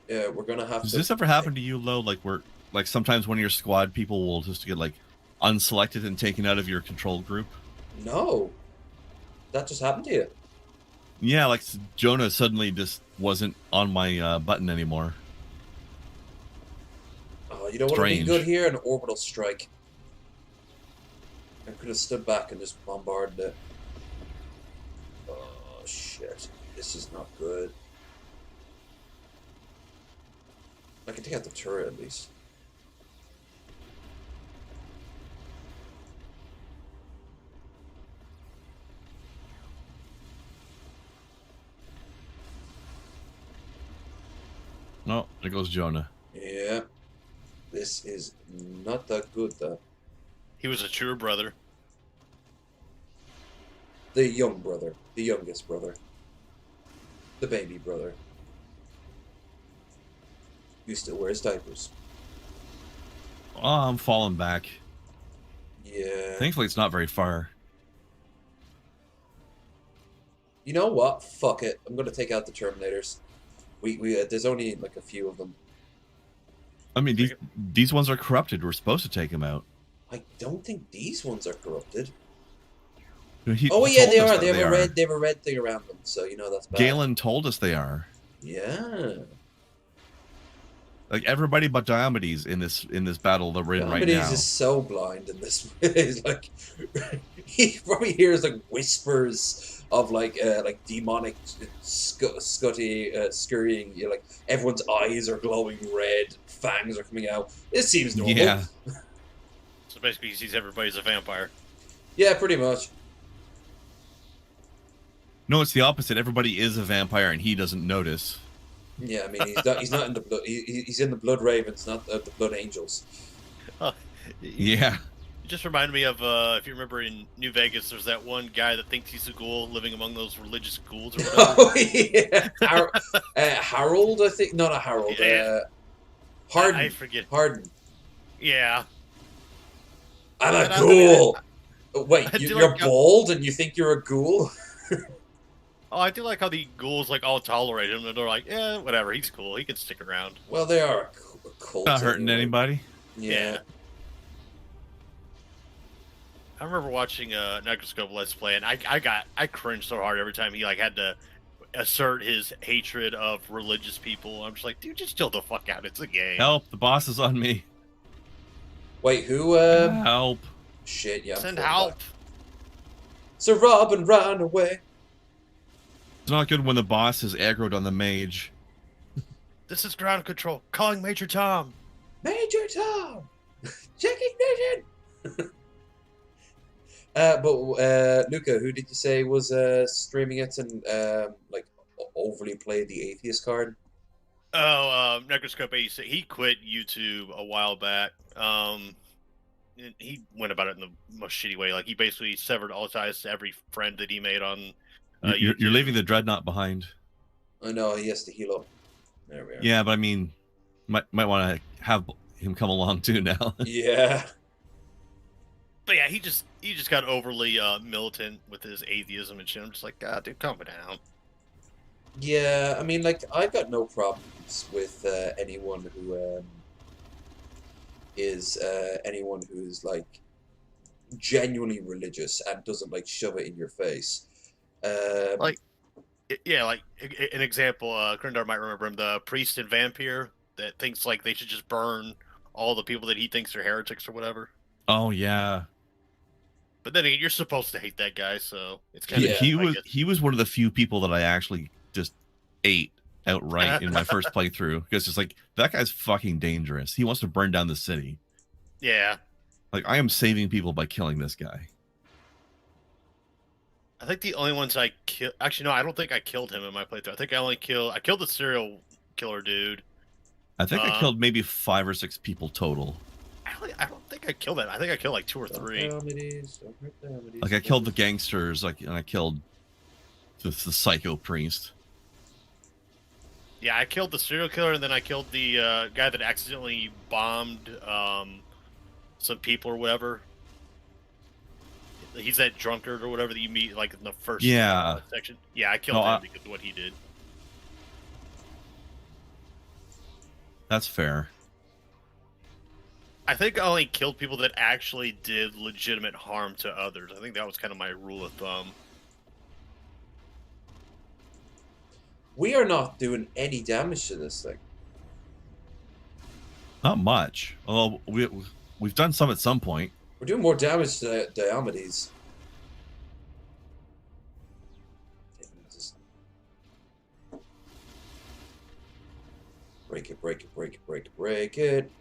S1: Yeah, we're gonna have
S2: Does
S1: to.
S2: this ever happen to you, Lo? Like sometimes one of your squad people will just get like unselected and taken out of your control group.
S1: No, that just happened to you.
S2: Yeah, like Jonah suddenly just wasn't on my button anymore.
S1: Oh, you know what would be
S2: Strange.
S1: good here? An orbital strike. I could have stood back and just bombarded it. Oh shit! This is not good. I can take out the turret at least.
S2: No, there goes Jonah.
S1: Yeah, this is not that good though.
S3: He was a true brother.
S1: The young brother, the youngest brother, the baby brother. Who still wears diapers.
S2: Oh, I'm falling back.
S1: Yeah.
S2: Thankfully, it's not very far.
S1: You know what? Fuck it. I'm gonna take out the Terminators. We there's only like a few of them.
S2: I mean, these ones are corrupted. We're supposed to take them out.
S1: I don't think these ones are corrupted.
S2: He
S1: Oh yeah,
S2: told
S1: they
S2: us
S1: are.
S2: that
S1: They have a red thing around them, so you know that's bad.
S2: Galen told us they are.
S1: Yeah.
S2: Like everybody but Diomedes in this battle that we're in right
S1: Diomedes
S2: now.
S1: is so blind in this. He's like, he probably hears like whispers of like demonic scurrying. You know, like everyone's eyes are glowing red, fangs are coming out. It seems normal.
S2: Yeah.
S3: So basically, he sees everybody as a vampire.
S1: Yeah, pretty much.
S2: No, it's the opposite. Everybody is a vampire, and he doesn't notice.
S1: Yeah, I mean he's not in the blood. He's in the Blood Ravens, not the Blood Angels.
S2: Yeah.
S3: It just reminded me of, if you remember in New Vegas, there's that one guy that thinks he's a ghoul living among those religious ghouls or whatever.
S1: Oh yeah, Harold, I think. No, not Harold.
S3: Yeah.
S1: Harden.
S3: I forget.
S1: Harden.
S3: Yeah.
S1: I'm
S3: And
S1: a
S3: I
S1: ghoul. Wait,
S3: I do
S1: you're
S3: like
S1: bald and you think you're a ghoul?
S3: Oh, I do like how the ghouls like all tolerate him, and they're like, yeah, whatever, he's cool, he can stick around.
S1: Well, they are a cult.
S2: Not hurting
S1: anyway.
S2: anybody.
S1: Yeah.
S3: I remember watching a Necroscope Let's Play, and I cringed so hard every time he like had to assert his hatred of religious people. I'm just like, dude, just chill the fuck out. It's a game.
S2: Help! The boss is on me.
S1: Wait, who?
S2: Help!
S1: Shit, yeah. I'm
S3: Send
S1: falling
S3: help.
S1: back. So Robin ran away.
S2: It's not good when the boss is aggroed on the mage.
S3: This is ground control. Calling Major Tom.
S1: Major Tom, check ignition. Luka, who did you say was streaming it and like overly played the atheist card?
S3: Oh, Necroscope 86. He quit YouTube a while back. He went about it in the most shitty way. Like he basically severed all ties to every friend that he made on.
S2: You're
S3: YouTube.
S2: leaving the dreadnought behind.
S1: I know he has to heal up. There we are.
S2: Yeah, but I mean, might want to have him come along too now.
S1: Yeah.
S3: But yeah, he just got overly militant with his atheism and shit. I'm just like, God, dude, calm it down.
S1: Yeah, I mean, like, I've got no problems with anyone who is anyone who's like genuinely religious and doesn't like shove it in your face.
S3: Like, yeah, like an example, Krendar might remember him, the priest and vampire that thinks like they should just burn all the people that he thinks are heretics or whatever.
S2: Oh yeah.
S3: But then again, you're supposed to hate that guy, so it's kind
S2: He,
S3: of
S1: Yeah.
S2: he was one of the few people that I actually just ate outright in my first playthrough because it's like that guy's fucking dangerous. He wants to burn down the city.
S3: Yeah,
S2: Like I am saving people by killing this guy.
S3: I think the only ones I killed. Actually, no, I don't think I killed him in my playthrough. I think I killed the serial killer dude.
S2: I think I
S3: Um,
S2: killed maybe 5 or 6 people total.
S3: I don't think I killed him. I think I killed like 2 or 3.
S2: Like I killed the gangsters, like, and I killed the psycho priest.
S3: Yeah, I killed the serial killer, and then I killed the guy that accidentally bombed some people or whatever. He's that drunkard or whatever that you meet like in the first section. Yeah, I killed him because of what he did.
S2: That's fair.
S3: I think I only killed people that actually did legitimate harm to others. I think that was kind of my rule of thumb.
S1: We are not doing any damage to this thing.
S2: Not much. Although we've done some at some point.
S1: We're doing more damage to Diomedes. Break it, break it, break it, break it, break it.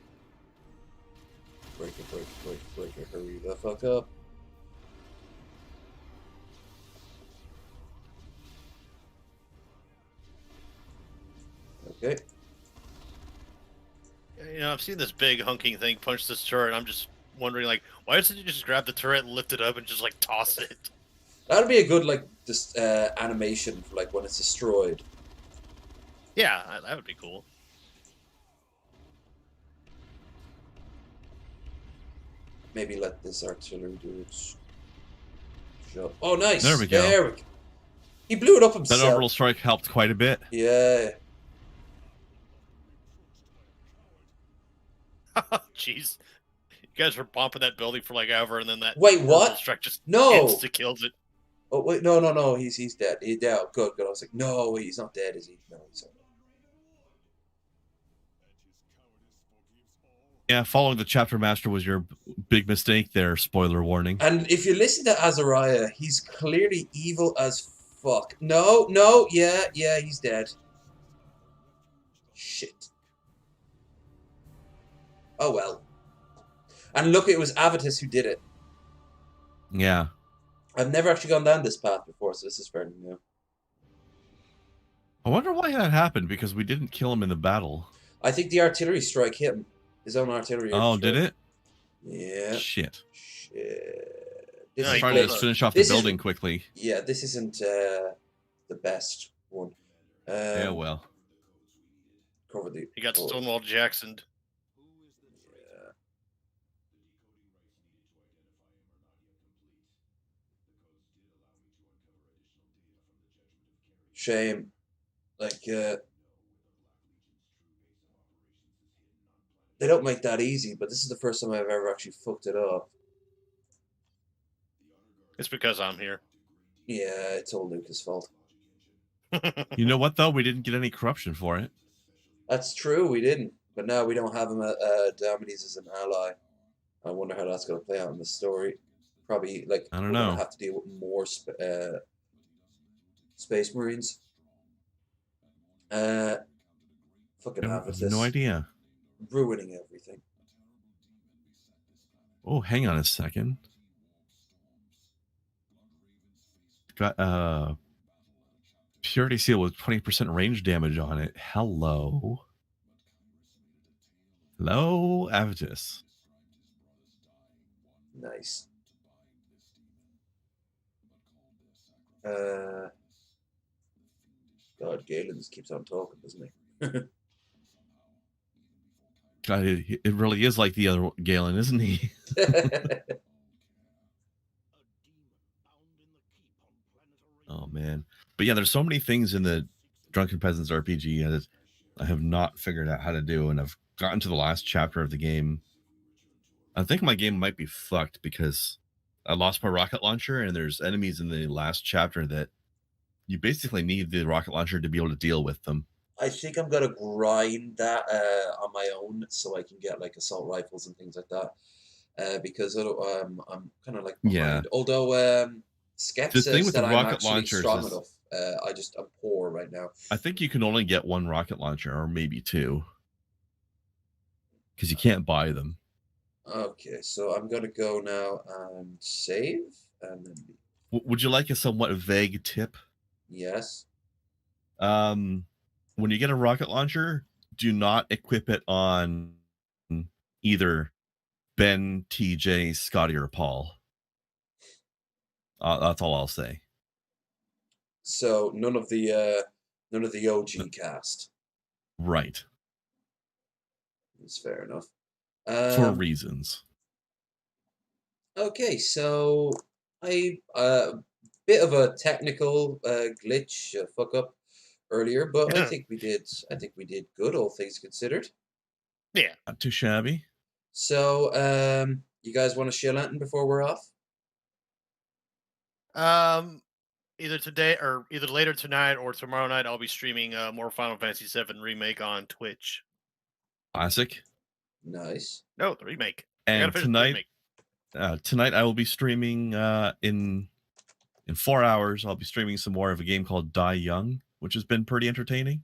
S1: Break it, break it, break it, break it. Hurry the fuck up. Okay.
S3: You know, I've seen this big hunking thing punch this turret. I'm just wondering, like, why doesn't you just grab the turret and lift it up and just like toss it?
S1: That'd be a good like just animation for like when it's destroyed.
S3: Yeah, that would be cool.
S1: Maybe let this artillery do its job. Oh, nice!
S2: There we go.
S1: There we go. He blew it up himself.
S2: That orbital strike helped quite a bit.
S1: Yeah.
S3: Jeez. You guys were bumping that building for like ever, and then that
S1: Wait, what?
S3: strike just
S1: No.
S3: insta kills it.
S1: Oh wait, no. He's dead. He's dead. Oh, good. I was like, no, he's not dead, is he? No, he's not.
S2: Yeah, following the chapter master was your big mistake there. Spoiler warning.
S1: And if you listen to Azariah, he's clearly evil as fuck. No, yeah, he's dead. Shit. Oh well. And look, it was Avitus who did it.
S2: Yeah.
S1: I've never actually gone down this path before, so this is fairly new.
S2: I wonder why that happened, because we didn't kill him in the battle.
S1: I think the artillery strike hit him. His own artillery.
S2: Oh, did it?
S1: Yeah.
S2: Shit.
S1: This
S2: I'm
S1: is
S2: trying to just finish off the building quickly.
S1: Yeah, this isn't the best one.
S2: Yeah, well.
S1: Cover the.
S3: He got Stonewall Jackson.
S1: Yeah. Shame. Like, they don't make that easy, but this is the first time I've ever actually fucked it up.
S3: It's because I'm here.
S1: Yeah, it's all Luka's fault.
S2: You know what, though? We didn't get any corruption for it.
S1: That's true, we didn't. But now we don't have him Diomedes as an ally. I wonder how that's going to play out in the story. Probably, like,
S2: I don't know.
S1: We're going to have to deal with more Space Marines. Fucking Avitus.
S2: No idea.
S1: Ruining everything.
S2: Oh, hang on a second. Got Purity Seal with 20% range damage on it. Hello, Avitus.
S1: Nice. God, Galen just keeps on talking, doesn't he?
S2: God, it really is like the other Galen, isn't he? Oh man, but yeah, there's so many things in the Drunken Peasants RPG I have not figured out how to do, and I've gotten to the last chapter of the game. I think my game might be fucked because I lost my rocket launcher, and there's enemies in the last chapter that you basically need the rocket launcher to be able to deal with them.
S1: I think I'm gonna grind that on my own so I can get like assault rifles and things like that. Because I'm kind of like behind.
S2: Yeah.
S1: Although Skep
S2: The thing
S1: says
S2: with
S1: that
S2: the
S1: I'm
S2: rocket
S1: actually
S2: launchers
S1: strong
S2: is-
S1: enough. I'm poor right now.
S2: I think you can only get one rocket launcher, or maybe two, because you can't buy them.
S1: Okay, so I'm gonna go now and save, and then
S2: Would you like a somewhat vague tip?
S1: yes.
S2: When you get a rocket launcher, do not equip it on either Ben, TJ, Scotty, or Paul. That's all I'll say.
S1: So none of the OG cast.
S2: Right.
S1: That's fair enough.
S2: For reasons.
S1: Okay, so I bit of a technical glitch fuck up earlier, but I think we did good, all things considered.
S3: Yeah.
S2: Not too shabby.
S1: So you guys want to share Lantern before we're off?
S3: Either today or either later tonight or tomorrow night, I'll be streaming more Final Fantasy VII Remake on Twitch.
S2: Classic.
S1: Nice.
S3: No, the remake. I gotta
S2: And
S3: finish the remake.
S2: tonight I will be streaming in 4 hours. I'll be streaming some more of a game called Die Young, which has been pretty entertaining.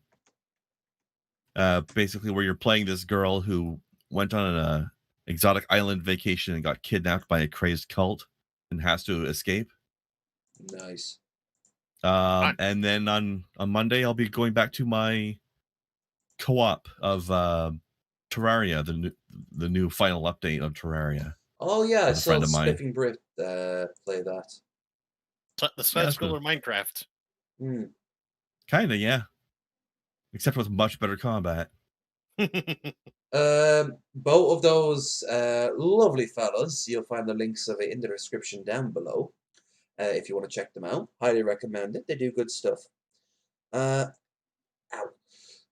S2: Basically, where you're playing this girl who went on an exotic island vacation and got kidnapped by a crazed cult and has to escape.
S1: Nice.
S2: And then on Monday, I'll be going back to my co-op of Terraria, the new final update of Terraria.
S1: Oh yeah, I
S2: With a
S1: saw
S2: friend of mine.
S1: Spiffing Brit play that.
S3: The side-scroller Minecraft.
S2: Kinda, yeah. Except with much better combat.
S1: Both of those lovely fellas, you'll find the links of it in the description down below. If you want to check them out, highly recommend it. They do good stuff. Ow.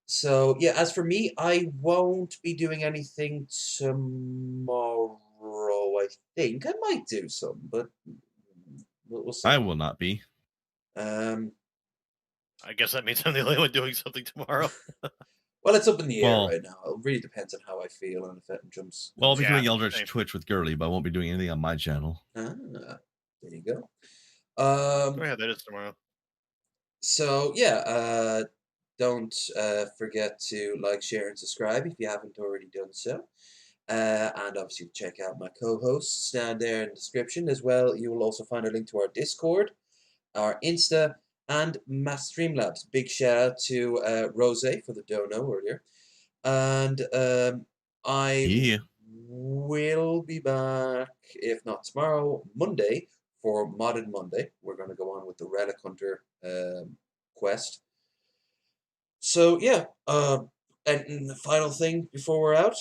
S1: So yeah, as for me, I won't be doing anything tomorrow. I think I might do some, but we'll see.
S2: I will not be.
S3: I guess that means I'm the only one doing something tomorrow.
S1: Well, it's up in the air
S2: Well-
S1: right now. It really depends on how I feel and if it jumps.
S2: Well, I'll be
S3: Yeah,
S2: doing Eldritch
S3: same.
S2: Twitch with Gurley, but I won't be doing anything on my channel.
S1: There you go.
S3: Oh yeah, that is tomorrow.
S1: So yeah, don't forget to like, share, and subscribe if you haven't already done so. And obviously check out my co-hosts down there in the description as well. You will also find a link to our Discord, our Insta, and my Streamlabs. Big shout out to Rose for the dono earlier. And I will be back, if not tomorrow, Monday, for Modded Monday. We're going to go on with the Relic Hunter quest. So yeah, and the final thing before we're out.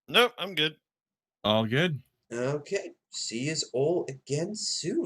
S3: Nope, I'm good.
S2: All good.
S1: Okay, see yous all again soon.